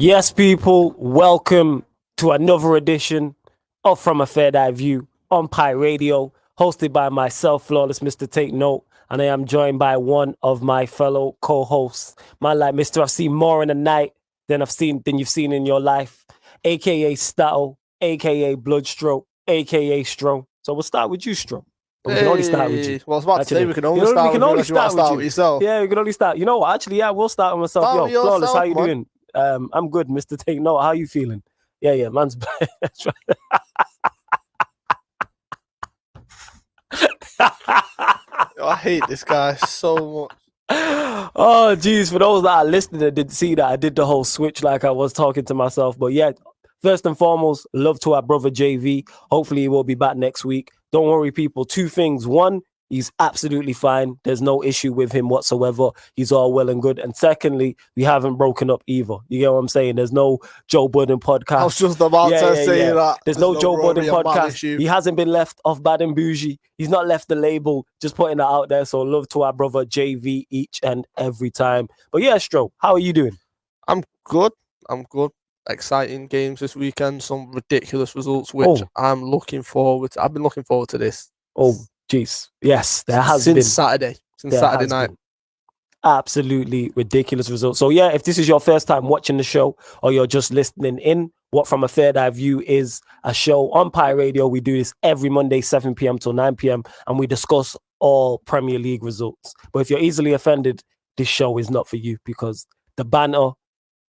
Yes, people, welcome to another edition of From a Third Eye View on Pi Radio, hosted by myself, Flawless Mr. Take Note, and I am joined by one of my fellow co-hosts, man like Mr. I've seen more in a night than you've seen in your life, aka Stattle, aka Bloodstroke, aka Stro. So we'll start with you, Stro. But we can only start with you. Well, I was about to say we can only start with yourself. Yeah, we can only start. You know what? Actually, yeah, we'll start with myself. Start with yourself, Flawless, how you man. doing? I'm good, Mr. Take Note. How you feeling? Yeah, man's back. That's right. I hate this guy so much. Oh, geez. For those that are listening that didn't see that, I did the whole switch like I was talking to myself. But yeah, first and foremost, love to our brother JV. Hopefully he will be back next week. Don't worry, people. Two things. One, he's absolutely fine. There's no issue with him whatsoever. He's all well and good. And secondly, we haven't broken up either. You get what I'm saying? There's no Joe Budden podcast. I was just about to say that. There's no Joe Budden podcast. He hasn't been left off Bad and Bougie. He's not left the label. Just putting that out there. So love to our brother JV each and every time. But yeah, Stro, how are you doing? I'm good. Exciting games this weekend. Some ridiculous results, which I'm looking forward to. I've been looking forward to this. Oh, jeez. Yes, there has been. Since Saturday night. Absolutely ridiculous results. So yeah, if this is your first time watching the show or you're just listening in, What From a Third Eye View is a show on Pi Radio. We do this every Monday, 7 p.m. till 9 p.m. and we discuss all Premier League results. But if you're easily offended, this show is not for you because the banter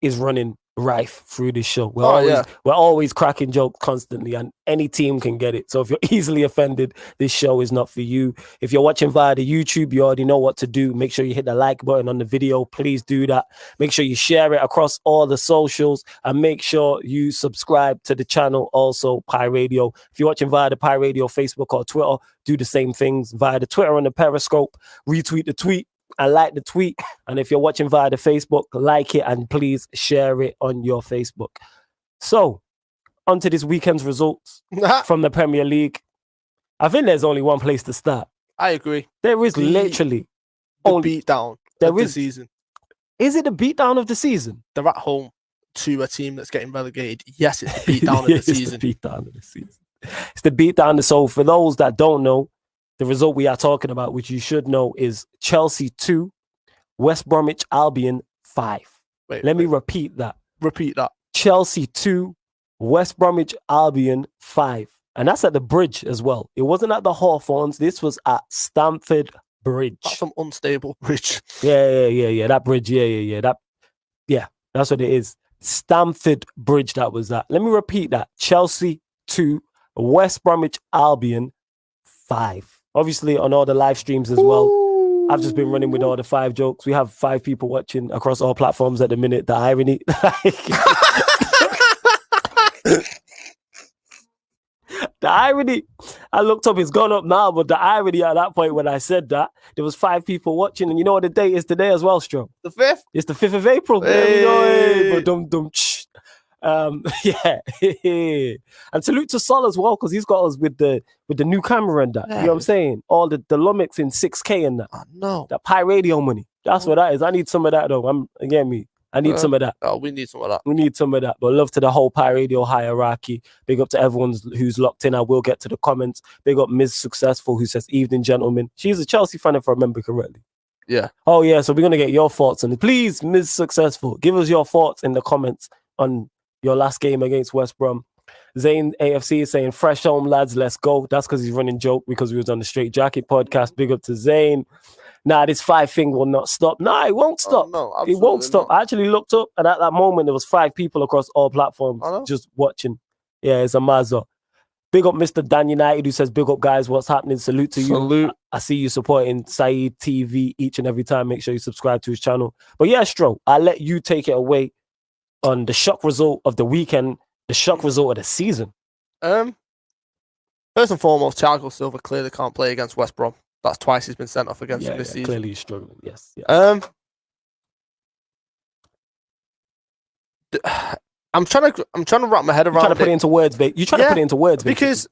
is running rife through this show. We're always cracking jokes constantly and any team can get it. So if you're easily offended, this show is not for you. If you're watching via the YouTube, you already know what to do. Make sure you hit the like button on the video. Please do that. Make sure you share it across all the socials and make sure you subscribe to the channel also, Pi Radio. If you're watching via the Pi Radio Facebook or Twitter, do the same things via the Twitter and the Periscope. Retweet the tweet and like the tweet. And if you're watching via the Facebook, like it and please share it on your Facebook. So, on to this weekend's results from the Premier League. I think there's only one place to start. I agree. There is literally the beatdown of the season. Is it the beatdown of the season? They're at home to a team that's getting relegated. Yes, it's the beatdown of the season. It's the beatdown of the season. It's the beatdown. So, for those that don't know, the result we are talking about, which you should know, is Chelsea 2, West Bromwich Albion 5. Let me repeat that. Chelsea 2, West Bromwich Albion 5. And that's at the Bridge as well. It wasn't at the Hawthorns. This was at Stamford Bridge. That's some unstable bridge. Yeah. That bridge. Yeah. That's what it is. Stamford Bridge, that was that. Let me repeat that. Chelsea 2, West Bromwich Albion 5. Obviously, on all the live streams as well. I've just been running with all the 5 jokes. We have 5 people watching across all platforms at the minute. The irony. The irony. I looked up, it's gone up now, but the irony at that point when I said that, there was 5 people watching. And you know what the date is today as well, Stro? The 5th? It's the 5th of April. Hey. And salute to Sol as well, because he's got us with the new camera and that. You know what I'm saying? All the Lumix in 6K and that. I know. That Pi Radio money. That's what that is. I need some of that though. I need some of that. Oh, we need some of that. We need some of that. But love to the whole Pi Radio hierarchy. Big up to everyone who's locked in. I will get to the comments. Big up Ms. Successful, who says, "Evening, gentlemen." She's a Chelsea fan, if I remember correctly. Yeah. Oh, yeah. So we're going to get your thoughts on it. Please, Ms. Successful, give us your thoughts in the comments on your last game against West Brom. Zane AFC is saying, "Fresh home, lads, let's go." That's because he's running joke because we was on the Straight Jacket podcast. Big up to Zane. Nah, this 5 thing will not stop. Nah, it won't stop. It won't stop. Not. I actually looked up, and at that moment, there was 5 people across all platforms just watching. Yeah, it's a mazza. Big up Mr. Dan United, who says, "Big up, guys. What's happening? Salute to you." Salute. I see you supporting Saeed TV each and every time. Make sure you subscribe to his channel. But yeah, Stro, I'll let you take it away on the shock result of the weekend, the shock result of the season. First and foremost, Thiago Silva clearly can't play against West Brom. That's twice he's been sent off against him this season. Clearly he's struggling. Yes. I'm trying to wrap my head around. You're trying to put it into words, babe. You're trying to put it into words, babe. Because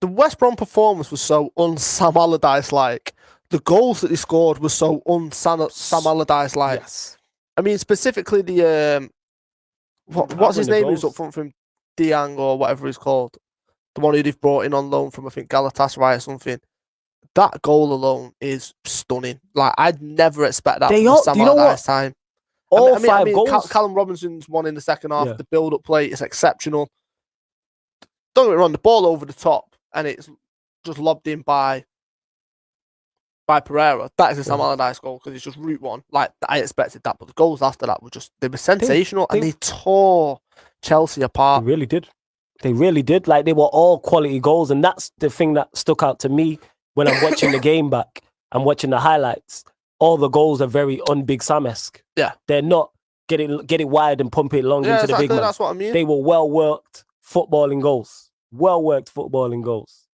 the West Brom performance was so un-Sam Allardyce-like. The goals that he scored were so un-Sam Allardyce-like. Yes. I mean, specifically the what's his name? Who's up front from Diang or whatever he's called, the one who they've brought in on loan from I think Galatasaray or something. That goal alone is stunning. Like I'd never expect that from Sam Allardyce time. All five goals. Callum Robinson's one in the second half. Yeah. The build-up play is exceptional. Don't get me wrong, the ball over the top and it's just lobbed in by Pereira. That is a Sam Allardyce goal because it's just route one. Like I expected that, but the goals after that they were sensational and they tore Chelsea apart. They really did. They really did. Like they were all quality goals, and that's the thing that stuck out to me when I'm watching the game back. I'm watching the highlights. All the goals are very Big Sam-esque. Yeah, they're not get it wide and pump it long into the big man. That's what I mean. They were well worked footballing goals. Well worked footballing goals.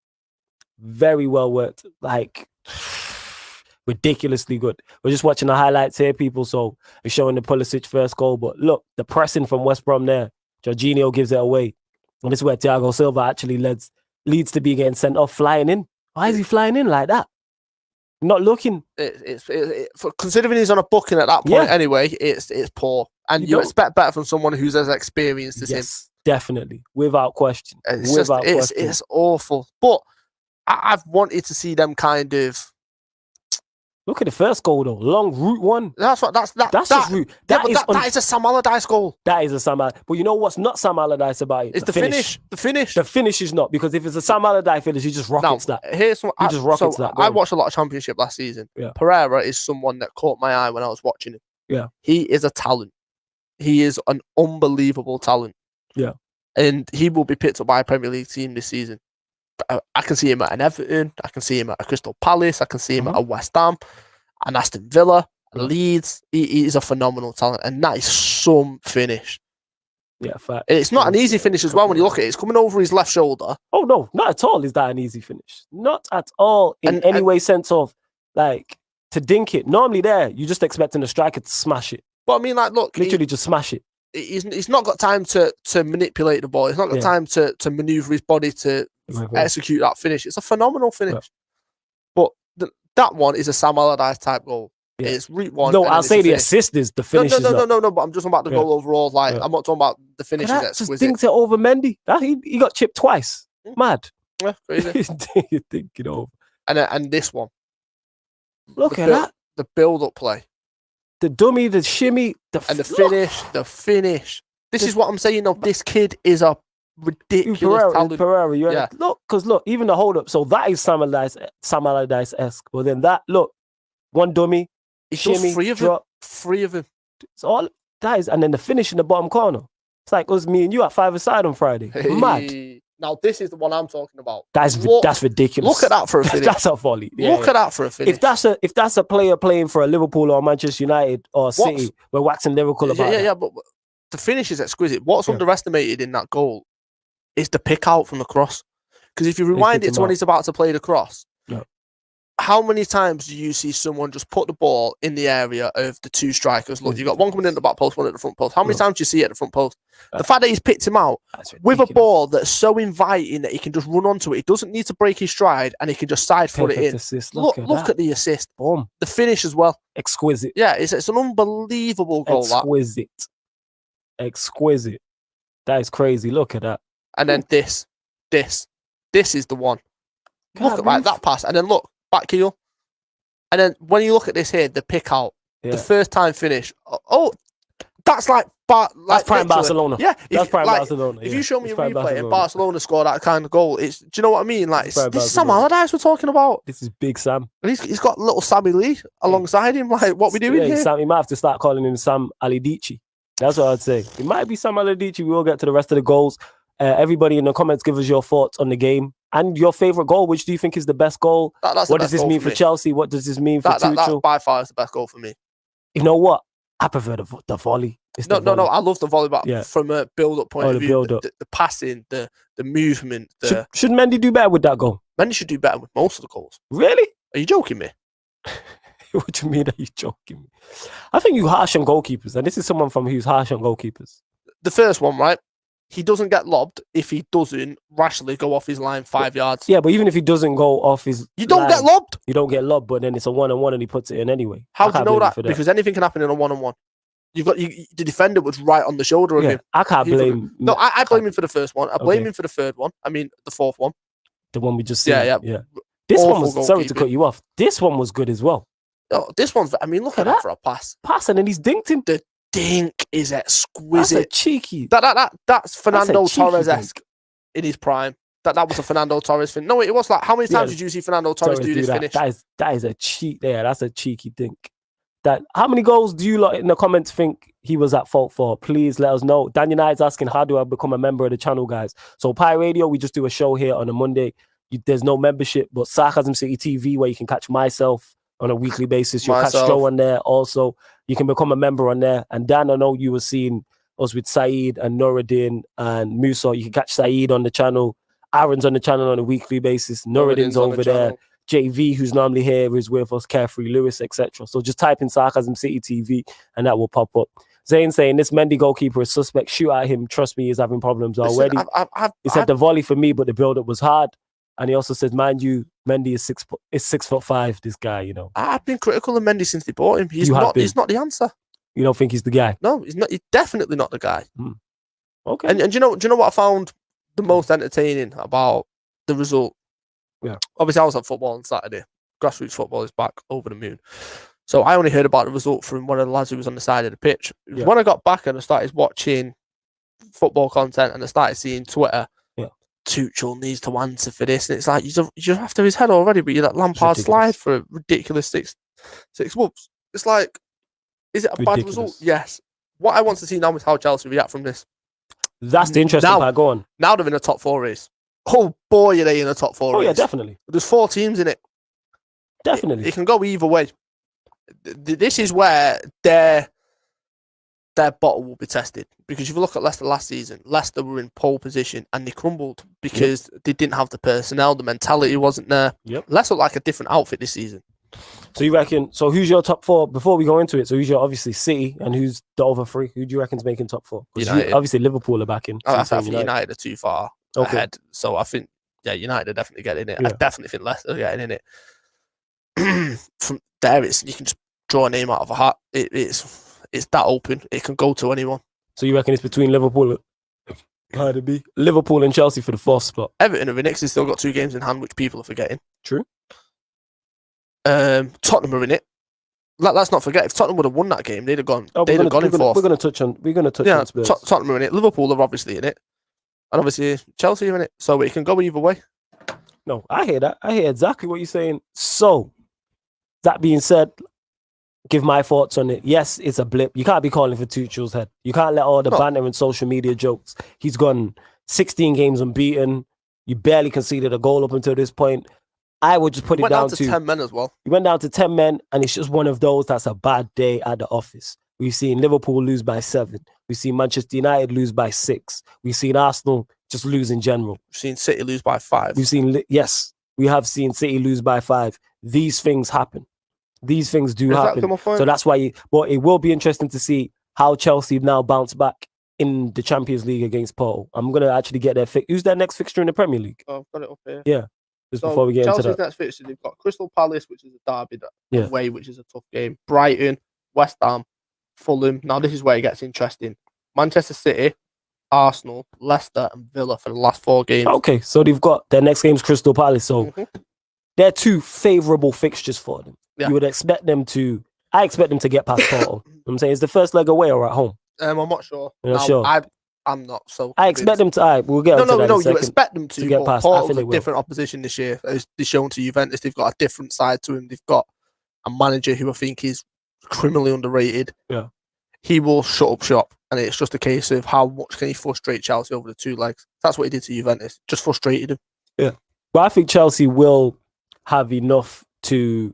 Very well worked. Like. Ridiculously good. We're just watching the highlights here, people. So we're showing the Pulisic first goal. But look, the pressing from West Brom there. Jorginho gives it away. And this is where Thiago Silva actually leads to be getting sent off, flying in. Why is he flying in like that? Not looking. Considering he's on a booking at that point anyway, it's poor. And you expect better from someone who's as experienced as him. Definitely. Without question. It's awful. But I've wanted to see them kind of. Look at the first goal though. Long route one. That's just route. That is a Sam Allardyce goal. That is a Sam Allardyce. But you know what's not Sam Allardyce about it? It's the finish. The finish. The finish is not, because if it's a Sam Allardyce finish, he just rockets that. I watched a lot of Championship last season. Yeah. Pereira is someone that caught my eye when I was watching him. Yeah. He is a talent. He is an unbelievable talent. Yeah. And he will be picked up by a Premier League team this season. I can see him at an Everton. I can see him at a Crystal Palace. I can see him at a West Ham, an Aston Villa, Leeds. He is a phenomenal talent, and that is some finish. Yeah, fact. It's not an easy finish as well when you look at it. It's coming over his left shoulder. Oh no, not at all. Is that an easy finish? Not at all in any way, sense of like to dink it. Normally, you just expecting the striker to smash it. But I mean, like, look, literally just smash it. He's not got time to manipulate the ball. He's not got time to maneuver his body to execute that finish. It's a phenomenal finish. But that one is a Sam Allardyce type goal. Yeah. It's route one. No, I'll say the assist is the finish. No. But I'm just talking about the goal overall. Like I'm not talking about the finish. That just dinked it over Mendy. He got chipped twice. Mad. Yeah, crazy. You think it over. And this one. Look at that. The build-up play. The dummy, the shimmy, the finish. This is what I'm saying. No, this kid is a ridiculous talent. Pereira, look, even the hold up. So that is Sam Allardyce-esque. But then one dummy, shimmy, drop. Three of them. It's all that is, and then the finish in the bottom corner. It's like us, me and you at 5-a-side on Friday. Hey. Mad. Now this is the one I'm talking about. That's ridiculous. Look at that for a finish. That's a volley. Look at that for a finish. If that's a player playing for a Liverpool or Manchester United or City, we're waxing lyrical about it. Yeah, but the finish is exquisite. What's underestimated in that goal is the pick out from the cross. Because if you rewind it to when he's about to play the cross, how many times do you see someone just put the ball in the area of the two strikers? Look, you've got one coming in the back post, one at the front post. How many times do you see it at the front post? The fact that he's picked him out with a ball that's so inviting that he can just run onto it. He doesn't need to break his stride and he can just side foot it in. Assist. Look at the assist. Boom. The finish as well. Exquisite. Yeah, it's an unbelievable goal. Exquisite. That is crazy. Look at that. And then this is the one. Look at that pass. And then look. Back heel. And then when you look at this here, the pick out, the first time finish. Oh, that's that's prime Barcelona. Yeah, that's prime Barcelona. If you show me a replay and Barcelona score that kind of goal, do you know what I mean? Like, this is Sam Allardyce we're talking about. This is Big Sam. And he's got little Sammy Lee alongside him. Like, what we doing here? He might have to start calling him Sam Allardyce. That's what I'd say. It might be Sam Allardyce. We will get to the rest of the goals. Everybody in the comments, give us your thoughts on the game and your favorite goal. Which do you think is the best goal? What does this mean for Chelsea? What does this mean for Tuchel? That by far is the best goal for me. You know what? I prefer the volley. No. I love the volley, but from a build-up point of view, the passing, the movement. Should Mendy do better with that goal? Mendy should do better with most of the goals. Really? Are you joking me? What do you mean? Are you joking me? I think you harsh on goalkeepers, and this is someone from who's harsh on goalkeepers. The first one, right? He doesn't get lobbed if he doesn't rashly go off his line 5 yards. Yeah, but even if he doesn't go off his You don't get lobbed. You don't get lobbed, but then it's a one-on-one and he puts it in anyway. How do you know that? Because anything can happen in a one-on-one. The defender was right on the shoulder of him. I can't blame. No, I blame him for the first one. I blame him for the third one. I mean, the fourth one. The one we just seen. Yeah. This Awful one was, sorry to cut you off. This one was good as well. Oh, this one's, I mean, look at that for a pass. Pass, and then he's dinked him. The dink is exquisite. That's a cheeky. That's Fernando Torres-esque in his prime. That was a Fernando Torres thing. No, it was like, how many times did you see Fernando Torres do this finish? That is a cheat there. That's a cheeky dink. How many goals do you lot in the comments think he was at fault for? Please let us know. Daniel Knight's asking, how do I become a member of the channel, guys? So Pi Radio, we just do a show here on a Monday. There's no membership, but Sarcasm City TV, where you can catch myself on a weekly basis. You'll catch Joe on there also. You can become a member on there. And Dan, I know you were seeing us with Saeed and Nuruddin and Musa. You can catch Saeed on the channel. Aaron's on the channel on a weekly basis. Nuruddin's over there. JV, who's normally here, is with us. Carefree Lewis, etc. So just type in Sarcasm City TV and that will pop up. Zayn saying, this Mendy goalkeeper is suspect. Shoot at him. Trust me, he's having problems already. He said the volley for me, but the build-up was hard. And he also says, mind you, Mendy is 6'5", this guy, you know. I've been critical of Mendy since they bought him. He's not the answer. You don't think he's the guy? No, he's not. He's definitely not the guy. Okay. And do you know what I found the most entertaining about the result? Yeah. Obviously, I was at football on Saturday. Grassroots football is back, over the moon. So I only heard about the result from one of the lads who was on the side of the pitch. Yeah. When I got back and I started watching football content and I started seeing Twitter, Tuchel needs to answer for this. And it's like, you're after his head already, but you're that Lampard slide for a ridiculous six whoops. It's like, is it a bad result? Yes. What I want to see now is how Chelsea react from this. That's the interesting part. Go on. Now they're in a top 4 race. Oh boy, are they in a top 4 race. Oh yeah, definitely. There's 4 teams in it. Definitely. It can go either way. This is where their bottle will be tested. Because if you look at Leicester last season, Leicester were in pole position and they crumbled because they didn't have the personnel, the mentality wasn't there. Leicester look like a different outfit this season. So you reckon, so who's your top 4 before we go into it? So who's your, obviously, City, and who's the other 3? Who do you reckon's making top 4? Obviously Liverpool are back in. I think United are too far ahead. So I think, United are definitely getting in it. I definitely think Leicester are getting in it. From there, you can just draw a name out of a hat. It's that open. It can go to anyone. So you reckon it's between Liverpool and Chelsea for the 4th spot? Everton are in it because they've still got 2 games in hand, which people are forgetting. True. Tottenham are in it. Let's not forget, if Tottenham would have won that game, they'd have gone. In 4th. We're going to touch on Spurs. Tottenham are in it. Liverpool are obviously in it, and obviously Chelsea are in it. So it can go either way. No, I hear that. I hear exactly what you're saying. So that being said, give my thoughts on it. Yes, it's a blip. You can't be calling for Tuchel's head. You can't let all the banter and social media jokes. He's gone 16 games unbeaten. You barely conceded a goal up until this point. I would just put it down to 10 men as well. He went down to 10 men, and it's just one of those that's a bad day at the office. We've seen Liverpool lose by 7. We've seen Manchester United lose by 6. We've seen Arsenal just lose in general. We've seen City lose by 5. We have seen City lose by 5. These things happen. These things do happen. So that's why, but it will be interesting to see how Chelsea now bounce back in the Champions League against Porto. I'm going to actually get their who's their next fixture in the Premier League? Oh, I've got it up here. Yeah. Just before we get Chelsea's into that. Next fixture, they've got Crystal Palace, which is a derby away, which is a tough game. Brighton, West Ham, Fulham. Now this is where it gets interesting. Manchester City, Arsenal, Leicester, and Villa for the last 4 games. Okay, so they've got their next game's Crystal Palace. So they're 2 favourable fixtures for them. Yeah. You would expect them to. I expect them to get past Porto. I'm saying, is the first leg away or at home? I'm not sure. You're not sure. I'm not so. I expect them to. We'll get. No. You expect them to get past. Porto's a different opposition this year. They've shown to Juventus. They've got a different side to him. They've got a manager who I think is criminally underrated. Yeah. He will shut up shop, and it's just a case of how much can he frustrate Chelsea over the 2 legs. That's what he did to Juventus. Just frustrated him. Yeah. But I think Chelsea will have enough to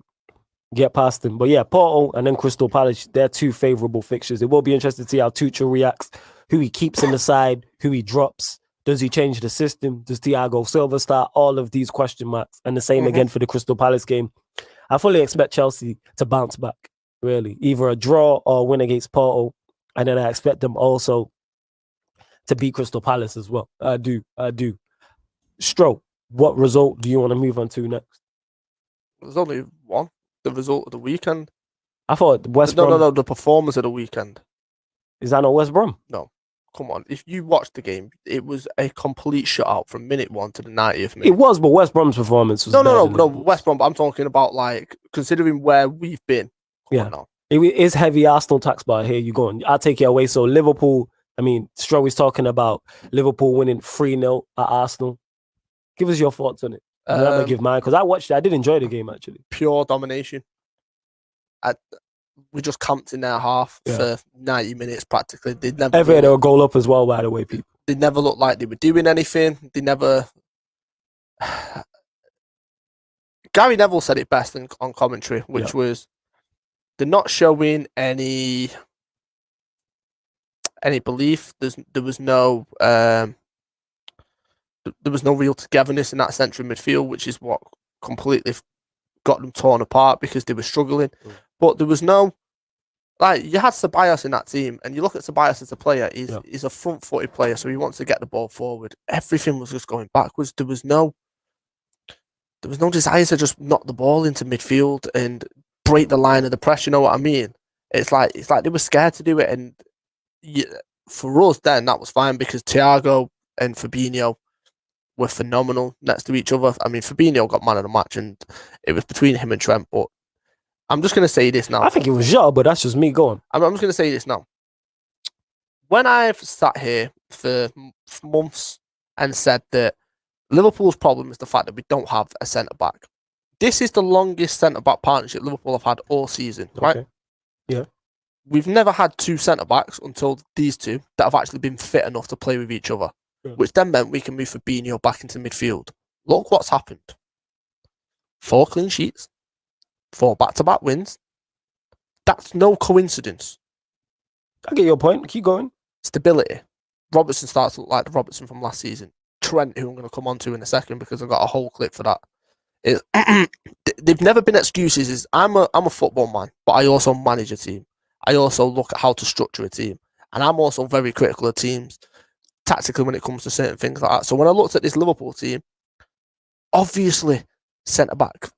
get past them. But yeah, Porto and then Crystal Palace, they're 2 favourable fixtures. It will be interesting to see how Tuchel reacts. Who he keeps in the side, who he drops. Does he change the system? Does Thiago Silva start? All of these question marks. And the same again for the Crystal Palace game. I fully expect Chelsea to bounce back, really. Either a draw or a win against Porto. And then I expect them also to beat Crystal Palace as well. I do. Stroke, what result do you want to move on to next? There's only one. The result of the weekend. I thought West Brom... No, the performance of the weekend. Is that not West Brom? No. Come on. If you watched the game, it was a complete shutout from minute 1 to the 90th minute. It was, but West Brom's performance was No, West Brom, but I'm talking about, like, considering where we've been. Come on now. It is heavy Arsenal tax, but here you go. I'll take it away. So Liverpool, I mean, Stroh is talking about Liverpool winning 3-0 at Arsenal. Give us your thoughts on it. I'm going to give mine, because I watched it. I did enjoy the game, actually. Pure domination. We just camped in their half for 90 minutes, practically. They were a goal up as well, by the way, people. They never looked like they were doing anything. They never... Gary Neville said it best on commentary, which was, they're not showing any belief. There was no real togetherness in that central midfield, which is what completely got them torn apart, because they were struggling. But there was no, like, you had Ceballos in that team, and you look at Ceballos as a player, he's a front-footed player, so he wants to get the ball forward. Everything was just going backwards. There was no desire to just knock the ball into midfield and break the line of the press, you know what I mean? It's like they were scared to do it, and for us then that was fine, because Thiago and Fabinho were phenomenal next to each other. I mean, Fabinho got man of the match, and it was between him and Trent, but I'm just going to say this now. I think it was Joe, but that's just me going. I'm just going to say this now. When I've sat here for months and said that Liverpool's problem is the fact that we don't have a centre-back, this is the longest centre-back partnership Liverpool have had all season, right? Okay. Yeah. We've never had two centre-backs until these two that have actually been fit enough to play with each other, which then meant we can move Fabinho back into midfield. Look what's happened. 4 clean sheets, 4 back-to-back wins. That's no coincidence. I get your point. Keep going. Stability. Robertson starts to look like the Robertson from last season. Trent, who I'm going to come on to in a second because I've got a whole clip for that. They've never been excuses. I'm a football man, but I also manage a team. I also look at how to structure a team. And I'm also very critical of teams tactically when it comes to certain things like that. So when I looked at this Liverpool team, obviously centre-back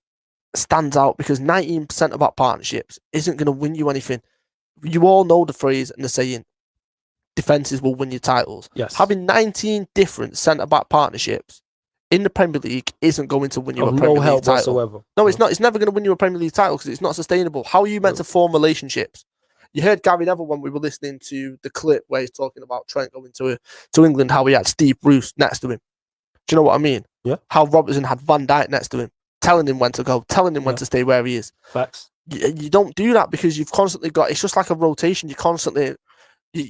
stands out, because 19 centre-back partnerships isn't going to win you anything. You all know the phrase and the saying, defences will win you titles. Yes. Having 19 different centre-back partnerships in the Premier League isn't going to win you a Premier League title. Whatsoever. No, it's not. It's never going to win you a Premier League title because it's not sustainable. How are you meant to form relationships? You heard Gary Neville when we were listening to the clip where he's talking about Trent going to England, how he had Steve Bruce next to him. Do you know what I mean? Yeah. How Robertson had Van Dijk next to him, telling him when to go, telling him when to stay where he is. Facts. You don't do that because you've constantly got, it's just like a rotation. You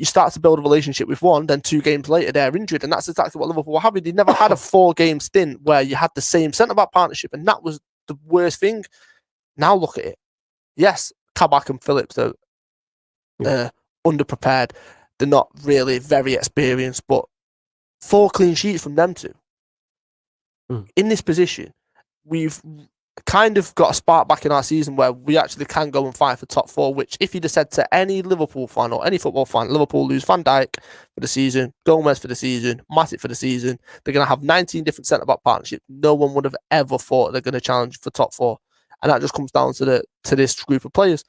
start to build a relationship with one, then 2 games later they're injured, and that's exactly what Liverpool were having. They never had a 4-game stint where you had the same centre-back partnership, and that was the worst thing. Now look at it. Yes, Kabak and Phillips are underprepared. They're not really very experienced, but 4 clean sheets from them two. In this position, we've kind of got a spark back in our season where we actually can go and fight for top 4, which if you'd have said to any Liverpool fan or any football fan, Liverpool lose Van Dijk for the season, Gomez for the season, Matic for the season, they're going to have 19 different centre-back partnerships. No one would have ever thought they're going to challenge for top 4. And that just comes down to this group of players.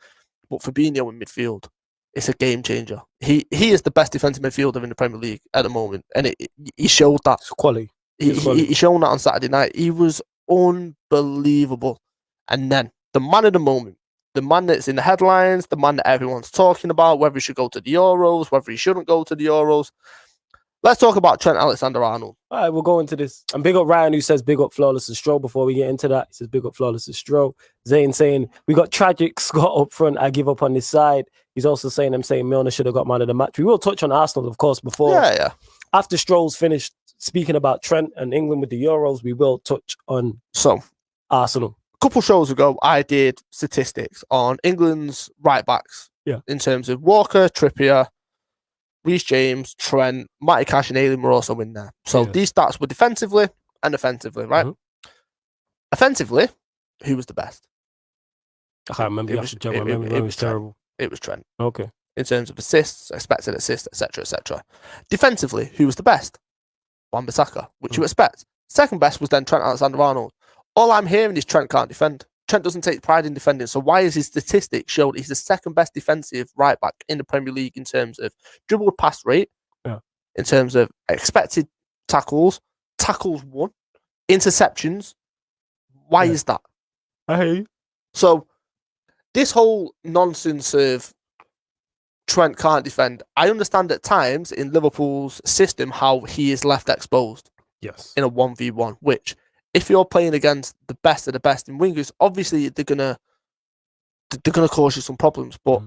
But Fabinho in midfield, it's a game changer. He is the best defensive midfielder in the Premier League at the moment. And he showed that. It's quality. He showed that on Saturday night. He was unbelievable. And then the man of the moment, the man that's in the headlines, the man that everyone's talking about, whether he should go to the Euros, whether he shouldn't go to the Euros. Let's talk about Trent Alexander-Arnold. All right, we'll go into this. And big up Ryan, who says big up Flawless and Stroh. Before we get into that, he says big up Flawless and Stroh. Zayn saying, we got tragic Scott up front. I give up on this side. He's also saying, Milner should have got man of the match. We will touch on Arsenal, of course, before. Yeah. After Stroh's finished speaking about Trent and England with the Euros, we will touch on Arsenal. A couple shows ago, I did statistics on England's right backs. Yeah. In terms of Walker, Trippier, Reece James, Trent, Matty Cash and Ayling were also in there. So these stats were defensively and offensively, right? Mm-hmm. Offensively, who was the best? I can't remember. It was terrible. It was Trent. Okay. In terms of assists, expected assists, etc., etc. Defensively, who was the best? Wan-Bissaka, which you expect. Second best was then Trent Alexander-Arnold. All I'm hearing is Trent can't defend. Trent doesn't take pride in defending. So why is his statistics showed he's the second best defensive right back in the Premier League in terms of dribble pass rate, in terms of expected tackles won, interceptions? Why is that? I hear you. So this whole nonsense of Trent can't defend, I understand at times in Liverpool's system how he is left exposed. Yes. In a 1v1, which if you're playing against the best of the best in wingers, obviously they're gonna cause you some problems. But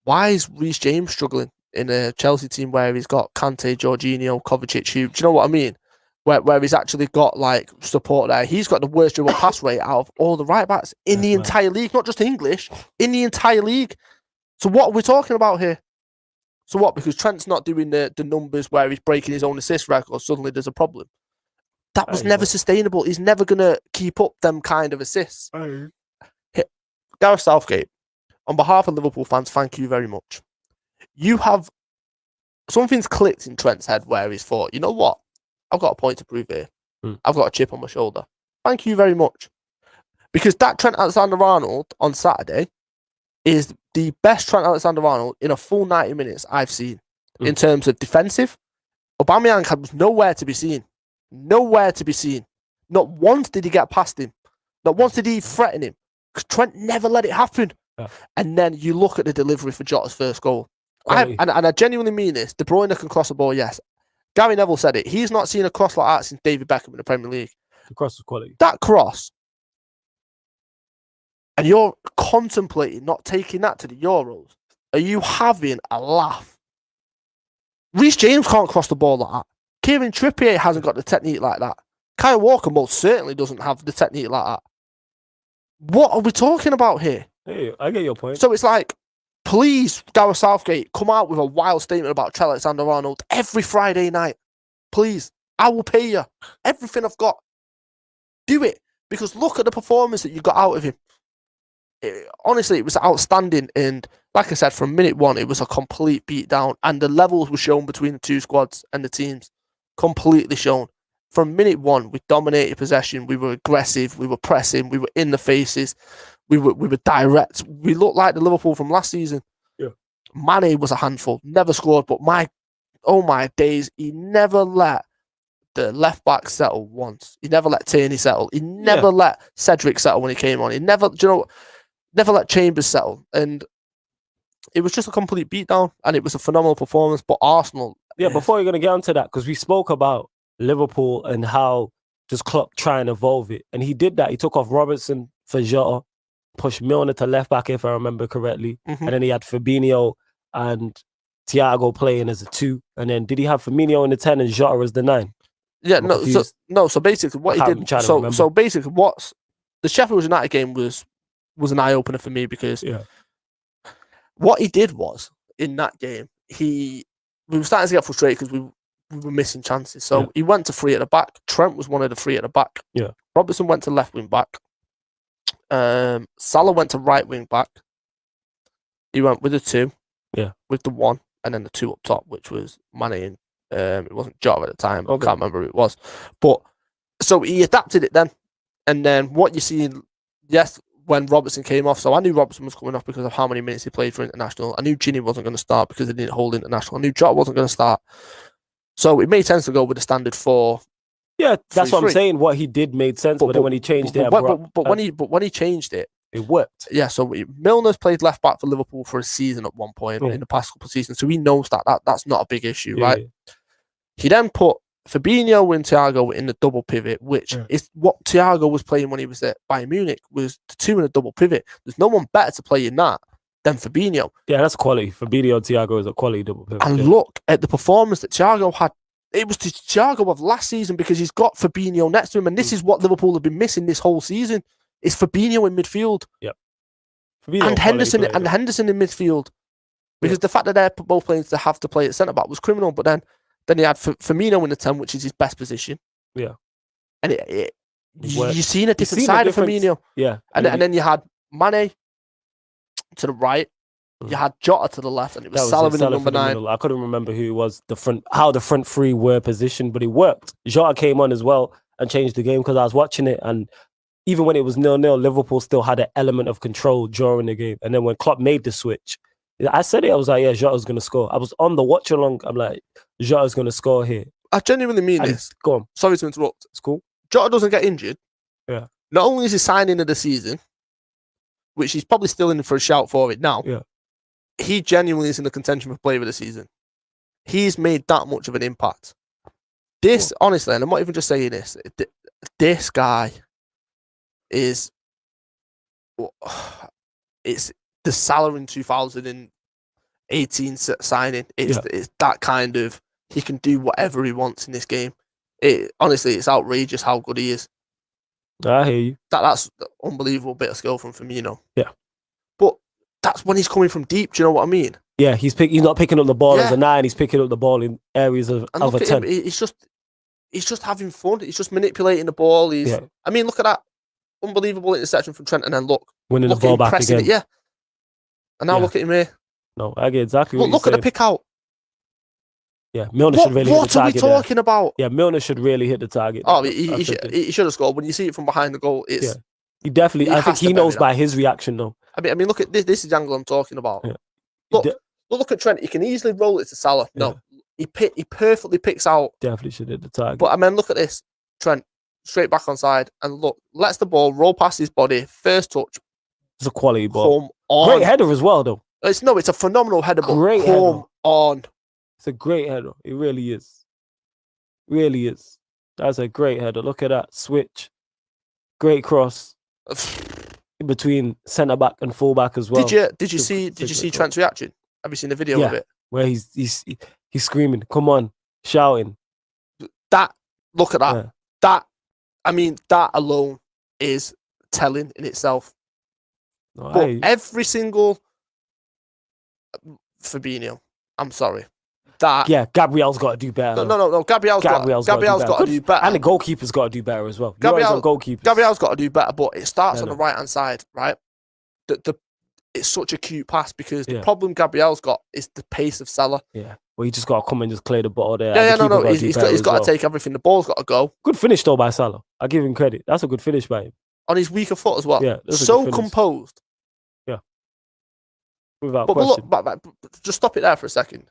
why is Reece James struggling in a Chelsea team where he's got Kante, Jorginho, Kovacic, who, do you know what I mean? Where he's actually got like support there. He's got the worst dribble pass rate out of all the right backs in the entire league, not just English, in the entire league. So what are we talking about here? So what? Because Trent's not doing the numbers where he's breaking his own assist record, suddenly there's a problem. That was never sustainable. He's never going to keep up them kind of assists. Gareth Southgate, on behalf of Liverpool fans, thank you very much. You have... Something's clicked in Trent's head where he's thought, you know what? I've got a point to prove here. I've got a chip on my shoulder. Thank you very much. Because that Trent Alexander-Arnold on Saturday is the best Trent Alexander-Arnold in a full 90 minutes I've seen. In terms of defensive, Aubameyang was nowhere to be seen. Nowhere to be seen. Not once did he get past him. Not once did he threaten him. Because Trent never let it happen. And then you look at the delivery for Jota's first goal. And I genuinely mean this. De Bruyne can cross a ball, yes. Gary Neville said it. He's not seen a cross like that since David Beckham in the Premier League. The cross was quality. That cross. And you're contemplating not taking that to the Euros. Are you having a laugh? Reece James can't cross the ball like that. Kieran Trippier hasn't got the technique like that. Kyle Walker most certainly doesn't have the technique like that. What are we talking about here? Hey, I get your point. So it's like, please, Gareth Southgate, come out with a wild statement about Trent Alexander-Arnold every Friday night. Please. I will pay you everything I've got. Do it. Because look at the performance that you got out of him. Honestly, it was outstanding. And like I said, from minute one, it was a complete beatdown. And the levels were shown between the two squads and the teams. Completely shown. From minute one, we dominated possession. We were aggressive. We were pressing. We were in the faces. We were direct. We looked like the Liverpool from last season. Yeah. Mane was a handful. Never scored. But my days, he never let the left back settle once. He never let Tierney settle. He never let Cedric settle when he came on. He never, never let Chambers settle. And it was just a complete beatdown. And it was a phenomenal performance. But Arsenal... Yeah, before you're going to get onto that, because we spoke about Liverpool and how just Klopp try and evolve it. And he did that. He took off Robertson for Jota, pushed Milner to left back, if I remember correctly. And then he had Fabinho and Thiago playing as a 2. And then did he have Firmino in the 10 and Jota as the 9? Yeah, so basically what he did... So basically what's... The Sheffield United game was an eye-opener for me because what he did was, in that game, we were starting to get frustrated because we were missing chances. So he went to 3 at the back. Trent was one of the 3 at the back. Yeah. Robertson went to left wing back. Salah went to right wing back. He went with the 2. Yeah. With the 1 and then the 2 up top, which was Mane and it wasn't Jota at the time. Okay. I can't remember who it was. But so he adapted it then. And then what you see, when Robertson came off, so I knew Robertson was coming off because of how many minutes he played for international. I knew Ginny wasn't going to start because he didn't hold international. I knew Jota wasn't going to start. So it made sense to go with the standard 4. Yeah, that's what I'm saying. What he did made sense, but then when he changed it, when he changed it, it worked. Yeah, so Milner's played left back for Liverpool for a season at one point in the past couple of seasons, so he knows that's not a big issue, right? Yeah. He then put Fabinho and Thiago in the double pivot, which is what Thiago was playing when he was at Bayern Munich, was the 2 in a double pivot. There's no one better to play in that than Fabinho. Yeah, that's quality. Fabinho and Thiago is a quality double pivot. And look at the performance that Thiago had. It was the Thiago of last season because he's got Fabinho next to him, and this is what Liverpool have been missing this whole season. It's Fabinho in midfield. Yep. And Henderson in midfield. Because the fact that they're both playing to have to play at centre-back was criminal, but then he had Firmino in the 10, which is his best position. Yeah. And you've seen a different side of Firmino. Yeah. And then you had Mane to the right. You had Jota to the left, and it was Salah in number 9. I couldn't remember who was how the front 3 were positioned, but it worked. Jota came on as well and changed the game because I was watching it, and even when it was 0-0, Liverpool still had an element of control during the game. And then when Klopp made the switch, I said it, I was like, yeah, Jota's going to score. I was on the watch along. I'm like, Jota's going to score here. I genuinely mean this. Go on. Sorry to interrupt. It's cool. Jota doesn't get injured. Yeah. Not only is he signing of the season, which he's probably still in for a shout for it now, yeah, he genuinely is in the contention for player of the season. He's made that much of an impact. This, honestly, and I'm not even just saying this, this guy is, it's the Salah in 2018 signing. It's that kind of, he can do whatever he wants in this game. Honestly, it's outrageous how good he is. I hear you. That's an unbelievable bit of skill from Firmino. Yeah. But that's when he's coming from deep. Do you know what I mean? Yeah, he's not picking up the ball as a 9. He's picking up the ball in areas of a 10. He's just having fun. He's just manipulating the ball. I mean, look at that unbelievable interception from Trent, and then winning the ball back again. Yeah. And now look at him here. No, I get exactly what you're saying. Look at the pick out. Yeah, Milner should really hit the target. What are we talking about? Yeah, Milner should really hit the target. Oh, he should have scored. When you see it from behind the goal, it's... Yeah. He definitely... I think he knows by his reaction, though. I mean, look at this. This is the angle I'm talking about. Yeah. Look at Trent. He can easily roll it to Salah. No, he perfectly picks out. Definitely should hit the target. But I mean, look at this. Trent, straight back on side, and look, lets the ball roll past his body. First touch. It's a quality ball. Great header as well, though. It's a phenomenal header. Great header. On. It's a great header. It really is. Really is. That's a great header. Look at that switch. Great cross. In between centre back and full back as well. Did you see Trent's reaction? Have you seen the video of it? Where he's screaming, "Come on," shouting. Look at that. Yeah. That alone is telling in itself. But every single Fabinho, I'm sorry. Gabriel's got to do better. No. Gabriel's got to do better. And the goalkeeper's got to do better as well. Gabriel's got to do better, but it starts on the right-hand side, right? It's such a cute pass because the problem Gabriel's got is the pace of Salah. Yeah. Well, you just got to come and just clear the ball there. He's got to take everything. The ball's got to go. Good finish, though, by Salah. I give him credit. That's a good finish by him. On his weaker foot as well. Yeah. So composed. Yeah. Without question. But just stop it there for a second.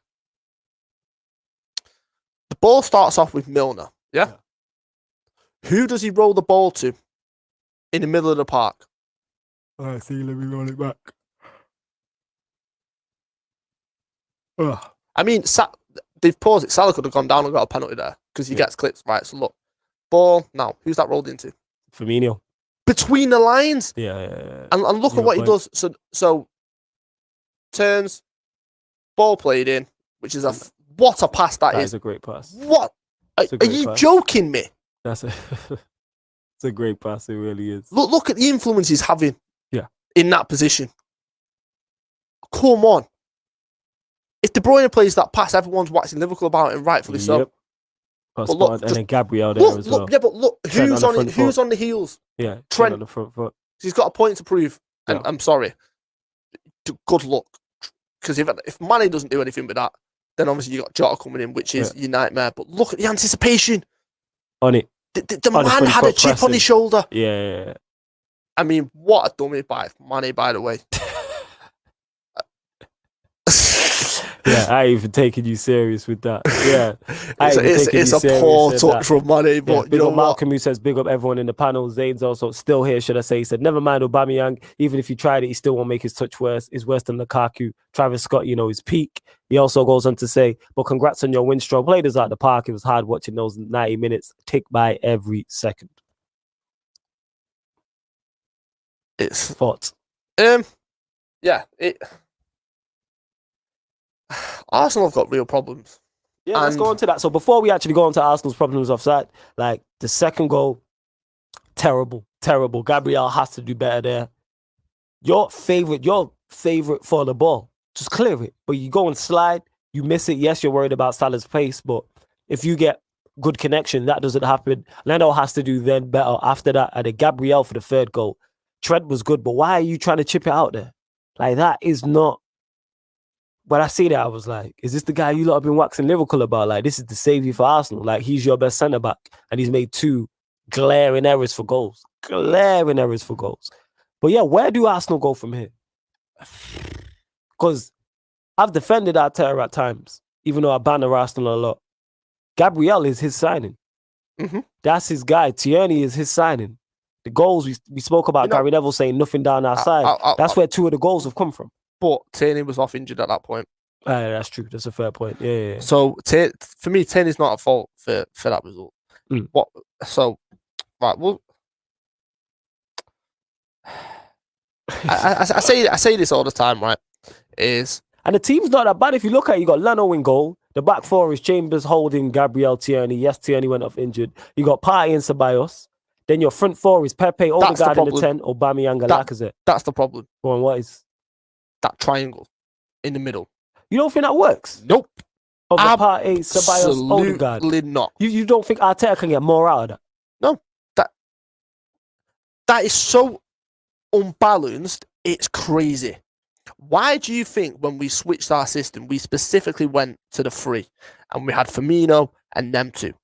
The ball starts off with Milner, yeah? Who does he roll the ball to in the middle of the park? All right, see, let me roll it back. I mean, they've paused it. Salah could have gone down and got a penalty there because he gets clipped. Right, so look. Ball, now, who's that rolled into? Firmino. Between the lines? Yeah. And look at what he does. So turns, ball played in, which is what a pass that is. That is a great pass. What? Are you joking me? It's a great pass. It really is. Look at the influence he's having. Yeah. In that position. Come on. If De Bruyne plays that pass, everyone's waxing Liverpool about it, and rightfully so. But look, and then Gabriel there as well. Yeah, but look, who's on the heels? Yeah, Trent on the front foot. He's got a point to prove. And I'm sorry. Good luck. Because if Mane doesn't do anything with that, then obviously you got Jota coming in, which is your nightmare. But look at the anticipation. On it. The man had a chip on his shoulder. Yeah. I mean, what a dummy by Mane, by the way. Yeah, I ain't even taking you serious with that. Yeah, it's a poor touch from Mane, but you know what? Malcolm, who says big up everyone in the panel. Zane's also still here, should I say? He said, never mind Aubameyang. Even if you tried it, he still won't make his touch worse. He's worse than Lukaku. Travis Scott, his peak. He also goes on to say, but congrats on your win stroke. Played us at the park. It was hard watching those 90 minutes tick by every second. It's thoughts. Arsenal have got real problems. Yeah, let's go on to that. So before we actually go on to Arsenal's problems offside, like the second goal, terrible. Gabriel has to do better there. Your favorite for the ball, just clear it. But you go and slide, you miss it. Yes, you're worried about Salah's pace, but if you get good connection, that doesn't happen. Leno has to do then better after that. And then Gabriel for the third goal. Trent was good, but why are you trying to chip it out there? Like, that is not... When I see that, I was like, is this the guy you lot have been waxing lyrical about? Like, this is the saviour for Arsenal. Like, he's your best centre-back, and he's made 2 glaring errors for goals. glaring errors for goals. But yeah, where do Arsenal go from here? Because I've defended Arteta at times, even though I banner Arsenal a lot. Gabriel is his signing. Mm-hmm. That's his guy. Tierney is his signing. The goals we spoke about, Gary Neville saying nothing down our side. That's where 2 of the goals have come from. But Tierney was off injured at that point. That's true. That's a fair point. Yeah. So for me, Tierney's not at fault for that result. What? So, right. Well, I say this all the time, right? And the team's not that bad. If you look at it, you got Leno in goal. The back 4 is Chambers, Holding, Gabriel, Tierney. Yes, Tierney went off injured. You got Partey and Ceballos. Then your front 4 is Pepe, Odegaard in the 10, Aubameyang and Lacazette. That's the problem. Go on, what is? That triangle in the middle. You don't think that works? Nope. Partey, Ceballos, Odegaard. Absolutely not. You don't think Arteta can get more out of that? No. That is so unbalanced, it's crazy. Why do you think when we switched our system, we specifically went to the 3 and we had Firmino and them 2?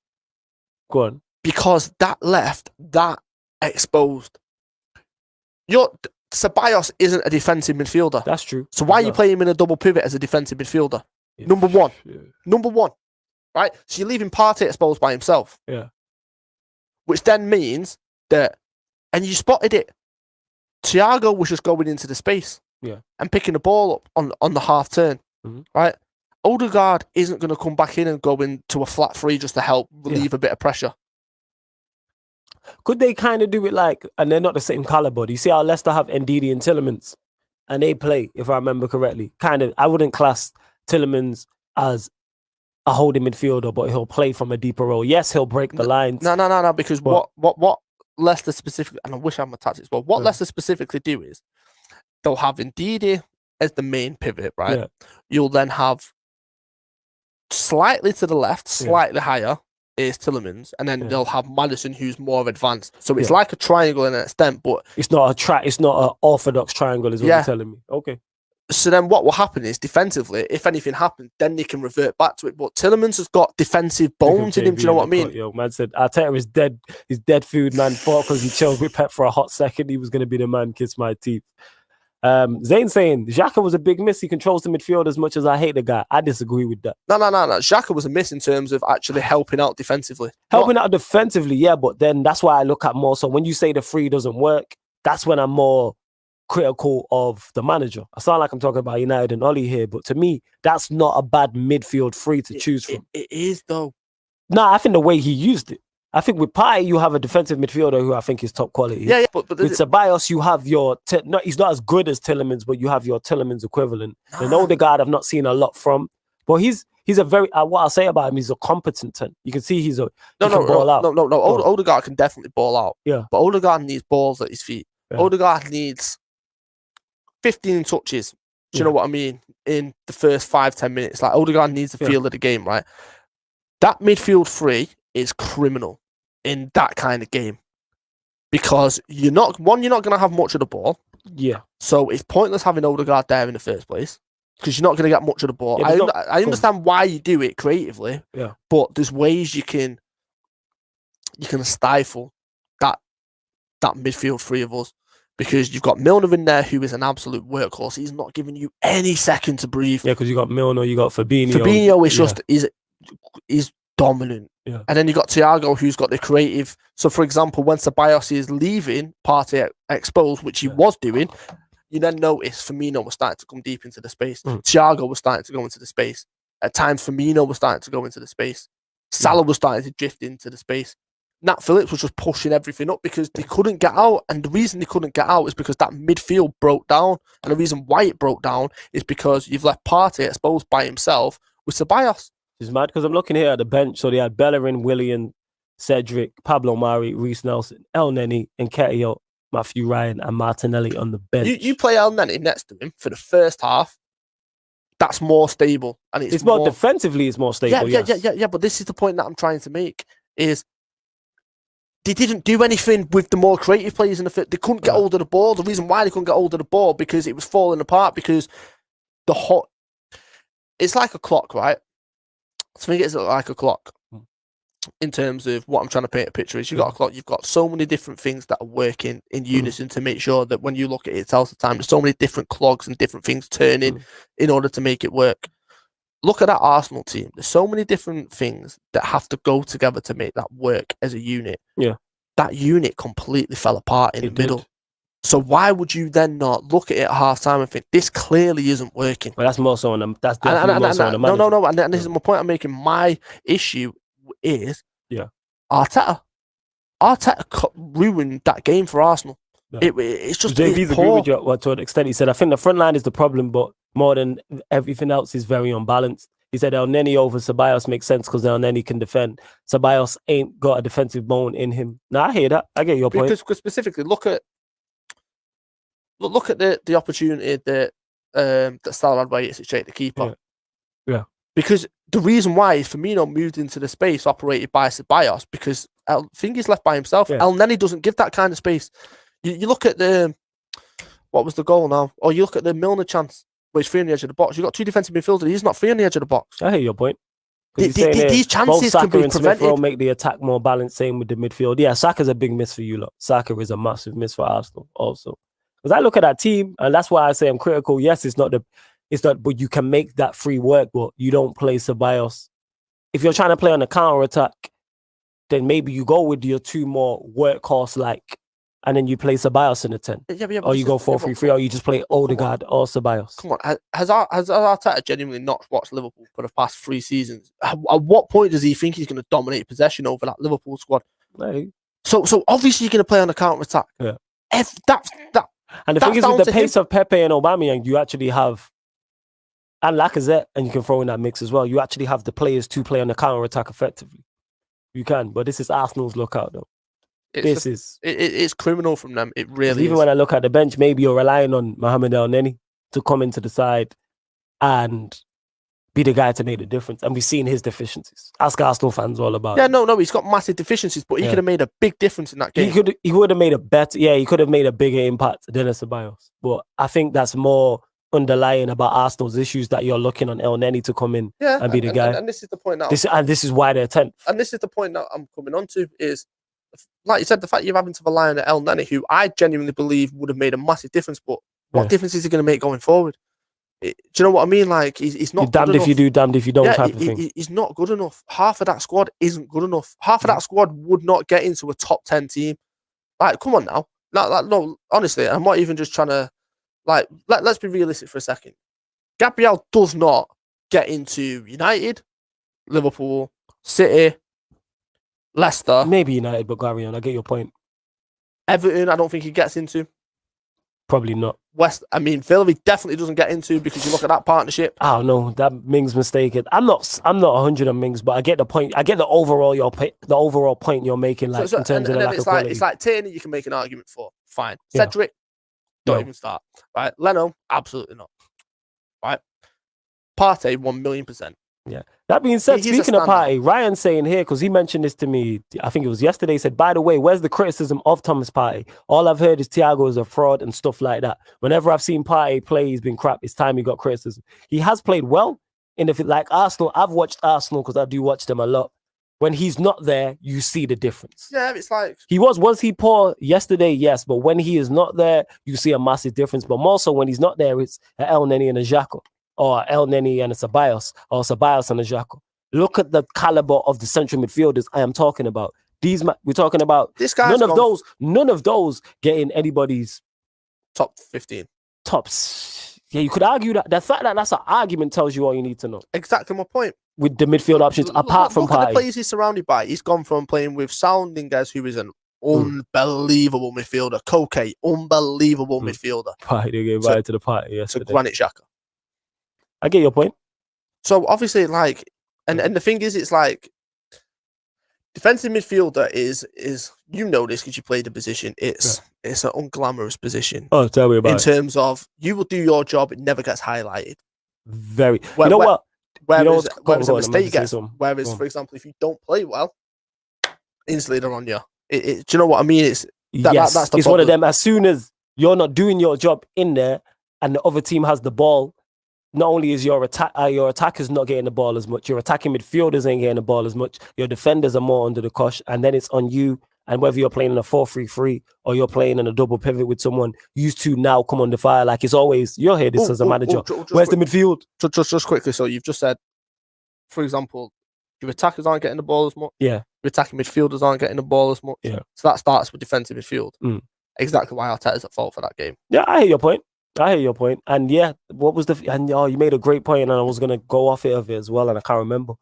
Go on. Because that left that exposed. Ceballos isn't a defensive midfielder. That's true. So why are you playing him in a double pivot as a defensive midfielder? Yeah. Number one. Right? So you're leaving Partey exposed by himself. Yeah. Which then means that, and you spotted it, Thiago was just going into the space. Yeah. And picking the ball up on the half turn. Mm-hmm. Right? Odegaard isn't going to come back in and go into a flat 3 just to help relieve a bit of pressure. Could they kind of do it like, and they're not the same caliber? You see how Leicester have Ndidi and Tielemans, and they play, if I remember correctly. Kind of, I wouldn't class Tielemans as a holding midfielder, but he'll play from a deeper role. Yes, he'll break the lines. No, because what Leicester specifically, and I wish I had my tactics, but what Leicester specifically do is they'll have Ndidi as the main pivot, right? Yeah. You'll then have slightly to the left, slightly higher, is Tielemans, and then they'll have Maddison, who's more advanced. So it's like a triangle in an extent, but it's not it's not an orthodox triangle, is what you're telling me. Okay. So then what will happen is defensively, if anything happens, then they can revert back to it. But Tielemans has got defensive bones in him. Do you know what I mean? Yo, man said Arteta is dead. He's dead food, man. Thought because he chilled with Pep for a hot second, he was going to be the man. Kiss my teeth. Zayn saying Xhaka was a big miss. He controls the midfield as much as I hate the guy. I disagree with that. No. Xhaka was a miss in terms of actually helping out defensively. Helping out defensively, yeah, but then that's why I look at more. So when you say the 3 doesn't work, that's when I'm more critical of the manager. I sound like I'm talking about United and Ollie here, but to me, that's not a bad midfield 3 to choose from. It is, though. No, I think the way he used it. I think with Partey, you have a defensive midfielder who I think is top quality. Yeah, but with Ceballos, you have your... he's not as good as Tielemans, but you have your Tielemans equivalent. And Odegaard, I've not seen a lot from. But he's a very... what I'll say about him, he's a competent 10. You can see he can ball out. No. Odegaard can definitely ball out. Yeah. But Odegaard needs balls at his feet. Yeah. Odegaard needs 15 touches. Do you know what I mean? In the first 5-10 minutes. Like, Odegaard needs the feel of the game, right? That midfield 3 is criminal in that kind of game, because you're not going to have much of the ball. Yeah. So it's pointless having Odegaard there in the first place, because you're not going to get much of the ball. Yeah, I understand why you do it creatively. Yeah. But there's ways you can stifle that midfield 3 of us, because you've got Milner in there, who is an absolute workhorse. He's not giving you any second to breathe. Yeah, because you got Milner, you got Fabinho. Fabinho is just is dominant. Yeah. And then you got Thiago, who's got the creative. So, for example, when Ceballos is leaving Partey exposed, which he was doing, you then notice Firmino was starting to come deep into the space. Thiago was starting to go into the space. At times, Firmino was starting to go into the space. Salah was starting to drift into the space. Nat Phillips was just pushing everything up because they couldn't get out. And the reason they couldn't get out is because that midfield broke down. And the reason why it broke down is because you've left Partey exposed by himself with Ceballos. It's mad because I'm looking here at the bench. So they had Bellerin, Willian, Cedric, Pablo Mari, Reece Nelson, El Neni, and Nketiah, Matthew Ryan, and Martinelli on the bench. You play El Neni next to him for the first half. That's more stable, and it's more defensively. It's more stable. Yeah. But this is the point that I'm trying to make: is they didn't do anything with the more creative players in the field. They couldn't get hold of the ball. The reason why they couldn't get hold of the ball because it was falling apart. Because it's like a clock, right? I think it's like a clock. in terms of what I'm trying to paint a picture is you've got so many different things that are working in unison to make sure that when you look at it, it tells the time. There's so many different clogs and different things turning in order to make it work. Look at that Arsenal team. There's so many different things that have to go together to make that work as a unit. Yeah. That unit completely fell apart in the middle. So why would you then not look at it at half time and think this clearly isn't working? Well, that's more so on them. That's definitely more so on the manager. No. And this is my point I'm making. My issue is Arteta. Arteta ruined that game for Arsenal. Yeah. It's just JV's agree with you to an extent. He said, I think the front line is the problem, but more than everything else is very unbalanced. He said El Neni over Ceballos makes sense because El Neni can defend. Ceballos ain't got a defensive bone in him. Now I hear that. I get your point. Because specifically, look at the opportunity that Salah had by the keeper. Yeah. Because the reason why is Firmino moved into the space operated by Ceballos because I think he's left by himself. Yeah. El Neni doesn't give that kind of space. You look at what was the goal now? Or you look at the Milner chance where he's free on the edge of the box. You've got two defensive midfielders. He's not free on the edge of the box. I hear your point. These chances can be prevented. Smith make the attack more balanced. Same with the midfield. Yeah, Saka's a big miss for you lot. Saka is a massive miss for Arsenal also. Because I look at that team, and that's why I say I'm critical. Yes, it's not, but you can make that free work, but you don't play Ceballos. If you're trying to play on a counter attack, then maybe you go with your two more workhorse-like, and then you play Ceballos in the 10. Or you go 4-3-3, or you just play Odegaard or Ceballos. Come on, has Arteta genuinely not watched Liverpool for the past 3 seasons? At what point does he think he's going to dominate possession over that Liverpool squad? Right. So obviously you're going to play on a counter attack. Yeah. If that. And the thing is, with the pace of Pepe and Aubameyang, you actually have, and Lacazette, and you can throw in that mix as well. You actually have the players to play on the counter attack effectively. You can, but this is Arsenal's lookout though. It's criminal from them. It really is. Even when I look at the bench, maybe you're relying on Mohamed El Neni to come into the side and be the guy to make the difference. And we've seen his deficiencies. Ask Arsenal fans all about it. No, he's got massive deficiencies, but he could have made a big difference in that game. He would have made he could have made a bigger impact than a Ceballos. But I think that's more underlying about Arsenal's issues that you're looking on El Neni to come in and be the guy. And this is the point now. This is why they're 10th. And this is the point that I'm coming on to is, like you said, the fact you're having to rely on El Neni, who I genuinely believe would have made a massive difference, but what difference is he going to make going forward? Do you know what I mean? Like, he's not you're damned if you do, damned if you don't type of thing. He's not good enough. Half of that squad isn't good enough. Half of that squad would not get into a top 10 team. Like, come on now. No, honestly, I'm not even just trying to, like, let's be realistic for a second. Gabriel does not get into United, Liverpool, City, Leicester. Maybe United, but carry on. I get your point. Everton, I don't think he gets into. Probably not. Villa he definitely doesn't get into because you look at that partnership. I don't know. That Mings mistake. I'm not 100 on Mings, but I get the point. I get the overall point you're making, like in terms of the lack of quality. It's like Tierney, you can make an argument for. Fine. Cedric, don't even start. Right. Leno, absolutely not. Right. Partey, 1,000,000%. Yeah. That being said, speaking of Partey, Ryan saying here, because he mentioned this to me, I think it was yesterday, he said, by the way, where's the criticism of Thomas Partey? All I've heard is Thiago is a fraud and stuff like that. Whenever I've seen Partey play, he's been crap. It's time he got criticism. He has played well. And if it like Arsenal, I've watched Arsenal because I do watch them a lot. When he's not there, you see the difference. Yeah, it's like... Was he poor yesterday? Yes. But when he is not there, you see a massive difference. But more so when he's not there, it's an El Neni and a Xhaka. Or El Neni and a Ceballos, or Ceballos and a Xhaka. Look at the caliber of the central midfielders I am talking about. We're talking about this guy. None of those getting anybody's top 15. Tops. Yeah, you could argue that. The fact that that's an argument tells you all you need to know. Exactly my point. With the midfield options, apart from Partey. Look at the players he's surrounded by. He's gone from playing with Soundingas, who is an unbelievable midfielder. Koke, unbelievable midfielder. Partey, they gave to the party yesterday. To Granit Xhaka. I get your point. So obviously, like, and the thing is, it's like defensive midfielder is you know this because you played the position. It's an unglamorous position. Oh, tell me about it. In terms of you will do your job, it never gets highlighted. Very. You know what? Whereas a mistake gets. Whereas, for example, if you don't play well, instantly they're on you. Do you know what I mean? It's that's the it's one of them. As soon as you're not doing your job in there, and the other team has the ball. not only is your attackers not getting the ball as much, your attacking midfielders ain't getting the ball as much, your defenders are more under the cosh, and then it's on you. And whether you're playing in a 4-3-3 or you're playing in a double pivot with someone, used to now come under fire. Like it's always, you'll hear this as a manager. Where's the midfield? Just quickly, so you've just said, for example, your attackers aren't getting the ball as much. Yeah. Your attacking midfielders aren't getting the ball as much. Yeah. So that starts with defensive midfield. Exactly why Arteta's at fault for that game. Yeah, I hear your point. And yeah, what was you made a great point, and I was going to go off it as well, and I can't remember.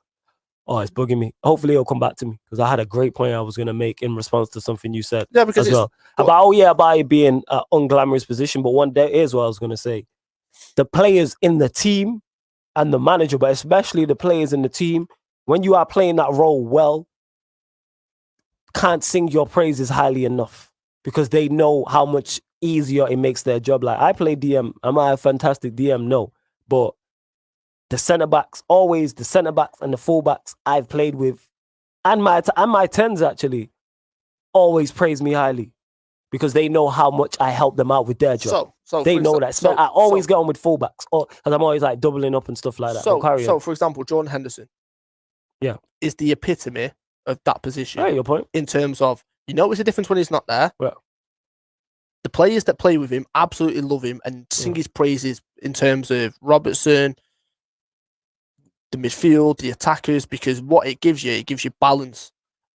Oh, it's bugging me. Hopefully it'll come back to me, because I had a great point I was going to make in response to something you said. Yeah, because as well. About it being an unglamorous position, but one day is what I was going to say. The players in the team and the manager, but especially the players in the team, when you are playing that role well, can't sing your praises highly enough, because they know how much easier it makes their job. Like, I play DM. Am I a fantastic DM? No. But the centre-backs and the full-backs I've played with, and my 10s actually, always praise me highly, because they know how much I help them out with their job. So they know that. I always get on with full-backs, because I'm always like doubling up and stuff like that. So for example, Jordan Henderson is the epitome of that position. Right, your point. In terms of, it's a difference when he's not there. Yeah. The players that play with him absolutely love him and sing his praises in terms of Robertson, the midfield, the attackers, because what it gives you balance.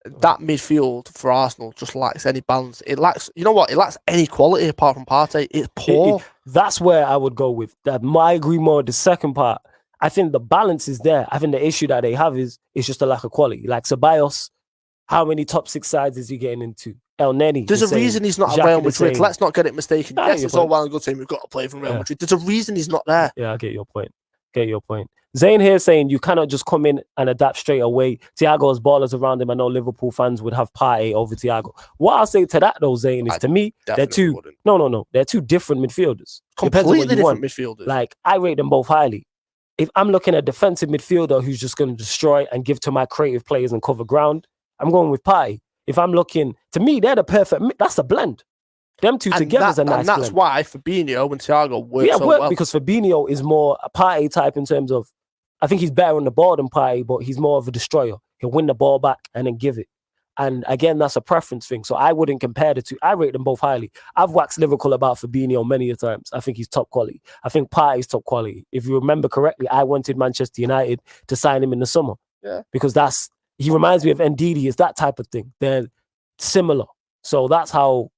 That midfield for Arsenal just lacks any balance. It lacks, it lacks any quality apart from Partey. It's poor. That's where I would go with that. I agree more with the second part. I think the balance is there. I think the issue that they have is just a lack of quality. Like Ceballos, how many top 6 sides is he getting into? El Neni. There's a reason he's not at Real Madrid. Let's not get it mistaken. Yes, it's all well and good saying we've got to play from Real Madrid. There's a reason he's not there. Yeah, I get your point. Zayn here saying you cannot just come in and adapt straight away. Thiago's ballers around him. I know Liverpool fans would have Partey over Thiago. What I'll say to that though, Zayn, is to me, they're two. No. They're two different midfielders. Completely different midfielders. Like, I rate them both highly. If I'm looking at a defensive midfielder who's just going to destroy and give to my creative players and cover ground, I'm going with Partey. If I'm looking, to me, they're the perfect. That's a blend. Them two together is a nice blend. And that's why Fabinho and Thiago work so well. Because Fabinho is more a Partey type in terms of, I think he's better on the ball than Partey, but he's more of a destroyer. He'll win the ball back and then give it. And again, that's a preference thing. So I wouldn't compare the two. I rate them both highly. I've waxed lyrical about Fabinho many a times. I think he's top quality. I think Partey's top quality. If you remember correctly, I wanted Manchester United to sign him in the summer. Yeah. Because he reminds me of Ndidi. It's that type of thing. They're similar. So that's how,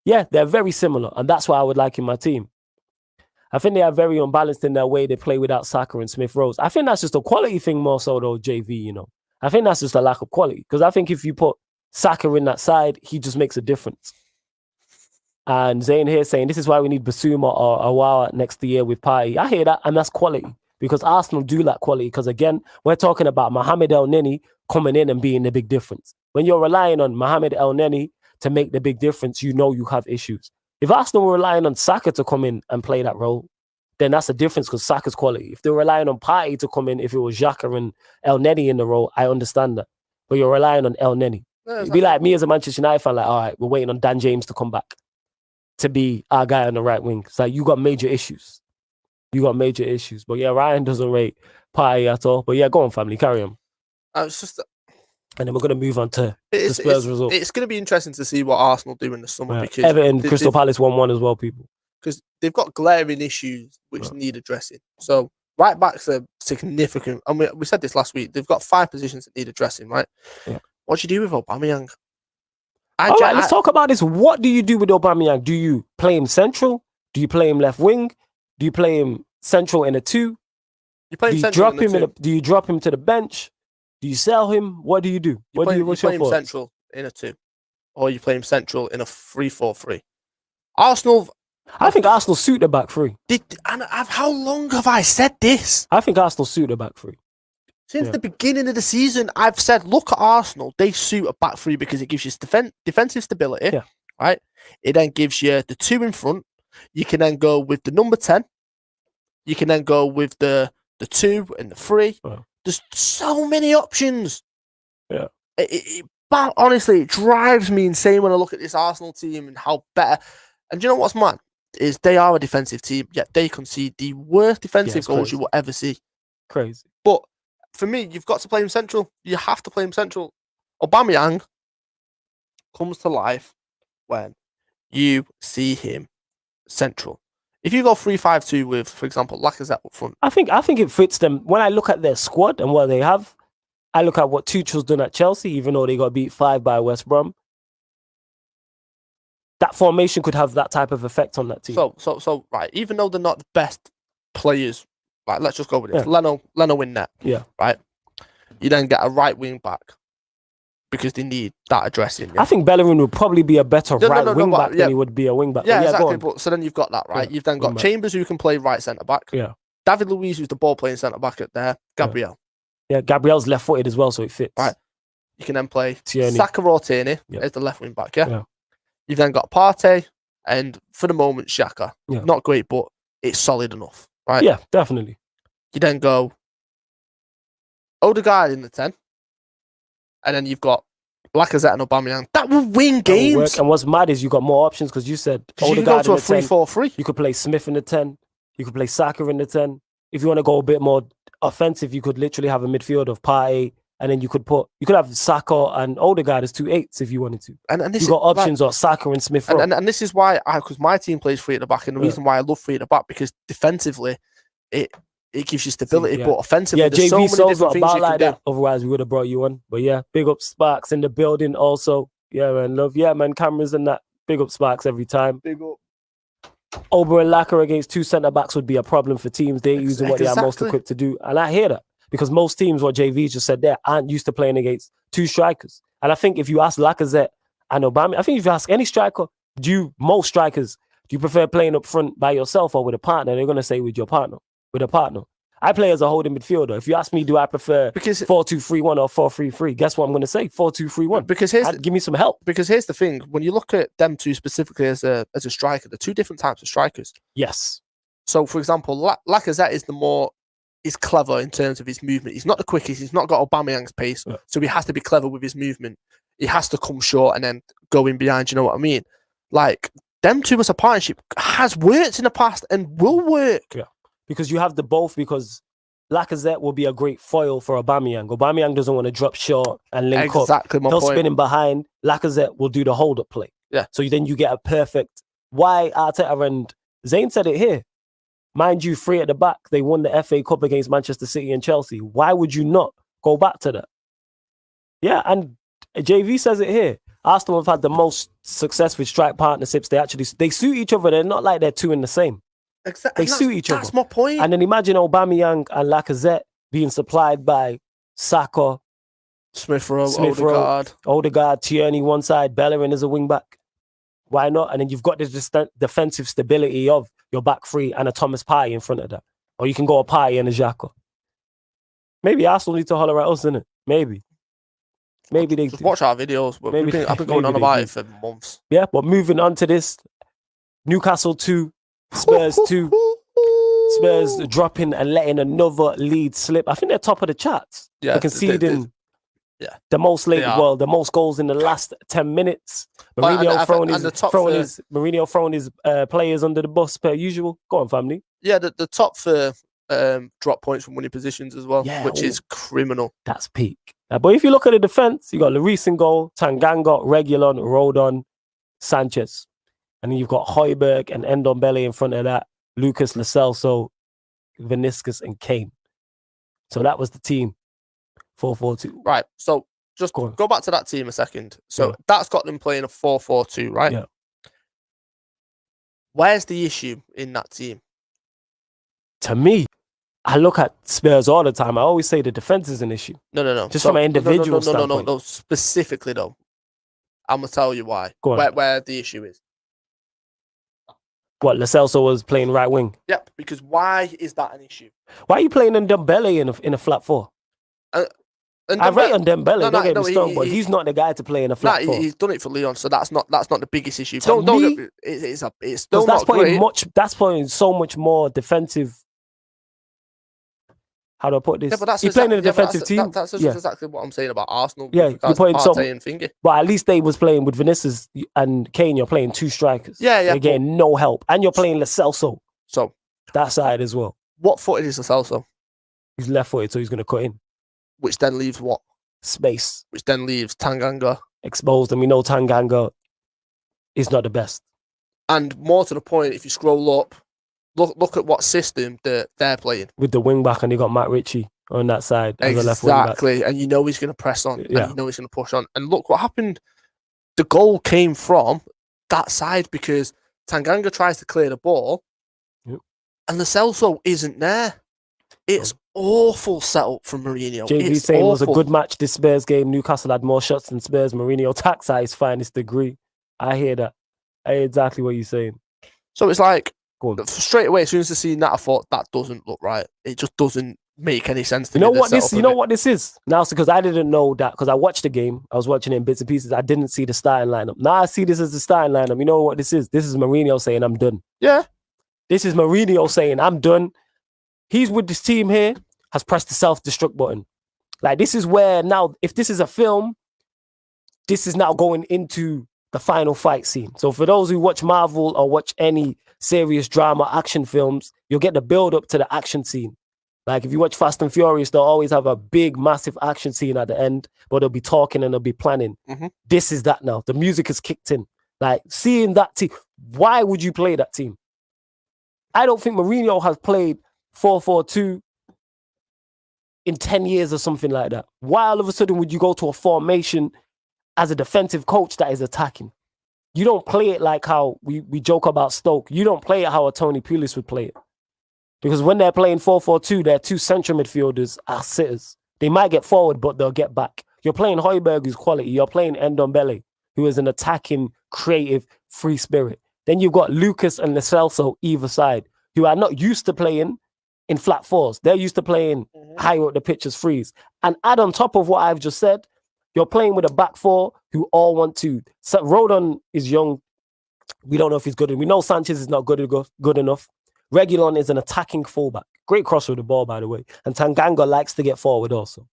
they're very similar. And that's why I would like in my team. I think they are very unbalanced in their way they play without Saka and Smith-Rowe. I think that's just a quality thing more so though, JV, I think that's just a lack of quality. Because I think if you put Saka in that side, he just makes a difference. And Zayn here saying, this is why we need Basuma or Awawa next year with Partey. I hear that, and that's quality. Because Arsenal do lack quality. Because again, we're talking about Mohamed El Neni coming in and being the big difference. When you're relying on Mohamed El Neni to make the big difference, you have issues. If Arsenal were relying on Saka to come in and play that role, then that's a difference because Saka's quality. If they're relying on Partey to come in, if it was Xhaka and El Neni in the role, I understand that. But you're relying on El Neni. It'd be like me as a Manchester United fan, like, all right, we're waiting on Dan James to come back to be our guy on the right wing. It's like, you got major issues. But yeah, Ryan doesn't rate Partey at all. But yeah, go on, family, carry on. It's just... And then we're going to move on to the Spurs result. It's going to be interesting to see what Arsenal do in the summer. Because Everton, Crystal Palace 1-1 as well, people. Because they've got glaring issues which need addressing. So right backs are significant. And we said this last week. They've got 5 positions that need addressing, right? Yeah. What do you do with Aubameyang? Let's talk about this. What do you do with Aubameyang? Do you play him central? Do you play him left wing? Do you play him central in a 2? Do you drop him to the bench? Do you sell him? What do you do? What's your thoughts? Central in a 2, or you play him central in a 3-4-3. Arsenal. I think Arsenal suit the back 3. How long have I said this? I think Arsenal suit the back 3. Since the beginning of the season, I've said, look at Arsenal. They suit a back 3 because it gives you defensive stability. Yeah. Right. It then gives you the 2 in front. You can then go with the number 10. You can then go with the 2 and the 3. Oh. There's so many options. Yeah. Honestly, it drives me insane when I look at this Arsenal team and how better. And do you know what's mad? is they are a defensive team, yet they concede the worst defensive goals crazy. you will ever see. Crazy. But for me, you've got to play him central. You have to play him central. Aubameyang comes to life when you see him central. If you go 3-5-2 with, for example, Lacazette up front, I think it fits them. When I look at their squad and what they have, I look at what Tuchel's done at Chelsea, even though they got beat 5 by West Brom. That formation could have that type of effect on that team. So right, even though they're not the best players, like let's just go with this. Leno in net. Yeah. Right. You then get a right wing back because they need that addressing. Yeah? I think Bellerin would probably be a better wing back than he would be a wing back. Yeah, exactly. But so then you've got that, right? Yeah, you've then got Chambers who can play right centre back. Yeah. David Luiz, who's the ball playing centre back at there. Gabriel. Yeah, Gabriel's left footed as well, so it fits. Right. You can then play Tierney. Saka or Tierney as the left wing back. Yeah. You've then got Partey and for the moment Xhaka. Yeah. Not great, but it's solid enough. Right. Yeah, definitely. You then go Odegaard in the 10. And then you've got Lacazette and Aubameyang. That will win games. And what's mad is you got more options because you said you can go to a 3-4-3. You could play Smith in the 10. You could play Saka in the 10. If you want to go a bit more offensive, you could literally have a midfield of Partey, and then you could have Saka and Odegaard as 2 8s if you wanted to. And you got options of Saka and Smith. And this is why because my team plays 3 at the back, and the reason why I love 3 at the back because defensively it gives you stability, but offensively, there's so many different things you can do. Otherwise, we would have brought you on. But yeah, big up Sparks in the building also. Yeah, man, love. Yeah, man, cameras and that. Big up Sparks every time. Big up. Ober and Lacquer against 2 centre-backs would be a problem for teams. They're using what they are most equipped to do. And I hear that because most teams, what JV just said there, aren't used to playing against 2 strikers. And I think if you ask Lacazette and Aubameyang, I think if you ask any striker, most strikers, do you prefer playing up front by yourself or with a partner? They're going to say with your partner. With a partner. I play as a holding midfielder. If you ask me, do I prefer 4-2-3-1 or 4-3-3? Guess what I'm going to say? 4-2-3-1. Because give me some help. Because here's the thing: when you look at them two specifically as a striker, they're 2 different types of strikers. Yes. So, for example, Lacazette is clever in terms of his movement. He's not the quickest. He's not got Aubameyang's pace, so he has to be clever with his movement. He has to come short and then go in behind. You know what I mean? Like them two as a partnership has worked in the past and will work. Yeah. Because you have the both, because Lacazette will be a great foil for Aubameyang. Aubameyang doesn't want to drop short and link up. Exactly my point. He'll spin him behind. Lacazette will do the hold-up play. Yeah. So then you get a perfect... Why Arteta and Zayn said it here. Mind you, 3 at the back. They won the FA Cup against Manchester City and Chelsea. Why would you not go back to that? Yeah, and JV says it here. Arsenal have had the most success with strike partnerships. They suit each other. They're not like they're 2 in the same. Exactly. They suit each other. That's my point. And then imagine Aubameyang and Lacazette being supplied by Saka, Smith Rowe, Odegaard, Tierney one side, Bellerin as a wing back. Why not? And then you've got this defensive stability of your back 3 and a Thomas Partey in front of that. Or you can go a Partey and a Xhaka. Maybe Arsenal need to holler at us, innit? Maybe they just watch our videos. I've been going on about it for months. Yeah, but moving on to this, Newcastle 2, Spurs 2. Spurs dropping and letting another lead slip. I think they're top of the charts. Yeah, they're conceding the most the most goals in the last 10 minutes. Mourinho throwing his players under the bus per usual. Go on, family. Yeah, the top for drop points from winning positions as well, which is criminal. That's peak. But if you look at the defense, you got Lloris in goal, Tanganga, Reguilon, Rodon, Sanchez. And then you've got Højbjerg and Ndombele in front of that. Lucas, Lo Celso, Vinicius, and Kane. So that was the team. 4-4-2. Right. So just go back to that team a second. So that's got them playing a 4-4-2, right? Yeah. Where's the issue in that team? To me, I look at Spurs all the time. I always say the defense is an issue. No. Just from an individual standpoint. No. Specifically, though, I'm going to tell you why. Where the issue is. What, Lo Celso was playing right wing? Yep, because why is that an issue? Why are you playing Ndombele in a flat 4? I rate on Dembele, don't get me stoned, but he's not the guy to play in a flat 4. He's done it for Lyon, so that's not the biggest issue. It's still not great. That's putting so much more defensive how do I put this? Yeah, but that's he's playing in a defensive team. That's exactly what I'm saying about Arsenal. Yeah, you're putting some. And Finger. But at least they was playing with Vinicius and Kane. You're playing 2 strikers. Yeah. You're getting no help, and you're playing Lo Celso. So that side as well. What footed is Lo Celso? He's left-footed, so he's going to cut in. Which then leaves what? Space. Which then leaves Tanganga exposed, and we know Tanganga is not the best. And more to the point, if you scroll up, look at what system that they're playing with the wing back, and they got Matt Ritchie on that side as a left wing back. Exactly, and you know he's going to press on, and you know he's going to push on. And look what happened. The goal came from that side because Tanganga tries to clear the ball, and Lo Celso isn't there. It's awful setup from Mourinho. JV saying it was a good match this Spurs game. Newcastle had more shots than Spurs. Mourinho tax at his finest degree. I hear that. I hear exactly what you're saying. So it's like, straight away, as soon as I seen that, I thought that doesn't look right. It just doesn't make any sense to me. You know what this is? Now, because I didn't know that, because I watched the game. I was watching it in bits and pieces. I didn't see the starting lineup. Now I see this as the starting lineup. You know what this is? This is Mourinho saying, I'm done. Yeah. This is Mourinho saying, I'm done. He's with this team here, has pressed the self-destruct button. Like, this is where now, if this is a film, this is now going into the final fight scene. So for those who watch Marvel or watch any serious drama action films, you'll get the build up to the action scene. Like if you watch Fast and Furious, they'll always have a big, massive action scene at the end, but they'll be talking and they'll be planning. Mm-hmm. This is that now. The music is kicked in. Like seeing that team, why would you play that team? I don't think Mourinho has played 4-4-2 in 10 years or something like that. Why all of a sudden would you go to a formation as a defensive coach that is attacking? You don't play it like how we joke about Stoke. You don't play it how a Tony Pulis would play it. Because when they're playing 4-4-2, their 2 central midfielders are sitters. They might get forward, but they'll get back. You're playing Højbjerg, who's quality. You're playing Ndombele, who is an attacking, creative, free spirit. Then you've got Lucas and Lo Celso either side, who are not used to playing in flat fours. They're used to playing higher up the pitch as threes. And add on top of what I've just said, you're playing with a back 4 who all want to. So Rodon is young. We don't know if he's good. We know Sanchez is not good enough. Reguilon is an attacking fullback. Great crosser of the ball, by the way. And Tanganga likes to get forward also.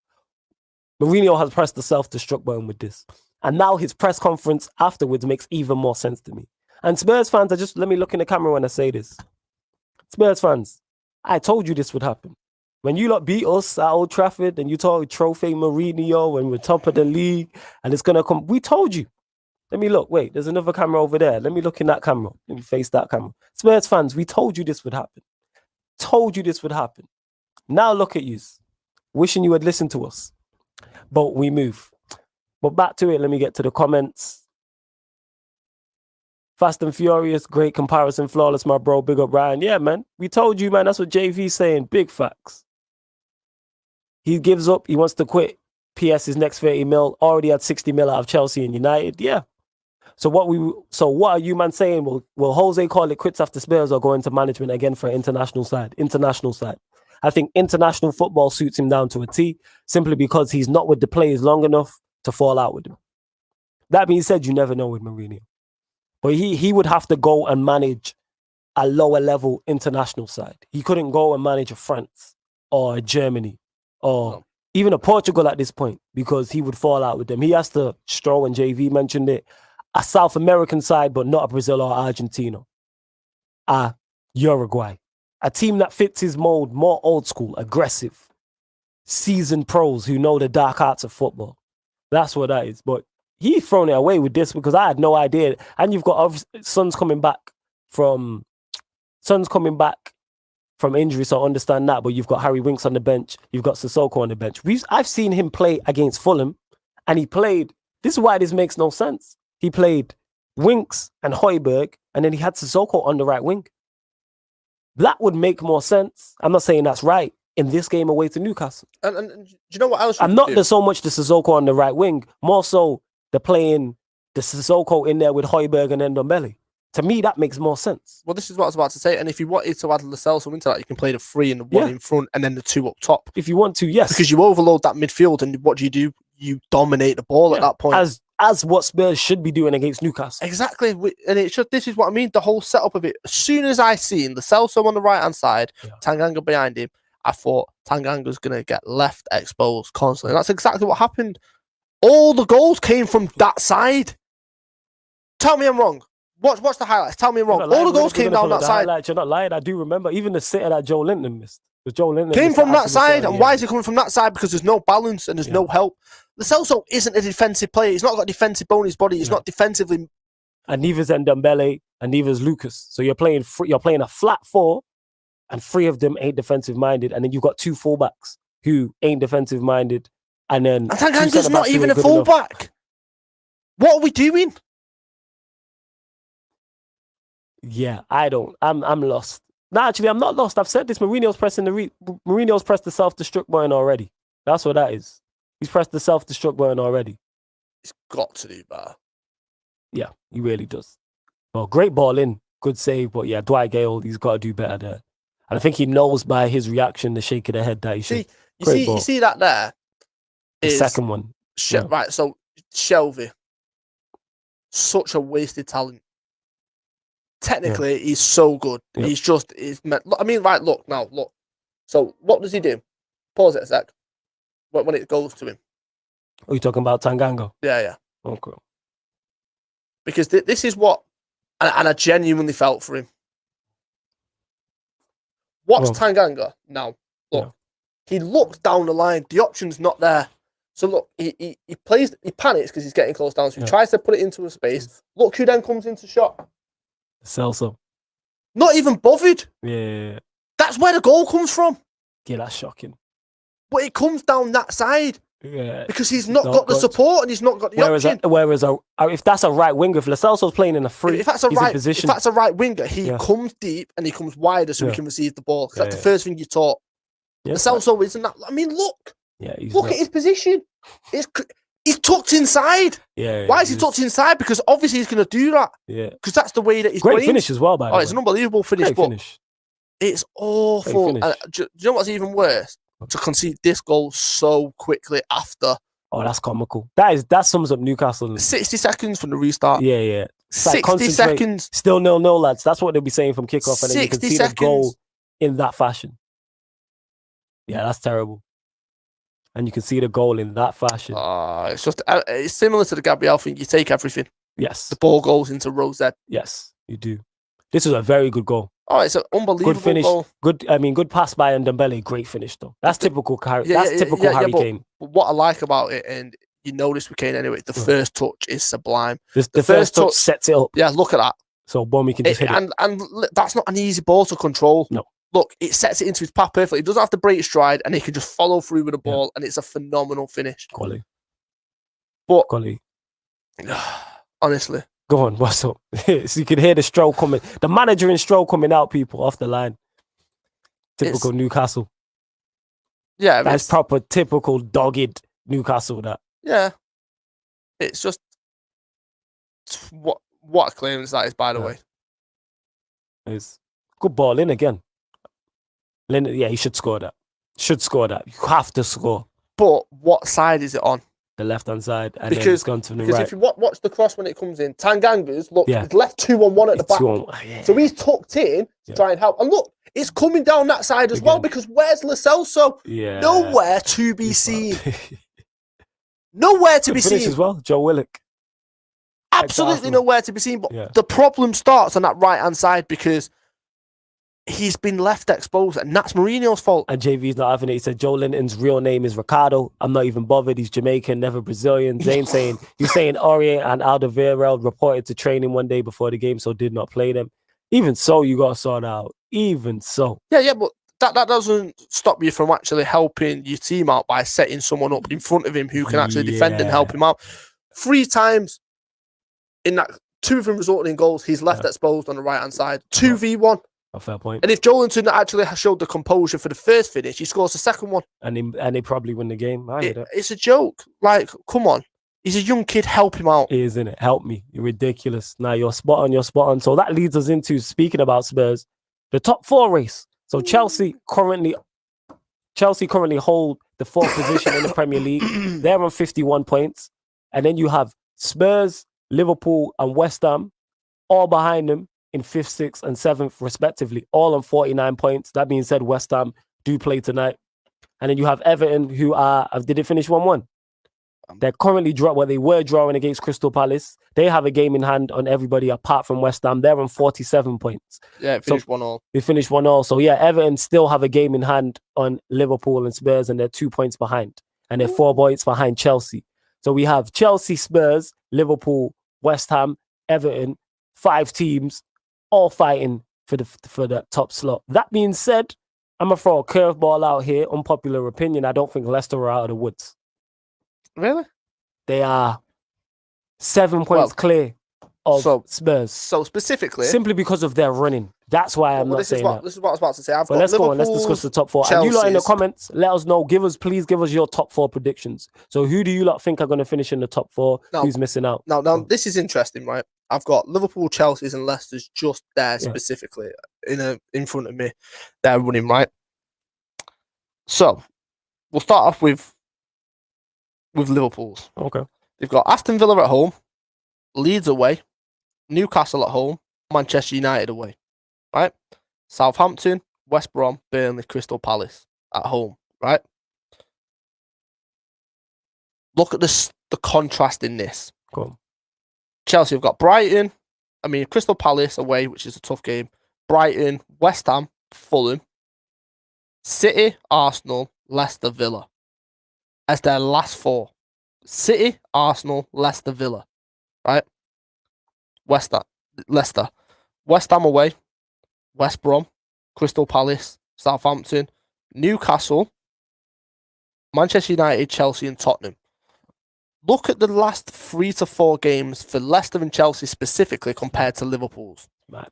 Mourinho has pressed the self-destruct button with this. And now his press conference afterwards makes even more sense to me. And Spurs fans, let me look in the camera when I say this. Spurs fans, I told you this would happen. When you lot beat us at Old Trafford and you talk trophy Mourinho and we're top of the league and it's going to come, we told you. Let me look. Wait, there's another camera over there. Let me look in that camera. Let me face that camera. Spurs fans, we told you this would happen. Told you this would happen. Now look at you. Wishing you had listened to us. But we move. But back to it. Let me get to the comments. Fast and Furious, great comparison, flawless, my bro. Big up, Ryan. Yeah, man. We told you, man. That's what JV's saying. Big facts. He gives up. He wants to quit. PS, his next 30 mil. Already had 60 mil out of Chelsea and United. Yeah. So what are you, man, saying? Will Jose call it quits after Spurs or go into management again for international side? International side. I think international football suits him down to a T simply because he's not with the players long enough to fall out with them. That being said, you never know with Mourinho. But he would have to go and manage a lower level international side. He couldn't go and manage a France or a Germany or even a Portugal at this point because he would fall out with them. He has to, Stroh and JV mentioned it, a South American side, but not a Brazil or Argentina. A Uruguay. A team that fits his mold, more old school, aggressive, seasoned pros who know the dark arts of football. That's what that is. But he's thrown it away with this because I had no idea. And you've got Son's coming back from injury, so I understand that. But you've got Harry Winks on the bench. You've got Sissoko on the bench. I've seen him play against Fulham, and he played. This is why this makes no sense. He played Winks and Højbjerg, and then he had Sissoko on the right wing. That would make more sense. I'm not saying that's right in this game away to Newcastle. And do you know what else? I'm not so much the Sissoko on the right wing, more so they're playing the Sissoko in there with Højbjerg and Ndombele. To me, that makes more sense. Well, this is what I was about to say. And if you wanted to add Lo Celso into that, you can play the 3 and the 1 in front and then the 2 up top. If you want to, yes. Because you overload that midfield and what do? You dominate the ball at that point. As what Spurs should be doing against Newcastle. Exactly. And this is what I mean, the whole setup of it. As soon as I seen Lo Celso on the right-hand side, Tanganga behind him, I thought, Tanganga's going to get left exposed constantly. And that's exactly what happened. All the goals came from that side. Tell me I'm wrong. Watch the highlights. Tell me I'm wrong. All the goals came down that side. You're not lying. I do remember even the sitter that Joe Linton missed. Joe Linton came from that side. And why is it coming from that side? Because there's no balance and there's no help. Lo Celso isn't a defensive player. He's not got a defensive bone in his body. He's not defensively. And neither's Ndombele and neither's Lucas. So you're playing a flat four, and 3 of them ain't defensive minded. And then you've got 2 fullbacks who ain't defensive minded. And then Tanganga's not even a fullback. What are we doing? Yeah, I'm lost. No, actually, I'm not lost. I've said this. Mourinho's pressed the self-destruct button already. That's what that is. He's pressed the self-destruct button already. He's got to do better. Yeah, he really does. Well, great ball in. Good save. But yeah, Dwight Gale, he's got to do better there. And I think he knows by his reaction, the shake of the head, that he should. You see that there? The second one. Right, so Shelvey. Such a wasted talent. Technically, he's so good. Yeah. Look. So, what does he do? Pause it a sec. When it goes to him. Are you talking about Tanganga? Yeah. Okay. Because this is what, and I genuinely felt for him. Watch Tanganga now. Look, he looked down the line. The option's not there. So look, he panics because he's getting close down. So he tries to put it into a space. Look who then comes into shot. Celso. Not even bothered. Yeah. That's where the goal comes from. Yeah, that's shocking. But it comes down that side. Yeah. Because he's not got the support and he's not got the option. Whereas if that's a right winger, if Lo Celso's playing in a free, if that's a right winger, he comes deep and he comes wider so he can receive the ball. Because that's the first thing you're taught. Lo Celso isn't that. I mean, look. Yeah, look at his position. He's tucked inside. Yeah. Why is he tucked inside? Because obviously he's going to do that. Yeah. Because that's the way that he's great finish as well, by the way. It's an unbelievable finish. Finish. It's awful. And do you know what's even worse? To concede this goal so quickly after. Oh, that's comical. That sums up Newcastle. 60 seconds from the restart. Yeah. 60 seconds. Still 0-0, lads. That's what they'll be saying from kickoff. And then you can see the goal in that fashion. Yeah, that's terrible. And you can see the goal in that fashion. It's just it's similar to the Gabriel thing. You take everything. Yes. The ball goes into Rosette. Yes, you do. This was a very good goal. Oh, it's an unbelievable good finish. Goal. Good pass by Ndombele. Great finish though. That's typical. Typical Harry Kane. But what I like about it, and you know this with Kane anyway, the first touch is sublime. The first touch sets it up. Yeah, look at that. So Brom can just hit it. And that's not an easy ball to control. No. Look, it sets it into his path perfectly. He doesn't have to break stride, and he can just follow through with the ball, and it's a phenomenal finish. Quality. But honestly, go on. What's up? So you can hear the stroll coming. The manager in stroll coming out. People off the line. Typical Newcastle. Yeah, that's proper typical dogged Newcastle. That. Yeah, it's just what a clearance that is. By the way, it's. Good ball in again. Yeah, he should score that. You have to score. But what side is it on? The left-hand side. And then it's gone to the right. Because if you watch the cross when it comes in, Tanganga's, he's left 2-on-1 at the back. So he's tucked in to try and help. And look, it's coming down that side as well because where's Lo Celso? Yeah. Nowhere to be seen. Nowhere to be seen. As well, Joe Willock. Absolutely nowhere to be seen. But the problem starts on that right-hand side because he's been left exposed, and that's Mourinho's fault. And JV's not having it. He said Joe Linton's real name is Ricardo. I'm not even bothered. He's Jamaican, never Brazilian. Zane saying Aurier and Alderweireld reported to training one day before the game, so did not play them. Even so, you got to sort out. Even so. Yeah, but that doesn't stop you from actually helping your team out by setting someone up in front of him who can actually defend and help him out. 3 times in that, 2 of them resulting in goals, he's left exposed on the right-hand side. 2v1. A fair point. And if Joelinton actually showed the composure for the first finish, he scores the second one. And they probably win the game. It's a joke. Like, come on. He's a young kid. Help him out. He is, innit? Help me. You're ridiculous. Now you're spot on. So that leads us into, speaking about Spurs, the top 4 race. So Chelsea currently hold the 4th position in the Premier League. They're on 51 points. And then you have Spurs, Liverpool, and West Ham all behind them in 5th, 6th, and 7th, respectively, all on 49 points. That being said, West Ham do play tonight. And then you have Everton, who did it finish 1-1? They're currently they were drawing against Crystal Palace. They have a game in hand on everybody apart from West Ham. They're on 47 points. Yeah, it finished 1-1. They finished 1-1. So yeah, Everton still have a game in hand on Liverpool and Spurs, and they're 2 points behind. And they're 4 points behind Chelsea. So we have Chelsea, Spurs, Liverpool, West Ham, Everton, 5 teams, all fighting for the top slot. That being said, I'm going to throw a curveball out here. Unpopular opinion. I don't think Leicester are out of the woods. Really? They are 7 points clear of Spurs. So specifically, simply because of their running. That's why I'm not saying that. This is what I was about to say. But let's go on. Let's discuss the top 4. And you lot in the comments, let us know. Please give us your top 4 predictions. So who do you lot think are going to finish in the top 4? Who's missing out? Now, this is interesting, right? I've got Liverpool, Chelsea's, and Leicester's just there specifically in front of me. They're running, right? So we'll start off with Liverpool's. Okay. They've got Aston Villa at home, Leeds away, Newcastle at home, Manchester United away. Right? Southampton, West Brom, Burnley, Crystal Palace at home. Right? Look at the contrast in this. Cool. Chelsea have got Crystal Palace away, which is a tough game. Brighton, West Ham, Fulham, City, Arsenal, Leicester, Villa. As their last 4. City, Arsenal, Leicester, Villa. Right? Leicester. West Ham away, West Brom, Crystal Palace, Southampton, Newcastle, Manchester United, Chelsea, and Tottenham. Look at the last 3 to 4 games for Leicester and Chelsea specifically compared to Liverpool's. Mad.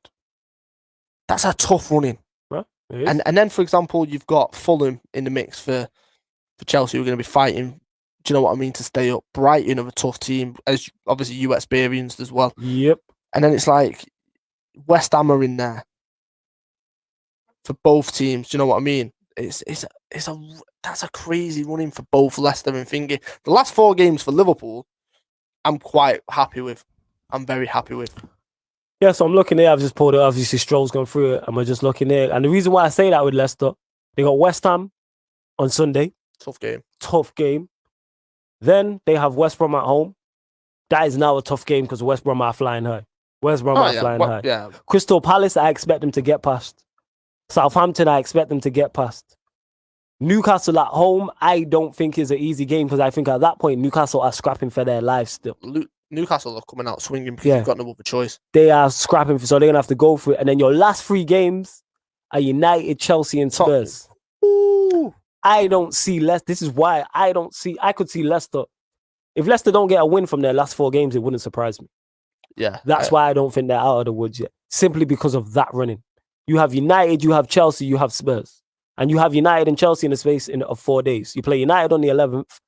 That's a tough running. Well, and then, for example, you've got Fulham in the mix for Chelsea, who are going to be fighting, do you know what I mean, to stay up. Brighton are a tough team, as obviously you experienced as well. Yep. And then it's like West Ham are in there for both teams. Do you know what I mean? That's a crazy running for both Leicester and Thingy. The last 4 games for Liverpool, I'm quite happy with. I'm very happy with. Yeah, so I'm looking there. I've just pulled it. Obviously, Stroll's gone through it, and we're just looking there. And the reason why I say that with Leicester, they got West Ham on Sunday. Tough game. Then they have West Brom at home. That is now a tough game because West Brom are flying high. High. Yeah. Crystal Palace, I expect them to get past. Southampton, I expect them to get past. Newcastle at home, I don't think is an easy game because I think at that point, Newcastle are scrapping for their lives still. Newcastle are coming out swinging because they've got no other choice. They are scrapping, so they're going to have to go for it. And then your last 3 games are United, Chelsea, and Spurs. Ooh. I don't see Leicester. This is why I could see Leicester. If Leicester don't get a win from their last 4 games, it wouldn't surprise me. Yeah. That's why I don't think they're out of the woods yet. Simply because of that running. You have United, you have Chelsea, you have Spurs. And you have United and Chelsea in the space of 4 days. You play United on the 11th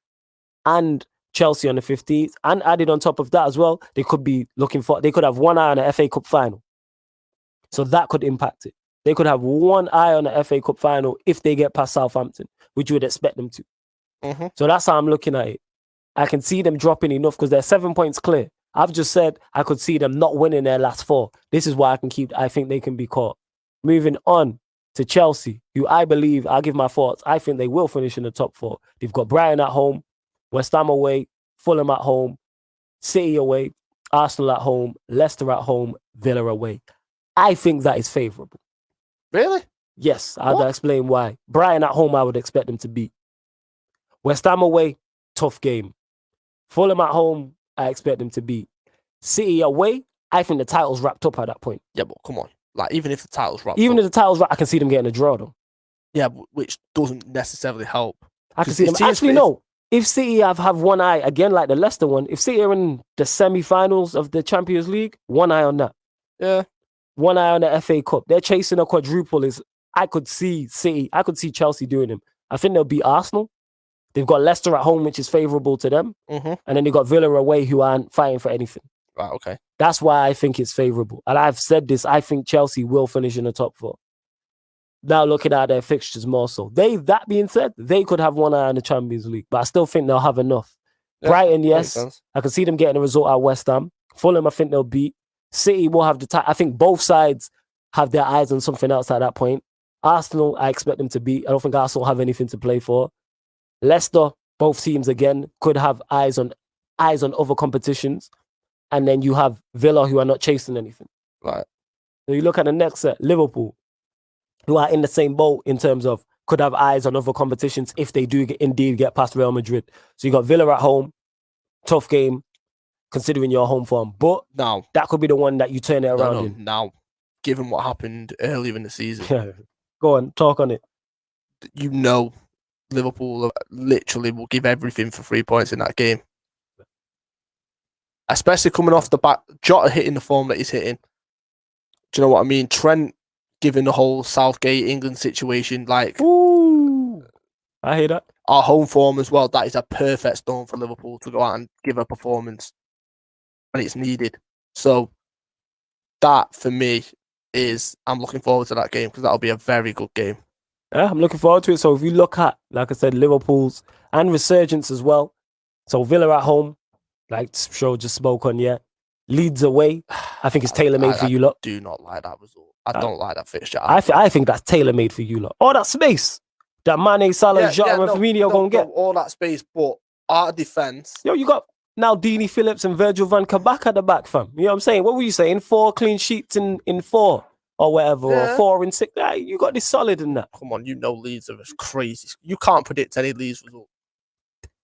and Chelsea on the 15th. And added on top of that as well, they could have one eye on the FA Cup final. So that could impact it. They could have one eye on the FA Cup final if they get past Southampton, which you would expect them to. Mm-hmm. So that's how I'm looking at it. I can see them dropping enough because they're 7 points clear. I've just said I could see them not winning their last 4. This is why I think they can be caught. Moving on to Chelsea, who I believe, I'll give my thoughts, I think they will finish in the top 4. They've got Brighton at home, West Ham away, Fulham at home, City away, Arsenal at home, Leicester at home, Villa away. I think that is favourable. Really? Yes, I'll explain why. Brighton at home, I would expect them to beat. West Ham away, tough game. Fulham at home, I expect them to beat. City away, I think the title's wrapped up at that point. Yeah, but come on. Like, even if the title's wrapped Even if the title's wrapped, I can see them getting a draw, though. Yeah, which doesn't necessarily help. I can see them. Actually, no. If City have one eye, again, like the Leicester one, if City are in the semi-finals of the Champions League, one eye on that. Yeah. One eye on the FA Cup. They're chasing a quadruple. I could see Chelsea doing them. I think they'll beat Arsenal. They've got Leicester at home, which is favourable to them. Mm-hmm. And then they've got Villa away, who aren't fighting for anything. Right, okay. That's why I think it's favourable. And I've said this, I think Chelsea will finish in the top 4. Now looking at their fixtures more so. That being said, they could have one eye on the Champions League, but I still think they'll have enough. Yeah, Brighton, yes. I can see them getting a result at West Ham. Fulham, I think they'll beat. City will have the time. I think both sides have their eyes on something else at that point. Arsenal, I expect them to beat. I don't think Arsenal have anything to play for. Leicester, both teams again could have eyes on other competitions, and then you have Villa who are not chasing anything. Right. So you look at the next set, Liverpool, who are in the same boat in terms of could have eyes on other competitions if they do indeed get past Real Madrid. So you got Villa at home, tough game, considering your home form. But now that could be the one that you turn it around in. Now, given what happened earlier in the season. Yeah. Go on, talk on it. You know Liverpool literally will give everything for 3 points in that game. Especially coming off the back, Jota hitting the form that he's hitting. Do you know what I mean? Trent giving the whole Southgate England situation, like, ooh, I hear that. Our home form as well. That is a perfect storm for Liverpool to go out and give a performance when it's needed. So that for me is, I'm looking forward to that game because that'll be a very good game. Yeah, I'm looking forward to it. So if you look at, like I said, Liverpool's and resurgence as well. So Villa at home, like Show just spoke on, yeah. Leeds away. I think it's tailor-made for you lot. I do not like that result. I don't like that fixture. I think that's tailor-made for you lot. All that space that Mane, Salah, Jota, and Firmino going to get. All that space, but our defence. Yo, you got now Dini Phillips and Virgil van Kabak at the back, fam. You know what I'm saying? What were you saying? 4 clean sheets in 4 or whatever, or 4 in 6. Yeah, you got this solid in that. Come on, you know Leeds are crazy. You can't predict any Leeds result.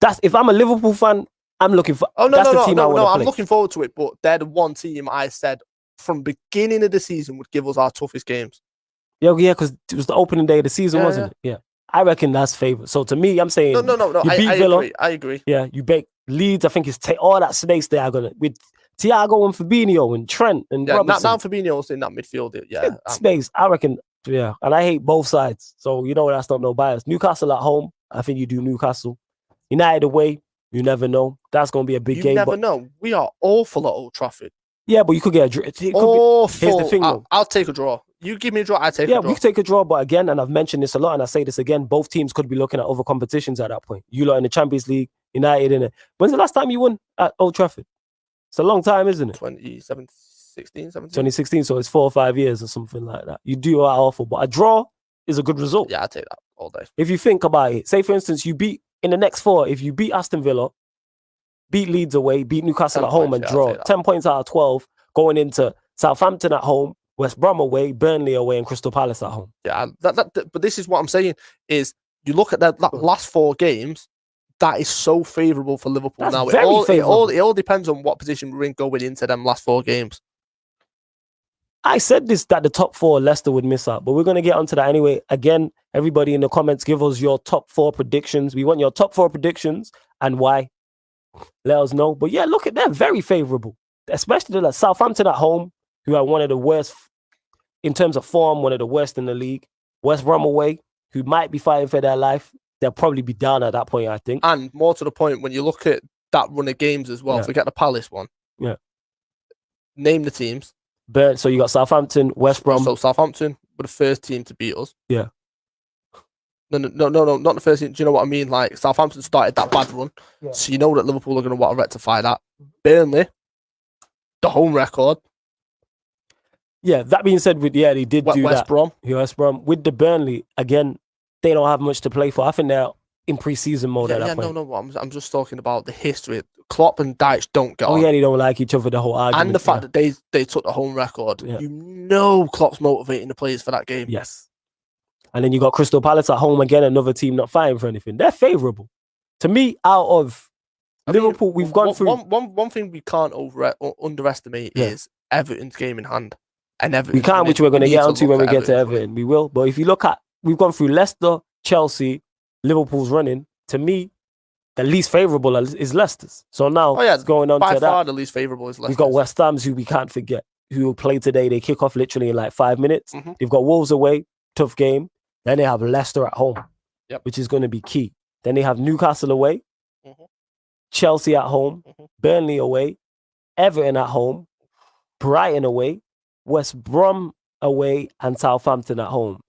That's if I'm a Liverpool fan, I'm looking for. I'm play. looking forward to it, but they're the one team I said from beginning of the season would give us our toughest games. Yeah, because it was the opening day of the season, wasn't it? Yeah. I reckon that's favourite. So to me, I'm saying no. You beat Villa. I agree. Yeah, you bake Leeds. I think it's all that space they are gonna with Thiago and Fabinho and Trent and Robertson. Now Fabinho's in that midfield. Yeah, space. I reckon. Yeah, and I hate both sides. So you know that's not no bias. Newcastle at home. I think you do Newcastle. United away. You never know. That's gonna be a big game. You never know. We are awful at Old Trafford. Yeah, but you could get a draw. Here's the thing, though. I'll take a draw. You give me a draw, I take a draw. Yeah, we could take a draw, but again, and I've mentioned this a lot, and I say this again, both teams could be looking at other competitions at that point. You lot in the Champions League, United in it. When's the last time you won at Old Trafford? It's a long time, isn't it? 2016, so it's 4 or 5 years or something like that. You do are awful, but a draw is a good result. Yeah, I'll take that all day. If you think about it, say for instance, you beat, in the next 4, if you beat Aston Villa, beat Leeds away, beat Newcastle at home and draw, 10 points out of 12, going into Southampton at home, West Brom away, Burnley away, and Crystal Palace at home. Yeah, but this is what I'm saying is you look at that last 4 games, that is so favourable for Liverpool. That's now. It all depends on what position we're in going into them last 4 games. I said this, that the top 4 Leicester would miss out, but we're going to get onto that anyway. Again, everybody in the comments, give us your top 4 predictions. We want your top 4 predictions and why. Let us know. But yeah, look at them, very favourable. Especially the Southampton at home, who are one of the worst in terms of form, one of the worst in the league. West Brom away, who might be fighting for their life. They'll probably be down at that point, I think. And more to the point, when you look at that run of games as well, forget the Palace one. Yeah. Name the teams. So you got Southampton, West Brom. So Southampton were the first team to beat us. Yeah. No, not the first team. Do you know what I mean? Like, Southampton started that bad run. Yeah. So you know that Liverpool are going to want to rectify that. Burnley, the home record. Yeah, that being said, they did do West that. Brom. West Brom. With the Burnley, again, they don't have much to play for. I think they're in pre-season mode at that point. No. I'm just talking about the history. Klopp and Dyche don't get on. Oh, yeah, they don't like each other, the whole argument. And the fact that they took the home record. Yeah. You know Klopp's motivating the players for that game. Yes. And then you got Crystal Palace at home again, another team not fighting for anything. They're favourable. To me, out of Liverpool, we've gone through... One thing we can't underestimate is Everton's game in hand. And Everton, we can't, which we're going to get onto when we get to Everton. We will. But if you look at, we've gone through Leicester, Chelsea, Liverpool's running. To me, the least favourable is Leicester's. So now, going on to that. By far, the least favourable is Leicester. We've got West Ham's, who we can't forget, who will play today. They kick off literally in like 5 minutes. Mm-hmm. They've got Wolves away, tough game. Then they have Leicester at home, which is going to be key. Then they have Newcastle away, Chelsea at home, Burnley away, Everton at home, Brighton away, West Brom away, and Southampton at home.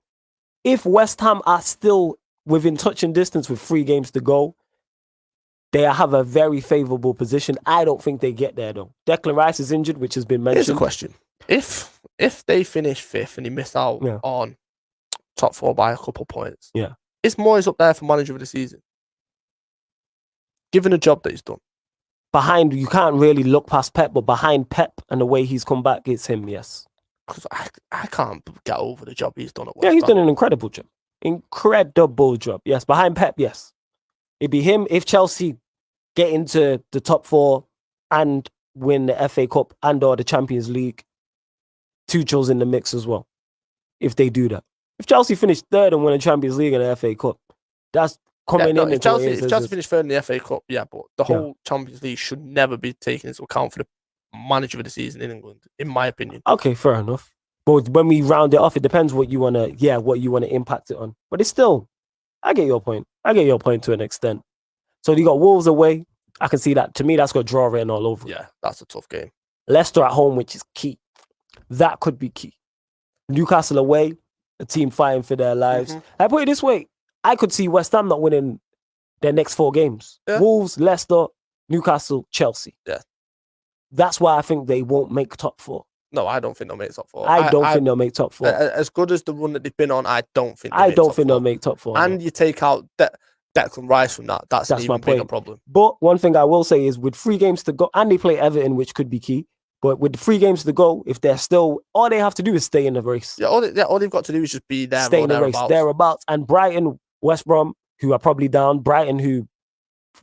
If West Ham are still within touching distance with 3 games to go, they have a very favourable position. I don't think they get there, though. Declan Rice is injured, which has been mentioned. Here's a question. If they finish 5th and they miss out on top 4 by a couple points. Yeah. Is Moyes up there for manager of the season? Given the job that he's done. Behind, you can't really look past Pep, but behind Pep and the way he's come back, it's him, yes. Because I can't get over the job he's done at West Yeah, he's Ham. done an incredible job. Incredible job. Yes, behind Pep, yes. It'd be him if Chelsea get into the top 4 and win the FA Cup and or the Champions League. Tuchel's in the mix as well, if they do that. If Chelsea finish 3rd and win the Champions League and the FA Cup, that's coming in. If Chelsea finish 3rd in the FA Cup, yeah, but the whole Champions League should never be taken into account for the manager of the season in England, in my opinion. Okay, fair enough. But when we round it off, it depends what you want to impact it on. But it's still, I get your point. I get your point to an extent. So you got Wolves away. I can see that. To me, that's got draw written all over. Yeah, that's a tough game. Leicester at home, which is key. That could be key. Newcastle away, a team fighting for their lives. I put it this way. I could see West Ham not winning their next 4 games. Yeah. Wolves, Leicester, Newcastle, Chelsea. Yeah. That's why I think they won't make top 4. No, I don't think they'll make top 4. I don't think they'll make top 4. As good as the run that they've been on, I don't think they'll make top 4. And you take out Declan Rice from that. That's an even bigger problem. But one thing I will say is with 3 games to go, and they play Everton, which could be key. But with 3 games to go, if they're still, all they have to do is stay in the race. Yeah, all they've got to do is just be there. Stay in the race, thereabouts. And Brighton, West Brom, who are probably down. Brighton, who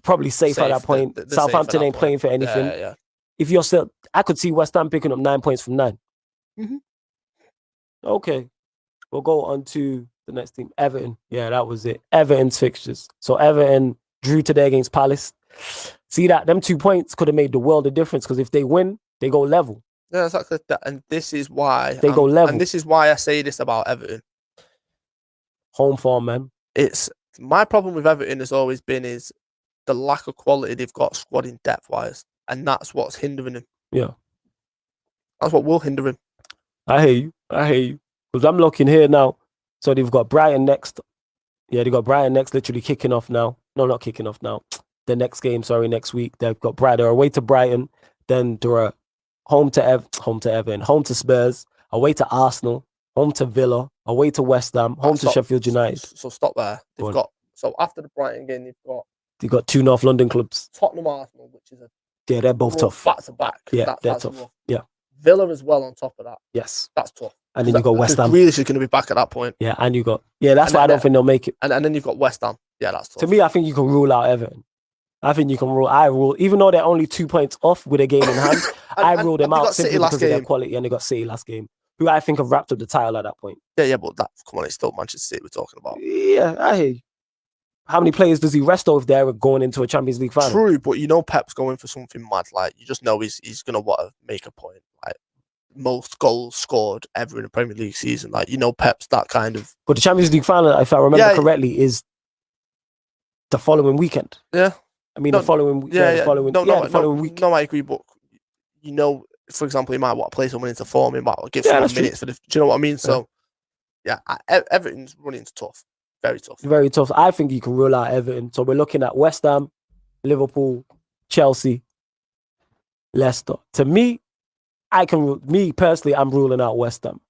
probably safe at that point. Southampton ain't playing for anything. Yeah. If you're still, I could see West Ham picking up 9 points from 9. Okay, we'll go on to the next team, Everton. Yeah, that was it. Everton's fixtures. So Everton drew today against Palace. See that? Them 2 points could have made the world of difference because if they win, they go level. Yeah, exactly. And this is why they go level. And this is why I say this about Everton. Home form, man. It's my problem with Everton has always been is the lack of quality they've got squad in depth wise, and that's what's hindering him. Yeah, that's what will hinder him. I hear you. Because I'm looking here now. So they've got Brighton next. Yeah, they got Brighton next, literally kicking off now. No, not kicking off now. The next game, next week. They've got Brighton. They're away to Brighton. Then they're home to Everton, home to Spurs, away to Arsenal, home to Villa, away to West Ham, home to Sheffield United. So stop there. So after the Brighton game, they've got 2 North London clubs. Tottenham, Arsenal, which is they're both tough. Back to back. Yeah, they're tough. Rough. Yeah. Villa as well on top of that. Yes. That's tough. And then you got West Ham. Grealish is going to be back at that point. Yeah, and you got that's why I don't think they'll make it. And then you've got West Ham. Yeah, that's tough. To me, I think you can rule out Everton. I think you can rule, even though they're only 2 points off with a game in hand, I rule them out simply because of their quality, and they got City last game, who I think have wrapped up the title at that point. Yeah, but come on, it's still Manchester City we're talking about. Yeah, I hear you. How many players does he rest if they're going into a Champions League final? True, but you know Pep's going for something mad. Like, you just know he's going to want to make a point. Like, most goals scored ever in a Premier League season. Like, you know Pep's that kind of... But the Champions League final, if I remember correctly, is the following weekend. Yeah. I mean, the following week. No, I agree, but you know, for example, he might want to play someone into form, he might want to give someone minutes for the... Do you know what I mean? So, Everton's running's tough. Very tough. Very tough. I think you can rule out Everton. So we're looking at West Ham, Liverpool, Chelsea, Leicester. To me, personally, I'm ruling out West Ham.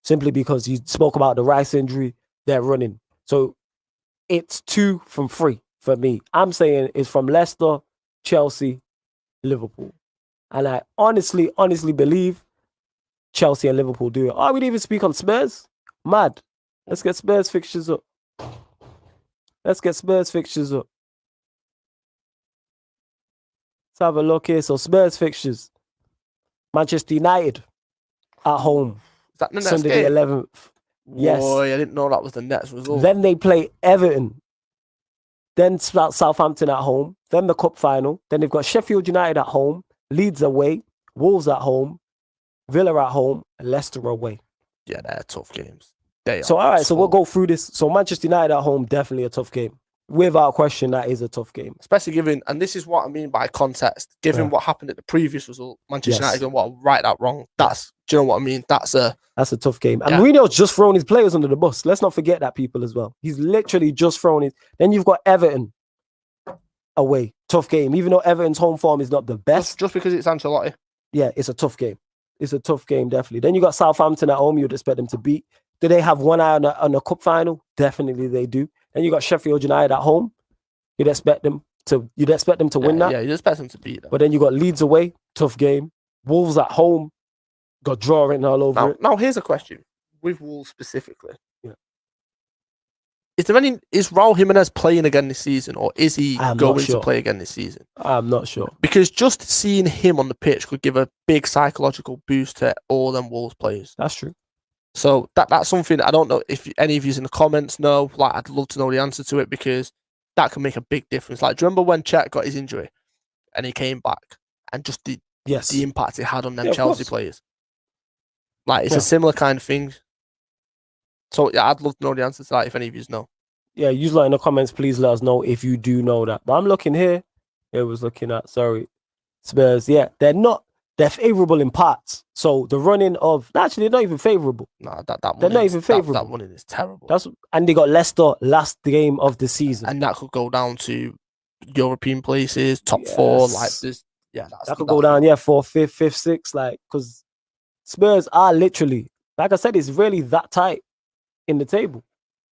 Simply because you spoke about the Rice injury, they're running. So it's 2 from 3 for me. I'm saying it's from Leicester, Chelsea, Liverpool. And I honestly believe Chelsea and Liverpool do it. Oh, we didn't even speak on Spurs? Mad. Let's get Spurs fixtures up. Let's have a look here. So Spurs fixtures. Manchester United at home. Is that the next Sunday game? the 11th. Yes. Boy, I didn't know that was the next result. Then they play Everton. Then Southampton at home. Then the cup final. Then they've got Sheffield United at home. Leeds away. Wolves at home. Villa at home. And Leicester away. Yeah, they're tough games. So, all right, so we'll go through this. So, Manchester United at home, definitely a tough game. Without question, that is a tough game. Especially given, and this is what I mean by context, given what happened at the previous result, Manchester United going, well, right that wrong. Do you know what I mean? That's a tough game. And Mourinho's just thrown his players under the bus. Let's not forget that, people, as well. He's literally just thrown his... Then you've got Everton away. Tough game. Even though Everton's home form is not the best. Just because it's Ancelotti. Yeah, it's a tough game. It's a tough game, definitely. Then you got Southampton at home. You'd expect them to beat. Do they have one eye on the cup final? Definitely they do. And you got Sheffield United at home. You'd expect them to win that. Yeah, you'd expect them to beat them. But then you got Leeds away, tough game. Wolves at home, got draw written all over it. Now here's a question with Wolves specifically. Yeah. Is Raul Jimenez playing again this season, or is he going to play again this season? I'm not sure. Because just seeing him on the pitch could give a big psychological boost to all them Wolves players. That's true. So that's something I don't know if any of you in the comments know. Like, I'd love to know the answer to it, because that can make a big difference. Like, do you remember when Cech got his injury and he came back, and just the impact it had on them Chelsea players? Like, it's a similar kind of thing. So yeah, I'd love to know the answer to that if any of you know. Yeah, use in the comments. Please let us know if you do know that. But I'm looking here. It was looking at Spurs. Yeah, they're favourable in parts. So the running of actually they're not even favourable. Nah, they're not even favourable. That running is terrible. And they got Leicester last game of the season, and that could go down to European places, top 4. Like this, that could go down. Yeah, 4th, 5th, 6th. Like, because Spurs are literally, like I said, it's really that tight in the table.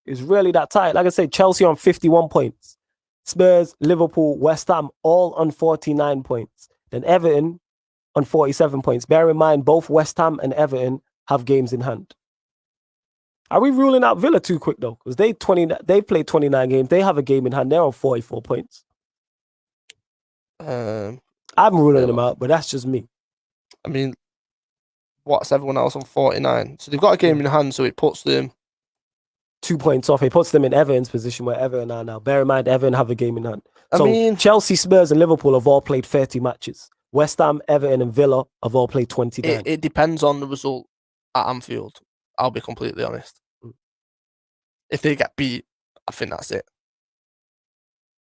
It's really that tight. Like I said, Chelsea on 51 points. Spurs, Liverpool, West Ham, all on 49 points. Then Everton on 47 points. Bear in mind, both West Ham and Everton have games in hand. Are we ruling out Villa too quick, though? Because they played 29 games. They have a game in hand. They're on 44 points. I'm ruling them out, but that's just me. I mean, what's everyone else on 49? So they've got a game in hand, so it puts them 2 points off. It puts them in Everton's position where Everton are now. Bear in mind, Everton have a game in hand. So Chelsea, Spurs, and Liverpool have all played 30 matches. West Ham, Everton, and Villa have all played 29. It depends on the result at Anfield. I'll be completely honest. If they get beat, I think that's it.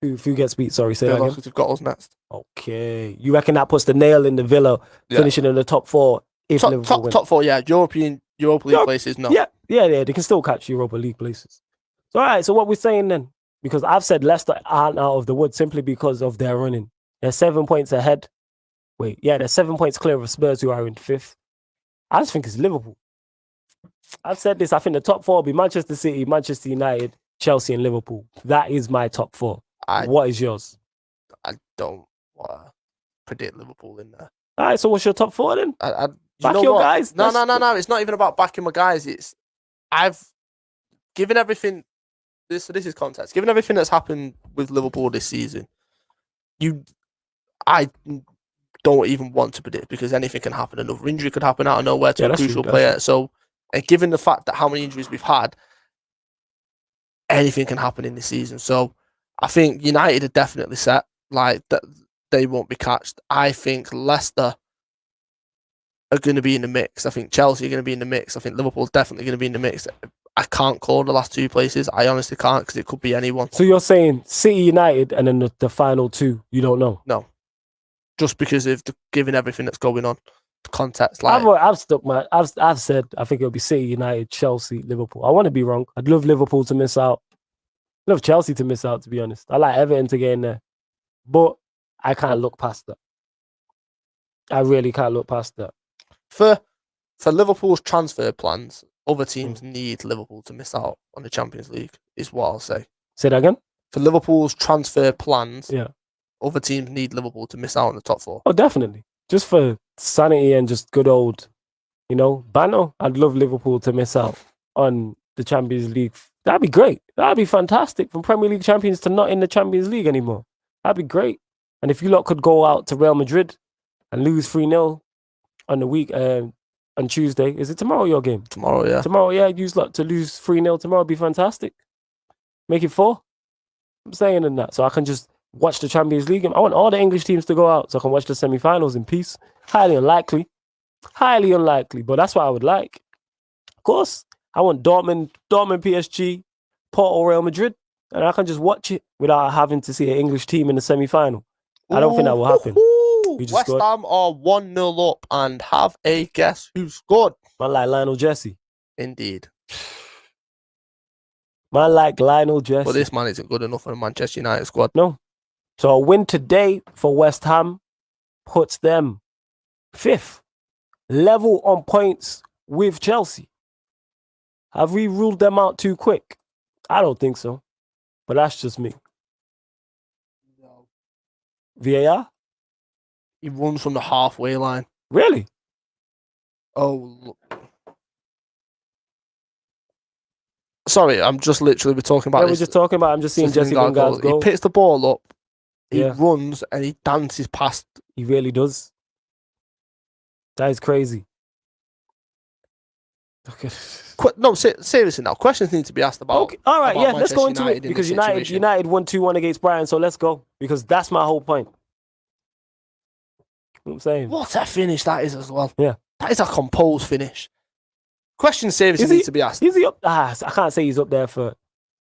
Who gets beat? Sorry, say that again. Because they've got us next. Okay. You reckon that puts the nail in the Villa finishing in the top 4 if Liverpool win? Top 4, yeah. Europa League places, no. Yeah. They can still catch Europa League places. So, all right. So what we're saying then, because I've said Leicester aren't out of the woods simply because of their running. They're 7 points ahead. They're 7 points clear of Spurs, who are in 5th. I just think it's Liverpool. I've said this. I think the top 4 will be Manchester City, Manchester United, Chelsea, and Liverpool. That is my top 4. What is yours? I don't want to predict Liverpool in there. All right, so what's your top 4 then? Back your guys. No. It's not even about backing my guys. I've given everything. This is context. Given everything that's happened with Liverpool this season, I don't even want to predict, because anything can happen. Another injury could happen out of nowhere to a crucial player. True. So, and given the fact that how many injuries we've had, anything can happen in this season. So, I think United are definitely set. Like, that, they won't be catched. I think Leicester are going to be in the mix. I think Chelsea are going to be in the mix. I think Liverpool's definitely going to be in the mix. I can't call the last 2 places. I honestly can't, because it could be anyone. So you're saying City, United, and then the final 2, you don't know? No. Just because of given everything that's going on, the context. Like, I've said I think it'll be City, United, Chelsea, Liverpool. I want to be wrong. I'd love Liverpool to miss out. I'd love Chelsea to miss out, to be honest. I like Everton to get in there. But I can't look past that. I really can't look past that. For Liverpool's transfer plans, other teams need Liverpool to miss out on the Champions League, is what I'll say. Say that again? For Liverpool's transfer plans, other teams need Liverpool to miss out on the top 4. Oh, definitely. Just for sanity and just good old, banter. I'd love Liverpool to miss out on the Champions League. That'd be great. That'd be fantastic. From Premier League champions to not in the Champions League anymore. That'd be great. And if you lot could go out to Real Madrid and lose 3-0 on the week, on Tuesday. Is it tomorrow your game? Tomorrow, yeah. Tomorrow, yeah. Use lot to lose 3-0 tomorrow would be fantastic. Make it 4. I'm saying in that. So I can just watch the Champions League. I want all the English teams to go out so I can watch the semi-finals in peace. Highly unlikely. But that's what I would like. Of course, I want Dortmund, PSG, Porto, Real Madrid. And I can just watch it without having to see an English team in the semi-final. I don't think that will happen. West Ham are 1-0 up, and have a guess who scored? Man like Lionel Jesse. Indeed. Man like Lionel Jesse. But this man isn't good enough for a Manchester United squad. No. So a win today for West Ham puts them 5th. Level on points with Chelsea. Have we ruled them out too quick? I don't think so. But that's just me. No. VAR? He runs from the halfway line. Really? Oh, look. Sorry, I'm just literally talking about Yeah, this. we're just talking about. I'm just seeing Jesse Lingard's goal. He picks the ball up, he Yeah. runs, and he dances past. He really does. That is crazy. Okay. No, seriously now. Questions need to be asked about. Okay. All right, about yeah, let's go Manchester into it in because this situation. United won 2-1 against Brighton, so let's go because that's my whole point. You know what I'm saying? What a finish that is as well. Yeah. That is a composed finish. Questions seriously need to be asked. Is he up? I can't say he's up there for.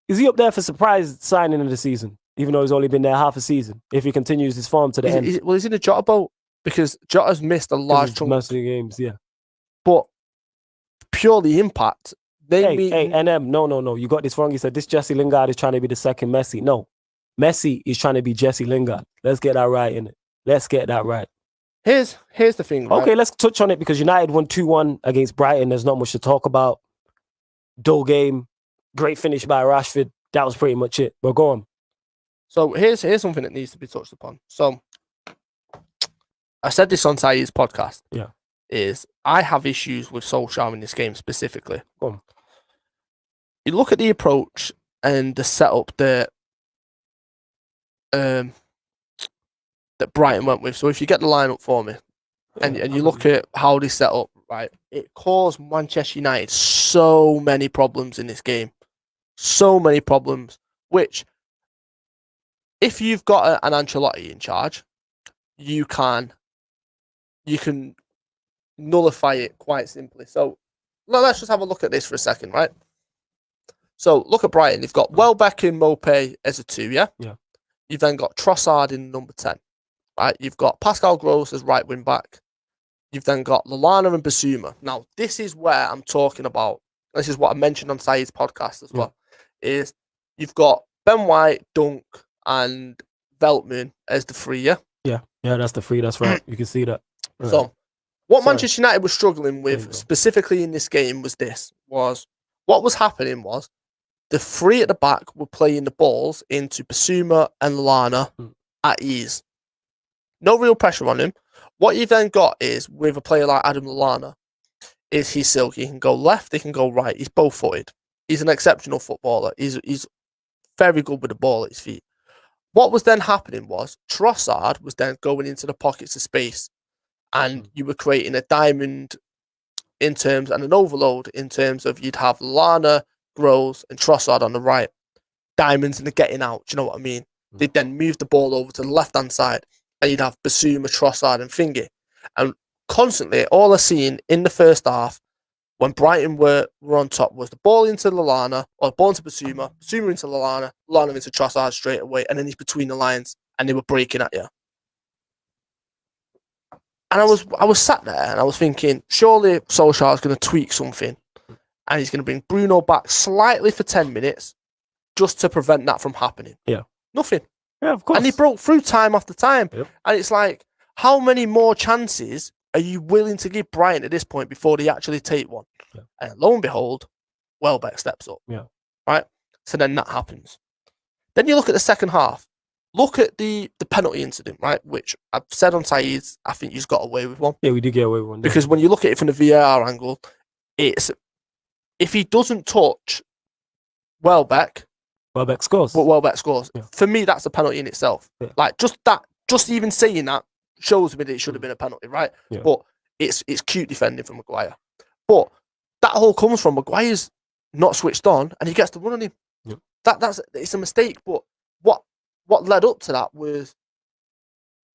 Is he up there for surprise signing of the season? Even though he's only been there half a season, if he continues his form to the end. Well, he's in a Jota boat because Jota's missed a large chunk most of the games. Yeah, but purely impact. Hey, NM, no, you got this wrong. He said this Jesse Lingard is trying to be the second Messi. No, Messi is trying to be Jesse Lingard. Let's get that right, innit? Let's get that right. Here's the thing. Right? Okay, let's touch on it because United won 2-1 against Brighton. There's not much to talk about. Dull game, great finish by Rashford. That was pretty much it. But go on. So here's something that needs to be touched upon. So I said this on Saeed's podcast. Yeah. Is I have issues with Solskjaer in this game specifically. Go on. You look at the approach and the setup that Brighton went with. So if you get the lineup for me, and you look at how they set up, right, it caused Manchester United so many problems in this game. So many problems, which if you've got an Ancelotti in charge, you can nullify it quite simply. So let's just have a look at this for a second, right? So look at Brighton. You've got Welbeck and Mopé as a 2, yeah? Yeah. You've then got Trossard in number 10, right? You've got Pascal Gross as right wing back. You've then got Lallana and Basuma. Now, this is where I'm talking about. This is what I mentioned on Saeed's podcast as well. Is you've got Ben White, Dunk, and Veltman as the 3, yeah? Yeah, that's the 3. That's right. You can see that. Right. So, what Manchester United was struggling with specifically in this game was what was happening was the 3 at the back were playing the balls into Basuma and Lallana at ease. No real pressure on him. What you've then got is, with a player like Adam Lallana, is he's silky. He can go left, he can go right. He's both-footed. He's an exceptional footballer. He's very good with the ball at his feet. What was then happening was Trossard was then going into the pockets of space, and you were creating a diamond in terms and an overload in terms of you'd have Lallana, Gross, and Trossard on the right. Diamonds in the getting out. Do you know what I mean? They'd then move the ball over to the left-hand side, and you'd have Basuma, Trossard, and Fingy. And constantly, all I seen in the first half, when Brighton were on top, was the ball into Lallana, or the ball into Basuma into Lallana into Trossard straight away, and then he's between the lines, and they were breaking at you. And I was sat there, and I was thinking, surely Solskjaer's going to tweak something, and he's going to bring Bruno back slightly for 10 minutes, just to prevent that from happening. Yeah. Nothing. Yeah, of course. And he broke through time after time. Yep. And it's like, how many more chances are you willing to give Brighton at this point before they actually take one? Yeah. And lo and behold, Welbeck steps up. Yeah. Right? So then that happens. Then you look at the second half. Look at the penalty incident, right? Which I've said on Saeed's, I think he's got away with one. Yeah, we did get away with one. Because when you look at it from the VAR angle, it's if he doesn't touch Welbeck scores. But Welbeck scores. Yeah. For me, that's a penalty in itself. Yeah. Like just even saying that shows me that it should have been a penalty, right? Yeah. But it's cute defending from Maguire. But that whole comes from Maguire's not switched on, and he gets the run on him. Yeah. It's a mistake. But what led up to that was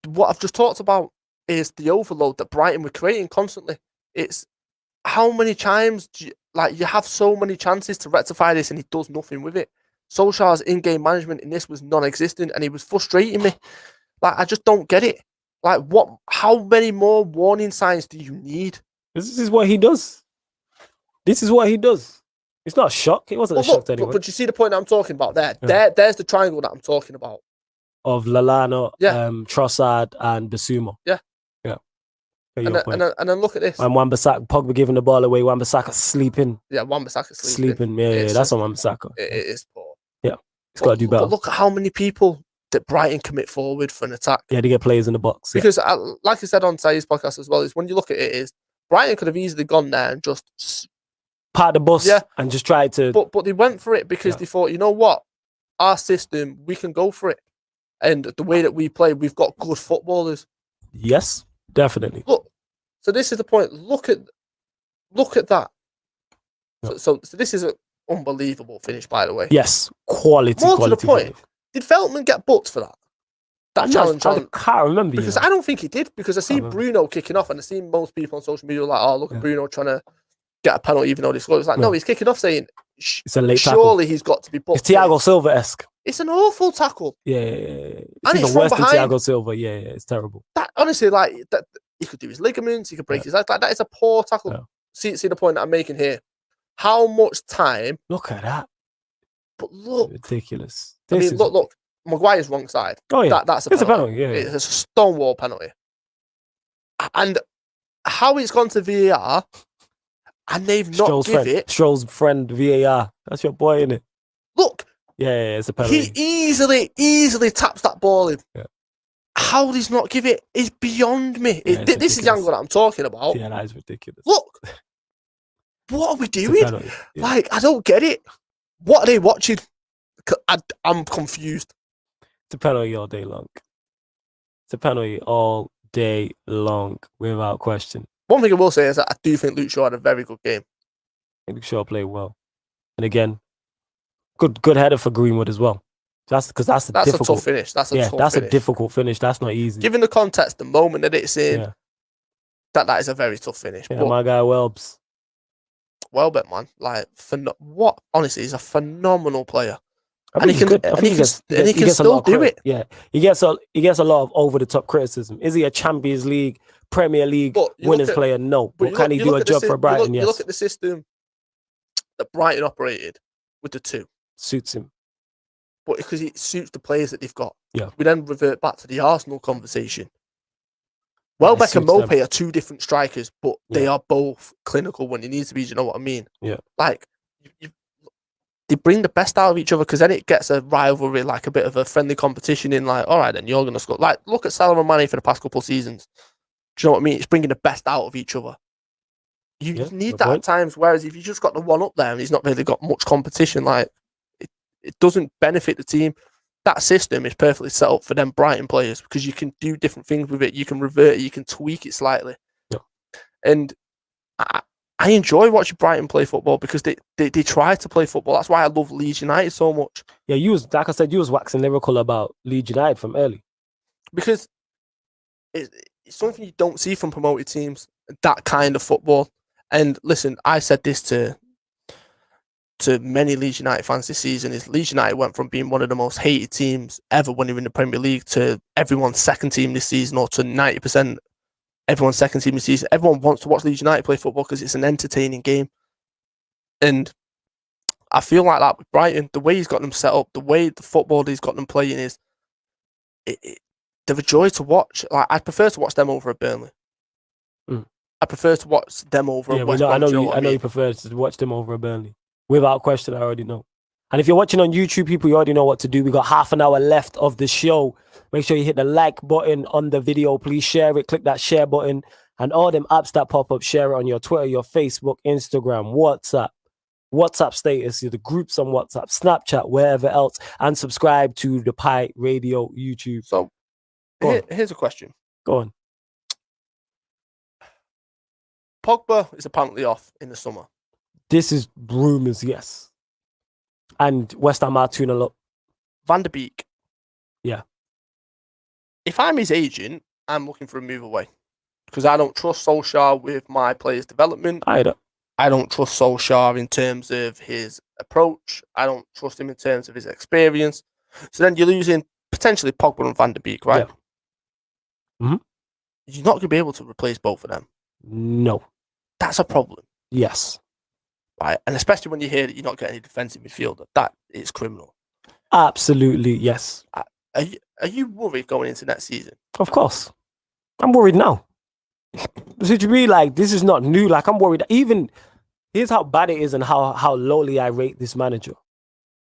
what I've just talked about is the overload that Brighton were creating constantly. It's how many times you have so many chances to rectify this, and he does nothing with it. Solskjaer's in-game management in this was non-existent, and he was frustrating me. Like, I just don't get it. Like, how many more warning signs do you need? This is what he does. This is what he does. It's not a shock. It wasn't a shock to anyone. But you see the point that I'm talking about there? Yeah. There's the triangle that I'm talking about. Of Lallana, Trossard, and Basuma. Yeah. And then look at this. And Wan-Bissaka, Pogba giving the ball away. Wan-Bissaka sleeping. Yeah, Wan-Bissaka sleeping. Yeah, that's on Wan-Bissaka. It is poor. Yeah, he's got to do better. But look at how many people that Brighton commit forward for an attack. Yeah, they get players in the box. Because, like I said on Saeed's podcast as well, is when you look at it, is Brighton could have easily gone there and just part the bus and just tried to. But they went for it because they thought, you know what, our system, we can go for it, and the way that we play, we've got good footballers. Yes, definitely. Look, so this is the point. Look at that. Yeah. So this is an unbelievable finish, by the way. Yes, quality. More to the point, did Veltman get booked for that? Challenge I can't remember. Because I don't think he did. Because I see Bruno kicking off, and I see most people on social media like, "Oh, look at Bruno trying to get a penalty, even though they scored." It's like, no, he's kicking off saying, it's a late surely tackle. He's got to be booked. It's Thiago Silva-esque. It's an awful tackle. Yeah. It's and even worse than Thiago Silva. Yeah, it's terrible. That honestly, like that, he could do his ligaments, he could break his leg. Like that is a poor tackle. Yeah. See the point that I'm making here. How much time? Look at that. But look, ridiculous. Look. Maguire's wrong side. Oh yeah, that's a penalty. Yeah, it's a stonewall penalty. And how it's gone to VAR, and they've not given it. Stroll's friend VAR. That's your boy, isn't it? Look. Yeah, it's a penalty. He easily taps that ball in. Yeah. How he's not give it is beyond me. Yeah, this is the angle that I'm talking about. Yeah, that is ridiculous. Look, what are we doing? Yeah. Like, I don't get it. What are they watching? I'm confused. It's a penalty all day long. It's a penalty all day long, without question. One thing I will say is that I do think Luke Shaw had a very good game. Luke Shaw played well, and again, good header for Greenwood as well. That's a tough finish. That's a difficult finish. That's not easy. Given the context, the moment that it's in, that is a very tough finish. Yeah, but my guy Welbs. Welbeck, man, like what? Honestly, he's a phenomenal player. And he can still do it. Yeah, he gets a lot of over the top criticism. Is he a Champions League, Premier League winners player? No, but can he do a job for Brighton? Yes. You look at the system that Brighton operated with the two. Suits him, but because it suits the players that they've got. Yeah, we then revert back to the Arsenal conversation. Welbeck and Mopé are two different strikers, but they are both clinical when it needs to be. Do you know what I mean? Yeah, like they bring the best out of each other because then it gets a rivalry, like a bit of a friendly competition in like, all right, then you're going to score. Like, look at Salah and Mane for the past couple of seasons. Do you know what I mean? It's bringing the best out of each other. You need that at times, whereas if you just got the one up there and he's not really got much competition, like, it doesn't benefit the team. That system is perfectly set up for them Brighton players because you can do different things with it. You can revert it, you can tweak it slightly. Yeah. And I enjoy watching Brighton play football because they try to play football. That's why I love Leeds United so much. Yeah, like I said, you was waxing lyrical about Leeds United from early. Because it's something you don't see from promoted teams, that kind of football. And listen, I said this to many Leeds United fans this season, is Leeds United went from being one of the most hated teams ever when they were in the Premier League to everyone's second team this season, or to 90% everyone's second team this season. Everyone wants to watch Leeds United play football because it's an entertaining game. And I feel like that with Brighton, the way he's got them set up, the way the football he's got them playing is, they're a joy to watch. Like, I'd prefer to watch them over at Burnley. I prefer to watch them over at West Brom. I know you prefer to watch them over at Burnley. Without question, I already know. And if you're watching on YouTube, people, you already know what to do. We got half an hour left of the show. Make sure you hit the like button on the video. Please share it. Click that share button. And all them apps that pop up, share it on your Twitter, your Facebook, Instagram, WhatsApp status, the groups on WhatsApp, Snapchat, wherever else. And subscribe to the Pi Radio YouTube. So, here's a question. Go on. Pogba is apparently off in the summer. This is rumours, yes. And West Ham are 2-0 up. Van de Beek. Yeah. If I'm his agent, I'm looking for a move away. Because I don't trust Solskjaer with my players' development. I don't trust Solskjaer in terms of his approach. I don't trust him in terms of his experience. So then you're losing potentially Pogba and Van de Beek, right? Yeah. Mm-hmm. You're not going to be able to replace both of them. No. That's a problem. Yes. Right, and especially when you hear that you're not getting any defensive midfielder, that is criminal. Absolutely, yes. Are you worried going into next season? Of course. I'm worried now. to me, like, this is not new. Like, I'm worried. Even here's how bad it is and how lowly I rate this manager.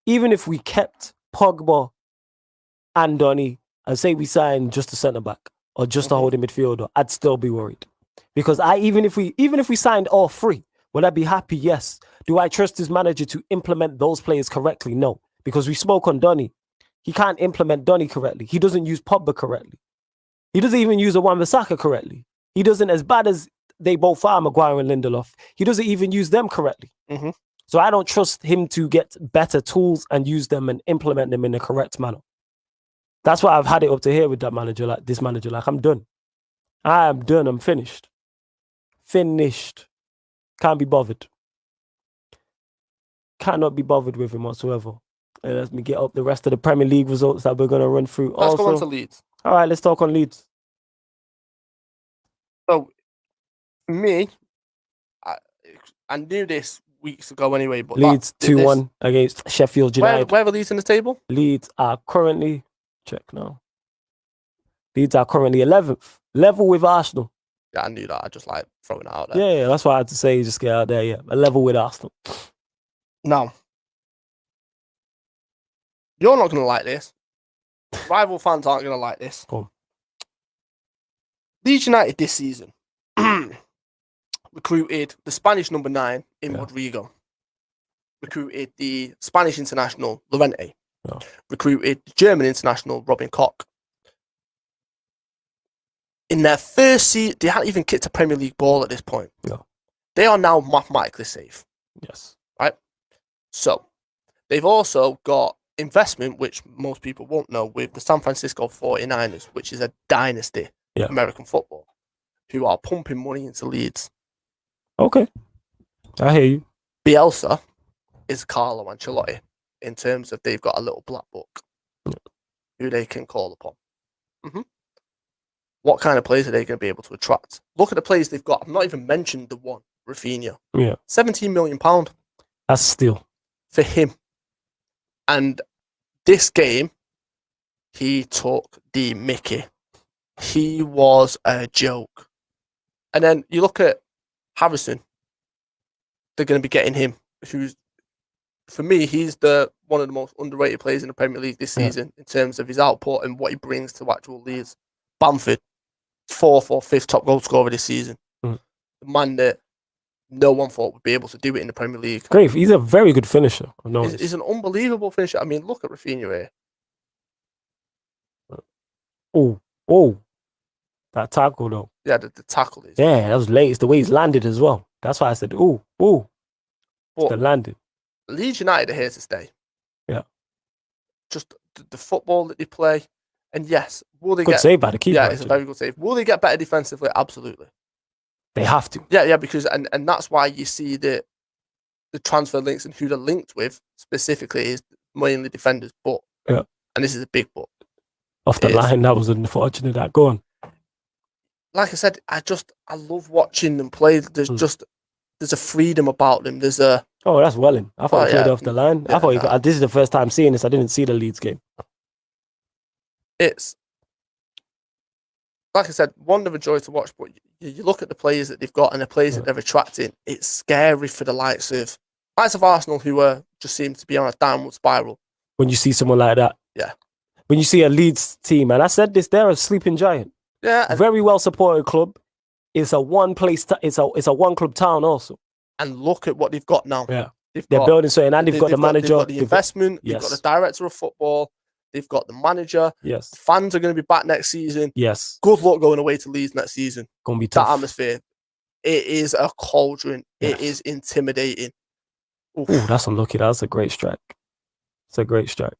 Even if we kept Pogba and Donny and say we signed just a centre back or just a holding midfielder, I'd still be worried. Because even if we signed all three, would I be happy? Yes. Do I trust this manager to implement those players correctly? No. Because we spoke on Donny. He can't implement Donny correctly. He doesn't use Pogba correctly. He doesn't even use Wan-Bissaka correctly. He doesn't, as bad as they both are, Maguire and Lindelof, he doesn't even use them correctly. So I don't trust him to get better tools and use them and implement them in the correct manner. That's why I've had it up to here with that manager, like this manager. Like, I'm done. I am done. I'm finished. Finished. Can't be bothered. Cannot be bothered with him whatsoever. And let me get up the rest of the Premier League results that we're going to run through. Let's go on to Leeds. All right, let's talk on Leeds. So, me, I knew this weeks ago anyway, but Leeds 2-1 against Sheffield United. Where are Leeds in the table? Leeds are currently, check now. Leeds are currently 11th, level with Arsenal. Yeah, I knew that. I just like throwing it out there. Yeah, that's why I had to say just get out there. Yeah, a level with Arsenal. Now, you're not going to like this. Rival fans aren't going to like this. Go on. Leeds United this season recruited the Spanish number 9 in Rodrigo. Recruited the Spanish international Llorente. Yeah. Recruited the German international Robin Koch. In their first season, they hadn't even kicked a Premier League ball at this point. Yeah. They are now mathematically safe. Yes. Right? So, they've also got investment, which most people won't know, with the San Francisco 49ers, which is a dynasty American football, who are pumping money into Leeds. Okay. I hear you. Bielsa is Carlo Ancelotti in terms of they've got a little black book who they can call upon. What kind of players are they going to be able to attract? Look at the players they've got. I've not even mentioned the one, Rafinha. Yeah. £17 million. That's steal. For him. And this game, he took the mickey. He was a joke. And then you look at Harrison. They're going to be getting him, who's, for me, he's one of the most underrated players in the Premier League this season in terms of his output and what he brings to actual Leeds. Bamford, 4th or 5th top goal scorer this season. The man that no one thought would be able to do it in the Premier League. Great. He's a very good finisher. He's an unbelievable finisher. I mean, look at Rafinha here. Oh. That tackle, though. Yeah, the tackle is. Yeah, that was late. It's the way he's landed as well. That's why I said, ooh. But the landing. Leeds United are here to stay. Yeah. Just the football that they play. And yes, will they good save by the keeper. Yeah, it's a very good save. Will they get better defensively? Absolutely. They have to. Yeah, because and that's why you see the transfer links and who they're linked with specifically is mainly defenders. But and this is a big but. Off the line, that was unfortunate. That go on. Like I said, I love watching them play. There's a freedom about them. There's a that's Welling. I thought he played off the line. Yeah, I thought this is the first time seeing this. I didn't see the Leeds game. It's like I said, one of a joy to watch. But you look at the players that they've got and the players that they're attracting. It's scary for the likes of Arsenal, who just seem to be on a downward spiral. When you see someone like that, when you see a Leeds team, and I said this, they're a sleeping giant. Yeah, very well supported club. It's a one place. It's a one club town also. And look at what they've got now. Yeah, they're building something, and they've got the manager, they've got the investment, they've got the director of football, they've got the manager. Yes, the fans are going to be back next season. Yes, good luck going away to Leeds next season. Going to be tough. That atmosphere, it is a cauldron. Yes. It is intimidating. Ooh, that's unlucky. That's a great strike. It's a great strike.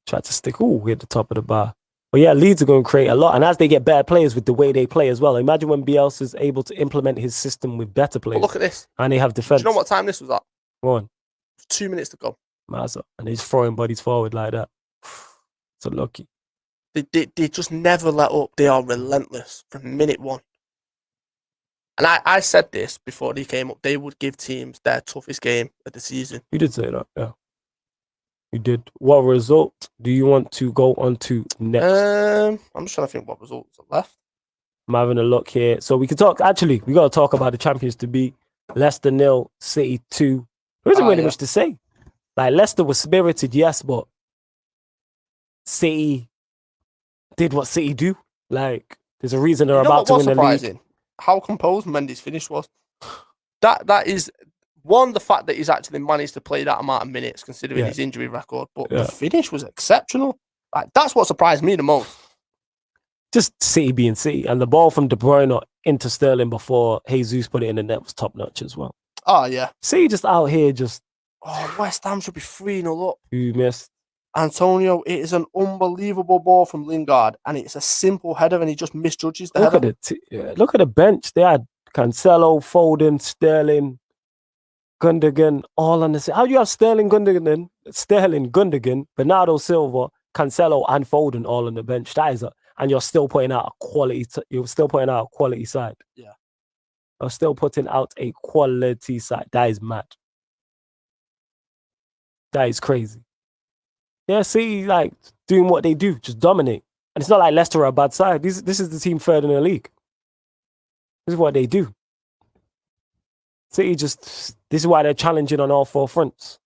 Tried to stick. Hit the top of the bar. But yeah, Leeds are going to create a lot. And as they get better players with the way they play as well, imagine when Bielsa is able to implement his system with better players. But look at this. And they have defense. Do you know what time this was at? Go on. 2 minutes to go. Mazza. And he's throwing bodies forward like that. It's unlucky. They just never let up. They are relentless from minute one. And I said this before they came up. They would give teams their toughest game of the season. You did say that, yeah. You did. What result do you want to go on to next? I'm just trying to think what results are left. I'm having a look here. So we can talk. Actually, we got to talk about the champions to be Leicester 0, City 2. There isn't really much to say. Like, Leicester was spirited, yes, but City did what City do. Like, there's a reason they're about to win the league. How composed Mendy's finish was. That is one, the fact that he's actually managed to play that amount of minutes considering his injury record, but the finish was exceptional. Like, that's what surprised me the most. Just City being City, and the ball from De Bruyne into Sterling before Jesus put it in the net was top notch as well. Oh yeah, City just out here just. Oh, West Ham should be 3-0 up. Who missed? Antonio, it is an unbelievable ball from Lingard, and it's a simple header, and he just misjudges the header. Look at the bench. They had Cancelo, Foden, Sterling, Gundogan, all on the same. How do you have Sterling, Gundogan, Bernardo Silva, Cancelo, and Foden all on the bench? That is and you're still putting out a quality. You're still putting out a quality side. Yeah, you're still putting out a quality side. That is mad. That is crazy. Yeah, see, like, doing what they do, just dominate. And it's not like Leicester are a bad side. This is the team third in the league. This is what they do. City this is why they're challenging on all four fronts.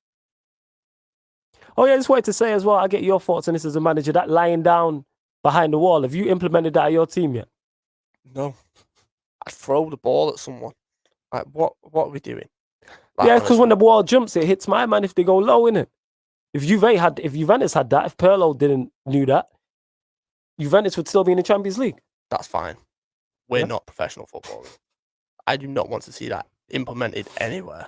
Oh yeah, I just wanted to say as well, I get your thoughts on this as a manager, that lying down behind the wall. Have you implemented that at your team yet? No. I'd throw the ball at someone. Like, what are we doing? Like, yeah, because when the ball jumps, it hits my man if they go low, innit? If Juventus had that, if Pirlo knew that, Juventus would still be in the Champions League. That's fine. We're not professional footballers. I do not want to see that implemented anywhere.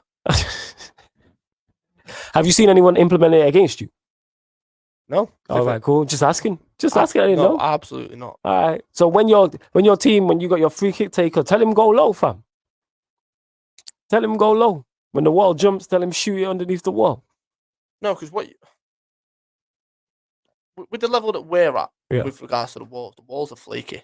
Have you seen anyone implement it against you? No. All right, cool. Just asking. Asking. I didn't know. Absolutely not. All right. So when you got your free kick taker, tell him go low, fam. Tell him go low. When the wall jumps, tell him shoot it underneath the wall. No, because with the level that we're at with regards to the walls are flaky.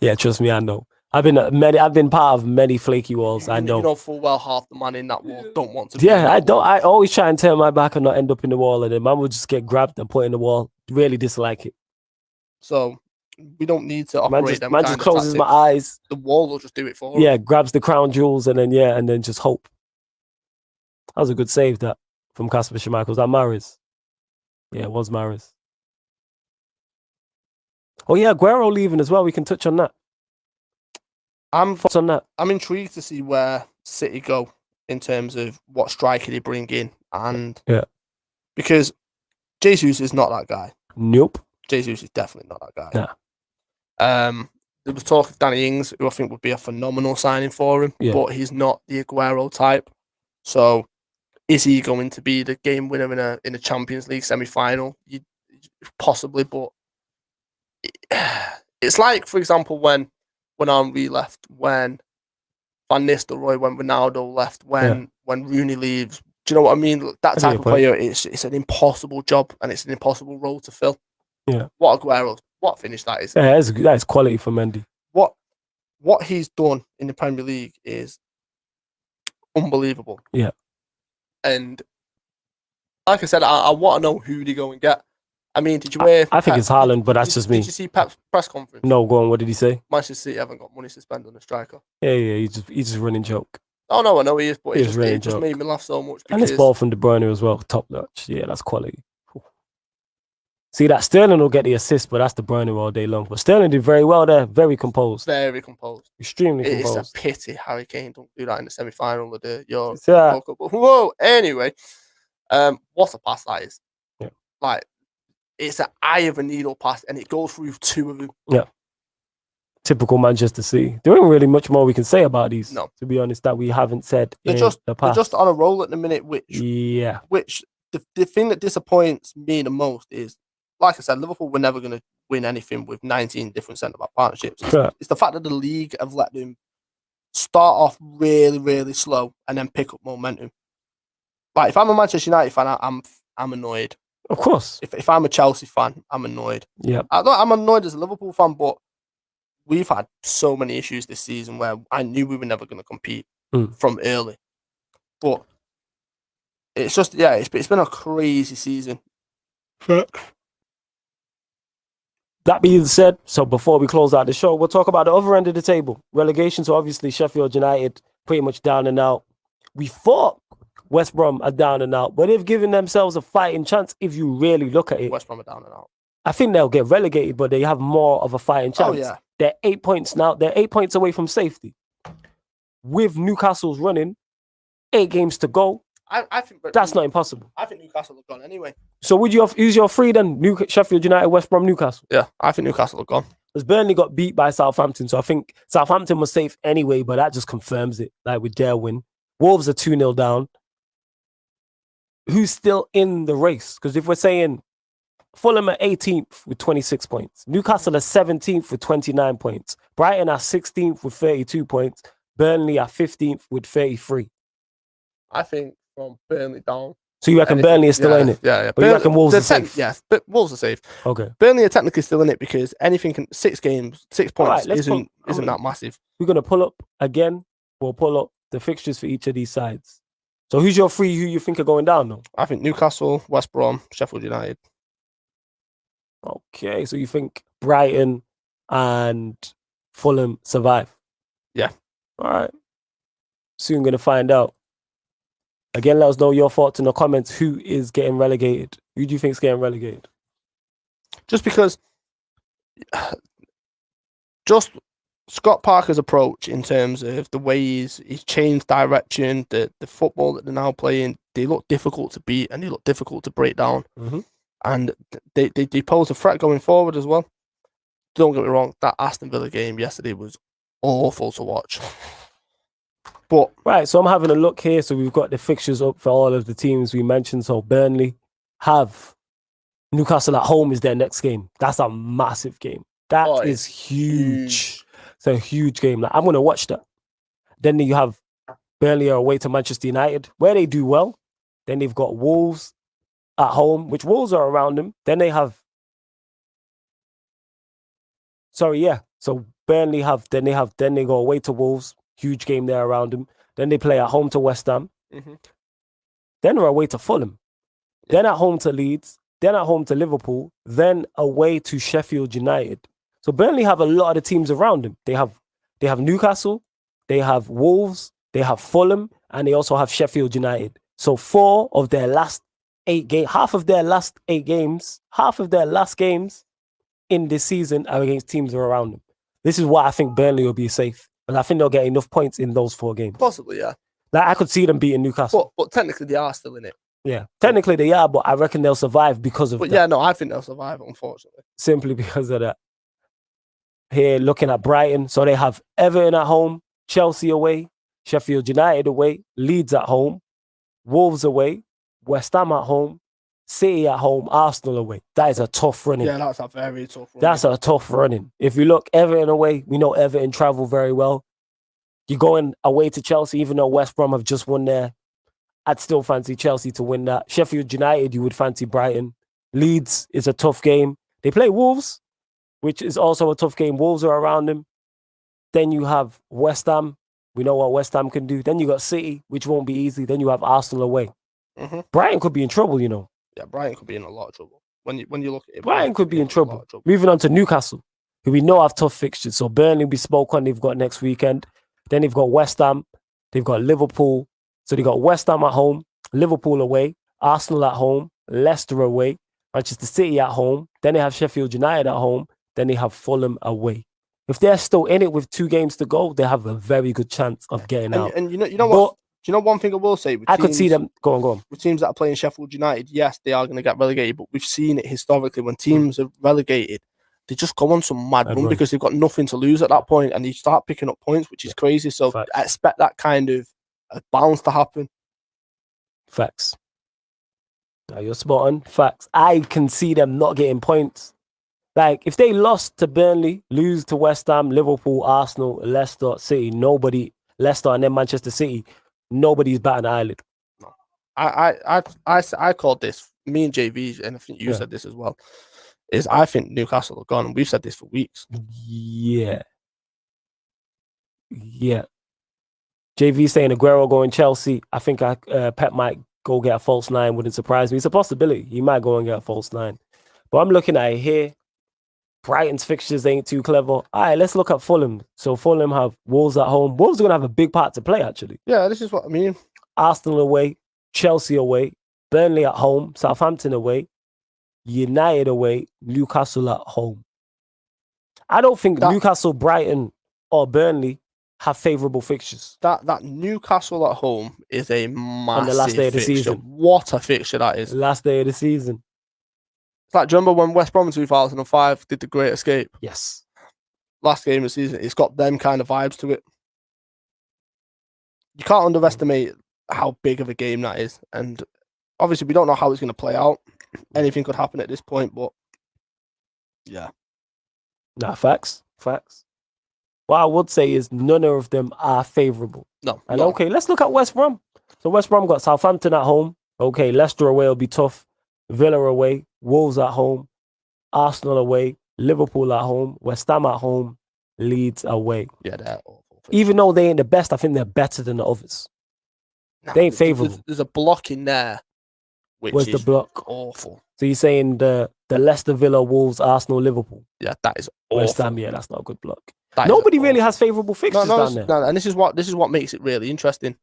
Yeah, trust me, I know. I've been part of many flaky walls. I know. You know full well half the man in that wall don't want to. Yeah, I don't. I always try and turn my back and not end up in the wall, and then man will just get grabbed and put in the wall. Really dislike it. So we don't need to operate them. Man just closes my eyes. The wall will just do it for him. Yeah, grabs the crown jewels and then just hope. That was a good save that from Kasper Schmeichel. Was that Mahrez? Yeah, it was Mahrez. Oh yeah, Aguero leaving as well. We can touch on that. I'm intrigued to see where City go in terms of what striker they bring in, and because Jesus is not that guy. Nope. Jesus is definitely not that guy. Nah. There was talk of Danny Ings, who I think would be a phenomenal signing for him, but he's not the Aguero type. So, is he going to be the game winner in a Champions League semi-final? Possibly, but it's like, for example, when Henry left, when Van Nistelrooy, when Ronaldo left, when Rooney leaves. Do you know what I mean? That type of player, it's an impossible job and it's an impossible role to fill. Yeah. What finish that is. Yeah, that is quality for Mendy. What he's done in the Premier League is unbelievable. Yeah. And like I said, I want to know who they go and get. I mean, did you hear? I think it's Haaland, but that's just me. Did you see Pep's press conference? No, go on. What did he say? Manchester City haven't got money to spend on a striker. Yeah, he's just running joke. Oh no, I know he is, but it just made me laugh so much. And this ball from De Bruyne as well, top notch. Yeah, that's quality. See that Sterling will get the assist, but that's De Bruyne all day long. But Sterling did very well there, very composed. Very composed. Extremely composed. It's a pity Harry Kane don't do that in the semi-final of the Euro. Whoa, anyway, what a pass that is. Yeah. Like, it's an eye of a needle pass, and it goes through two of them. Yeah. Typical Manchester City. There isn't really much more we can say about these, to be honest, that we haven't said in the past. They're just on a roll at the minute, which the thing that disappoints me the most is, like I said, Liverpool were never going to win anything with 19 different centre-back partnerships. It's the fact that the league have let them start off really, really slow and then pick up momentum. Like, if I'm a Manchester United fan, I'm annoyed. Of course. If I'm a Chelsea fan, I'm annoyed. Yeah. I'm annoyed as a Liverpool fan, but we've had so many issues this season where I knew we were never going to compete from early. But it's just, it's been a crazy season. that being said, so before we close out the show, we'll talk about the other end of the table. Relegation, so obviously Sheffield United pretty much down and out. We thought West Brom are down and out, but they've given themselves a fighting chance if you really look at it. West Brom are down and out. I think they'll get relegated, but they have more of a fighting chance. Oh, yeah. They're 8 points now. They're 8 points away from safety. With Newcastle's running, 8 games to go, I think that's not impossible. I think Newcastle have gone anyway. So would you use your 3 then? Sheffield United, West Brom, Newcastle? Yeah, I think Newcastle have gone. Because Burnley got beat by Southampton, so I think Southampton was safe anyway, but that just confirms it, like with their win. Wolves are 2-0 down. Who's still in the race? Because if we're saying Fulham are 18th with 26 points, Newcastle are 17th with 29 points, Brighton are 16th with 32 points, Burnley are 15th with 33. I think from Burnley down. So you reckon Burnley is still in it? Yeah. But you reckon Wolves are safe? Yes, but Wolves are safe. Okay. Burnley are technically still in it because anything can 6 games, 6 points Right, isn't that massive. We're gonna pull up again. We'll pull up the fixtures for each of these sides. So who's your 3 who you think are going down though? I think Newcastle, West Brom, Sheffield United. Okay, so you think Brighton and Fulham survive? Yeah. All right. Soon gonna find out. Again, let us know your thoughts in the comments. Who is getting relegated? Who do you think is getting relegated? Just because, just Scott Parker's approach in terms of the way he's changed direction, the football that they're now playing, they look difficult to beat and they look difficult to break down. Mm-hmm. And they pose a threat going forward as well. Don't get me wrong, that Aston Villa game yesterday was awful to watch. But right, so I'm having a look here. So we've got the fixtures up for all of the teams we mentioned. So Burnley have Newcastle at home is their next game. That's a massive game. That is huge. It's a huge game. Like, I'm going to watch that. Then you have Burnley away to Manchester United, where they do well. Then they've got Wolves at home, which Wolves are around them. Then they have... So Burnley then they go away to Wolves. Huge game there around them. Then they play at home to West Ham. Mm-hmm. Then they're away to Fulham. Yeah. Then at home to Leeds. Then at home to Liverpool. Then away to Sheffield United. So Burnley have a lot of the teams around them. They have Newcastle. They have Wolves. They have Fulham. And they also have Sheffield United. So 4 of their last 8 games, half of their last games in this season are against teams that are around them. This is why I think Burnley will be safe. And I think they'll get enough points in those 4 games. Possibly, yeah. Like, I could see them beating Newcastle. But technically they are still in it. Yeah. Technically they are, but I reckon they'll survive because of that. Yeah, no, I think they'll survive, unfortunately. Simply because of that. Here, looking at Brighton. So they have Everton at home, Chelsea away, Sheffield United away, Leeds at home, Wolves away, West Ham at home, City at home, Arsenal away. That is a tough running. Yeah, that's a very tough running. That's a tough running. If you look Everton away, we know Everton travel very well. You're going away to Chelsea, even though West Brom have just won there. I'd still fancy Chelsea to win that. Sheffield United, you would fancy Brighton. Leeds is a tough game. They play Wolves, which is also a tough game. Wolves are around them. Then you have West Ham. We know what West Ham can do. Then you got City, which won't be easy. Then you have Arsenal away. Mm-hmm. Brighton could be in trouble, you know. Yeah, Brighton could be in a lot of trouble. When you look at it, Brighton could be in trouble. Moving on to Newcastle, who we know have tough fixtures. So Burnley, we spoke on, they've got next weekend. Then they've got West Ham. They've got Liverpool. So they've got West Ham at home, Liverpool away, Arsenal at home, Leicester away, Manchester City at home. Then they have Sheffield United at home. Then they have Fulham away. If they're still in it with 2 games to go, they have a very good chance of getting out. And you know what? Do you know one thing I will say? I could see them. Go on. With teams that are playing Sheffield United, yes, they are going to get relegated, but we've seen it historically when teams are relegated, they just go on some mad run because they've got nothing to lose at that point, and they start picking up points, which is crazy. So I expect that kind of bounce to happen. Facts. Now you're spot on. Facts. I can see them not getting points. Like, if they lost to Burnley, lose to West Ham, Liverpool, Arsenal, Leicester, City, Leicester and then Manchester City, nobody's batting an eyelid. No. I called this, me and JV, and I think you said this as well, is I think Newcastle are gone, and we've said this for weeks. Yeah. JV saying Aguero going Chelsea. I think Pep might go get a false 9. Wouldn't surprise me. It's a possibility. He might go and get a false 9. But I'm looking at it here. Brighton's fixtures ain't too clever. All right, let's look at Fulham. So Fulham have Wolves at home. Wolves are going to have a big part to play, actually. Yeah, this is what I mean. Arsenal away, Chelsea away, Burnley at home, Southampton away, United away, Newcastle at home. I don't think Newcastle, Brighton, or Burnley have favourable fixtures. That Newcastle at home is a massive on the last day of the fixture. season. What a fixture that is. The last day of the season. It's like, do you remember when West Brom in 2005 did the Great Escape? Yes. Last game of the season. It's got them kind of vibes to it. You can't underestimate how big of a game that is. And obviously, we don't know how it's going to play out. Anything could happen at this point, but yeah. Nah, facts. What I would say is none of them are favourable. No. And okay, let's look at West Brom. So West Brom got Southampton at home. Okay, Leicester away will be tough. Villa away, Wolves at home, Arsenal away, Liverpool at home, West Ham at home, Leeds away. Yeah, they're awful. Even though they ain't the best, I think they're better than the others. They ain't favourable. There's a block in there, which Where's is the block? Awful. So you're saying the Leicester, Villa, Wolves, Arsenal, Liverpool? Yeah, that is awful. West Ham, yeah, that's not a good block. That Nobody really has favourable fixtures down there. No, and this is what makes it really interesting.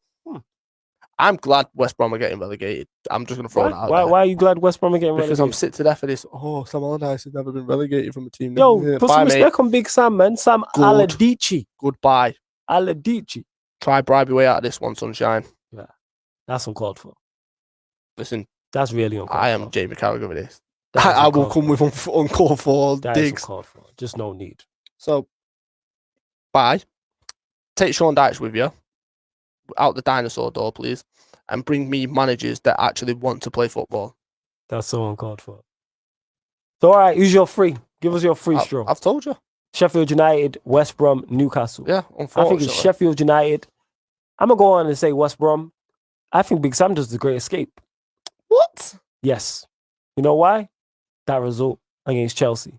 I'm glad West Brom are getting relegated. I'm just going to throw that out there. Why are you glad West Brom are getting relegated? Because I'm sick to death of this. Oh, Sam Allardyce has never been relegated from a team. Yo, put some respect on Big Sam, man. Sam Allardyce. Goodbye. Allardyce. Try bribe your way out of this one, sunshine. Yeah, that's uncalled for. Listen, that's really uncalled for. I am Jamie Carragher with this. I will come with uncalled for digs. Uncalled for. Just no need. So, bye. Take Sean Dyche with you. Out the dinosaur door, please, and bring me managers that actually want to play football. That's so uncalled for. So, all right, who's your free? Give us your free straw. I've told you. Sheffield United, West Brom, Newcastle. Yeah, unfortunately. I think it's Sheffield United. I'm going to go on and say West Brom. I think Big Sam does the Great Escape. What? Yes. You know why? That result against Chelsea.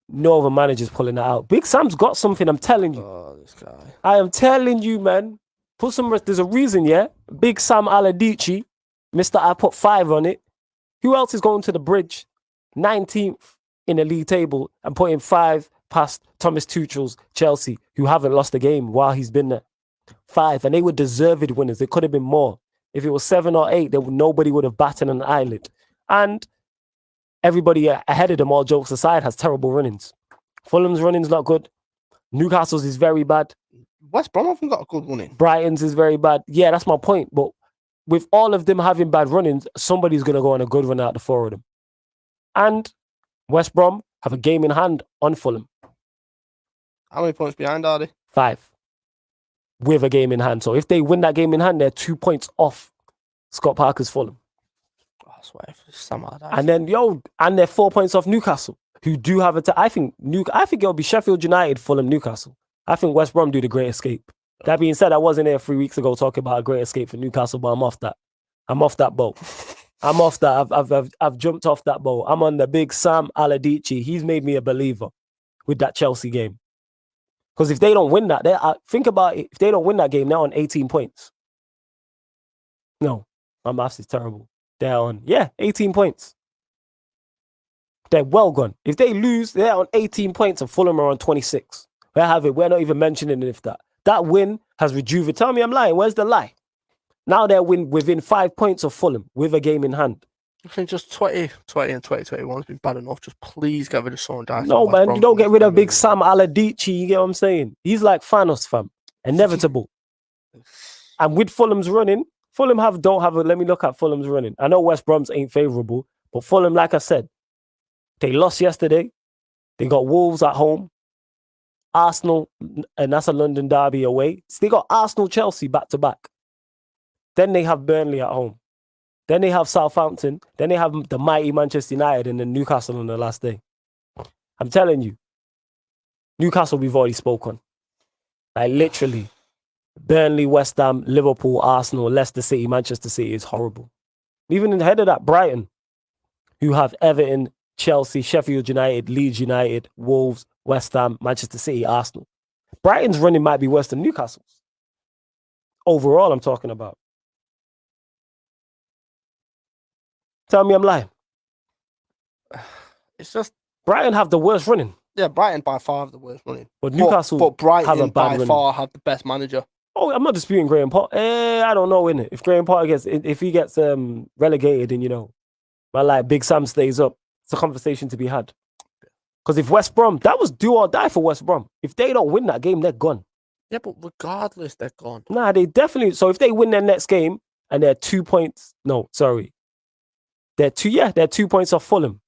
No other manager's pulling that out. Big Sam's got something, I'm telling you. Oh, this guy. I am telling you, man. Put some rest. There's a reason, yeah? Big Sam Allardyce, Mr. I put 5 on it. Who else is going to the bridge? 19th in the league table and putting 5 past Thomas Tuchel's Chelsea, who haven't lost a game while he's been there. 5. And they were deserved winners. It could have been more. If it was 7 or 8, nobody would have batted an eyelid. And everybody ahead of them, all jokes aside, has terrible runnings. Fulham's running's not good. Newcastle's is very bad. West Brom haven't got a good running. Brighton's is very bad. Yeah, that's my point. But with all of them having bad runnings, somebody's going to go on a good run out the 4 of them. And West Brom have a game in hand on Fulham. How many points behind are they? 5. With a game in hand. So if they win that game in hand, they're 2 points off Scott Parker's Fulham. Oh, I swear, Sam Allardyce. And then, and they're 4 points off Newcastle, who do have I think it'll be Sheffield United, Fulham, Newcastle. I think West Brom do the Great Escape. That being said, I wasn't here 3 weeks ago talking about a Great Escape for Newcastle, but I'm off that. I'm off that boat. I'm off that. I've jumped off that boat. I'm on the Big Sam Allardyce. He's made me a believer with that Chelsea game. Because if they don't win that, think about it. If they don't win that game, they're on 18 points. No, my maths is terrible. They're on 18 points. They're well gone. If they lose, they're on 18 points and Fulham are on 26. We're not even mentioning if that win has rejuvenated. Tell me I'm lying. Where's the lie? Now they're within 5 points of Fulham with a game in hand. I think just 2020 and 2021 has been bad enough. Just please get rid of Sean Dyche. No, man, you don't get rid of Big Sam Allardyce. You get what I'm saying? He's like Thanos, fam. Inevitable. And with Fulham's running, let me look at Fulham's running. I know West Brom's ain't favourable, but Fulham, like I said, they lost yesterday. They got Wolves at home. Arsenal, and that's a London derby away. So they got Arsenal, Chelsea back to back. Then they have Burnley at home. Then they have Southampton. Then they have the mighty Manchester United and then Newcastle on the last day. I'm telling you, Newcastle we've already spoken. Like literally, Burnley, West Ham, Liverpool, Arsenal, Leicester City, Manchester City is horrible. Even ahead of that, Brighton, who have Everton, Chelsea, Sheffield United, Leeds United, Wolves, West Ham, Manchester City, Arsenal. Brighton's running might be worse than Newcastle's. Overall, I'm talking about. Tell me I'm lying. It's just Brighton have the worst running. Yeah, Brighton by far have the worst running. But Newcastle but Brighton have a bad by running. far have the best manager. Oh, I'm not disputing Graham Potter. I don't know, innit? If Graham Potter if he gets relegated and, like Big Sam stays up, it's a conversation to be had. Because if West Brom, that was do or die for West Brom. If they don't win that game, they're gone. Yeah, but regardless, they're gone. Nah, they definitely. So if they win their next game and they're 2 points, no, sorry. They're 2 points off Fulham.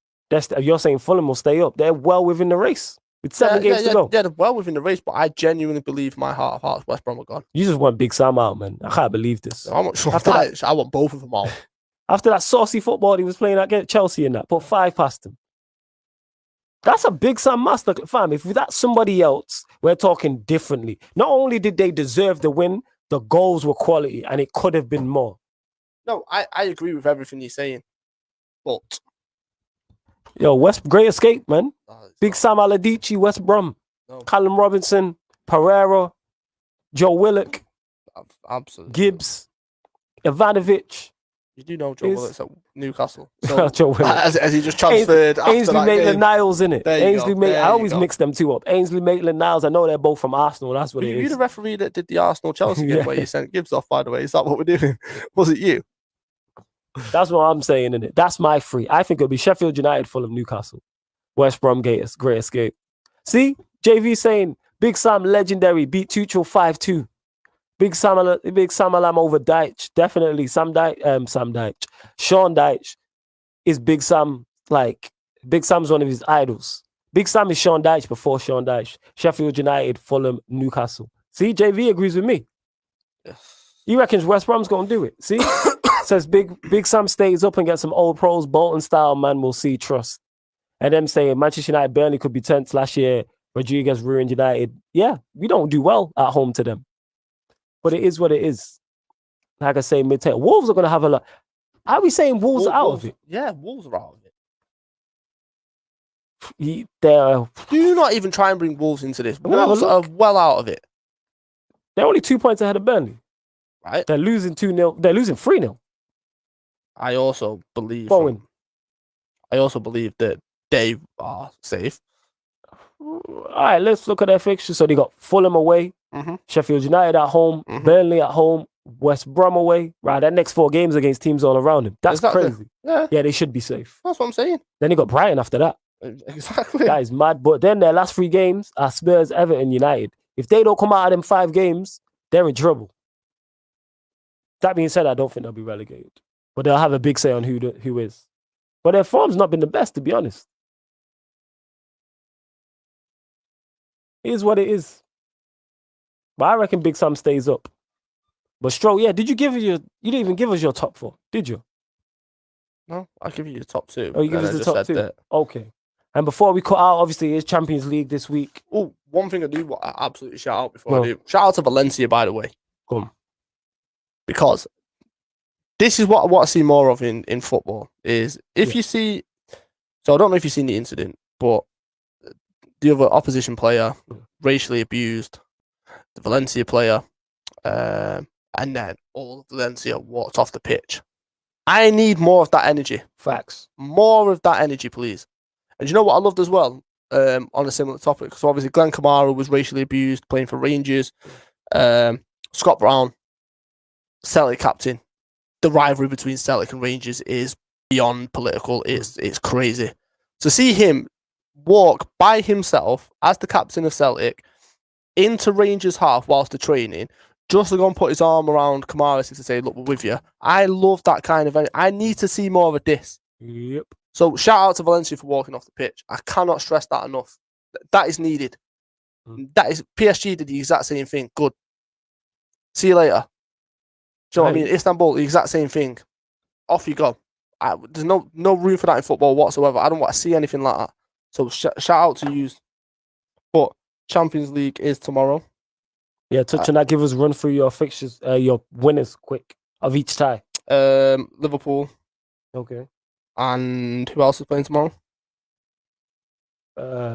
You're saying Fulham will stay up. They're well within the race. With 7 games to go. Yeah, they're well within the race, but I genuinely believe my heart of hearts West Brom are gone. You just want Big Sam out, man. I can't believe this. I'm not sure I want both of them out. After that saucy football he was playing against Chelsea and that, put 5 past him. That's a Big Sam master, fam. If that's somebody else, we're talking differently. Not only did they deserve the win, the goals were quality and it could have been more. No, I agree with everything you're saying. But Great escape, man. Big Sam Aladici, West Brom. No. Callum Robinson, Pereira, Joe Willock, absolutely. Gibbs, Ivanovic. You do know Joe Willock's at Newcastle. So, Joe Willock. As he just transferred Ainsley Maitland-Niles, innit? I always go. Mix them two up. Ainsley Maitland-Niles, I know they're both from Arsenal. That's what it is. Were you the referee that did the Arsenal-Chelsea game where you sent Gibbs off, by the way? Is that what we're doing? Was it you? That's what I'm saying, innit? That's my free. I think it'll be Sheffield United, Fulham, Newcastle. West Brom, Gators, great escape. See? JV saying, Big Sam, legendary, beat Tuchel 5-2. Big Sam Alam over Deitch. Definitely. Sean Deitch is Big Sam, Big Sam's one of his idols. Big Sam is Sean Deitch before Sean Deitch. Sheffield United, Fulham, Newcastle. See, JV agrees with me. He reckons West Brom's going to do it. See? Says Big Sam stays up and gets some old pros, Bolton style, man, will see trust. And them saying Manchester United Burnley could be 10th last year. Rodriguez ruined United. Yeah, we don't do well at home to them. But it is what it is. Like I say, mid-table. Wolves are going to have a lot. Are we saying Wolves are out of it? Yeah, Wolves are out of it. Do not even try and bring Wolves into this. Wolves are well out of it. They're only 2 points ahead of Burnley. Right. They're losing 2-0. They're losing 3-0. I also believe that they are safe. All right, let's look at their fixtures. So they got Fulham away, Sheffield United at home, Burnley at home, West Brom away. Right, that next 4 games against teams all around them. That's crazy. Yeah, they should be safe. That's what I'm saying. Then they got Brighton after that. Exactly. That is mad. But then their last 3 games are Spurs, Everton, United. If they don't come out of them 5 games, they're in trouble. That being said, I don't think they'll be relegated. But they'll have a big say on who is. But their form's not been the best, to be honest. It is what it is. But I reckon Big Sam stays up. But Stroll, yeah, you didn't even give us your top 4, did you? No, I'll give you the top 2. Oh, you give us the top 2? Okay. And before we cut out, obviously, it's Champions League this week. Oh, one thing I do want to absolutely shout out before I do. Shout out to Valencia, by the way. Come. Because this is what I want to see more of in football, is if you see... So I don't know if you've seen the incident, but the other opposition player racially abused the Valencia player, and then all of Valencia walked off the pitch. I need more of that energy. Facts. More of that energy, please. And you know what I loved as well, on a similar topic? So obviously Glenn Kamara was racially abused playing for Rangers. Scott Brown, Celtic captain. The rivalry between Celtic and Rangers is beyond political. It's crazy. To see him walk by himself as the captain of Celtic into Rangers half whilst they're training, just to go and put his arm around Kamara to say, look, we're with you. I love that kind of... I need to see more of this. Yep. So shout out to Valencia for walking off the pitch. I cannot stress that enough. That is needed. That is... PSG did the exact same thing. Good. See you later. Do you know what I mean? Istanbul, the exact same thing. Off you go. There's no room for that in football whatsoever. I don't want to see anything like that. So shout out to you. But Champions League is tomorrow. Yeah, touch on that. Give us a run through your fixtures, your winners quick of each tie. Liverpool. Okay. And who else is playing tomorrow?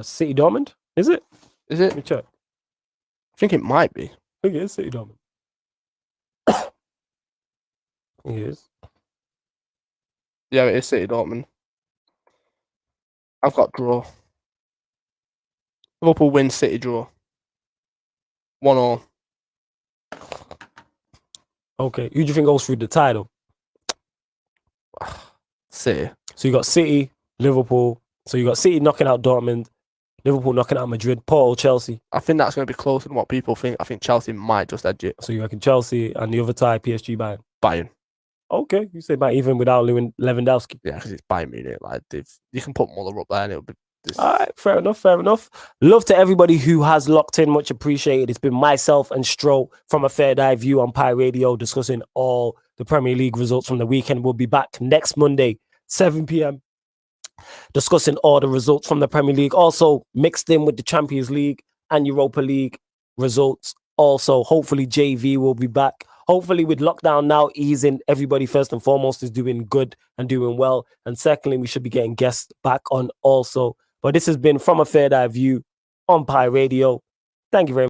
City Dortmund. Is it? Let me check. I think it might be. I think it is City Dortmund. It is. Yeah, it is City Dortmund. I've got draw. Liverpool win, City draw. 1-1. Okay. Who do you think goes through the title? City. So you got City, Liverpool. So you got City knocking out Dortmund, Liverpool knocking out Madrid, Porto, Chelsea. I think that's going to be closer than what people think. I think Chelsea might just edge it. So you reckon Chelsea and the other tie, PSG, Bayern? Bayern. Okay, you say Bayern even without Lewandowski. Yeah, because it's Bayern Munich. Like you can put Muller up there and it'll be. All right, fair enough. Love to everybody who has locked in. Much appreciated. It's been myself and Stro from a Fair Dive View on Pi Radio discussing all the Premier League results from the weekend. We'll be back next Monday, 7 p.m. discussing all the results from the Premier League. Also mixed in with the Champions League and Europa League results. Also, hopefully JV will be back. Hopefully with lockdown now easing, everybody first and foremost is doing good and doing well. And secondly, we should be getting guests back on also. But this has been From a Fair Dive View on Pi Radio. Thank you very much.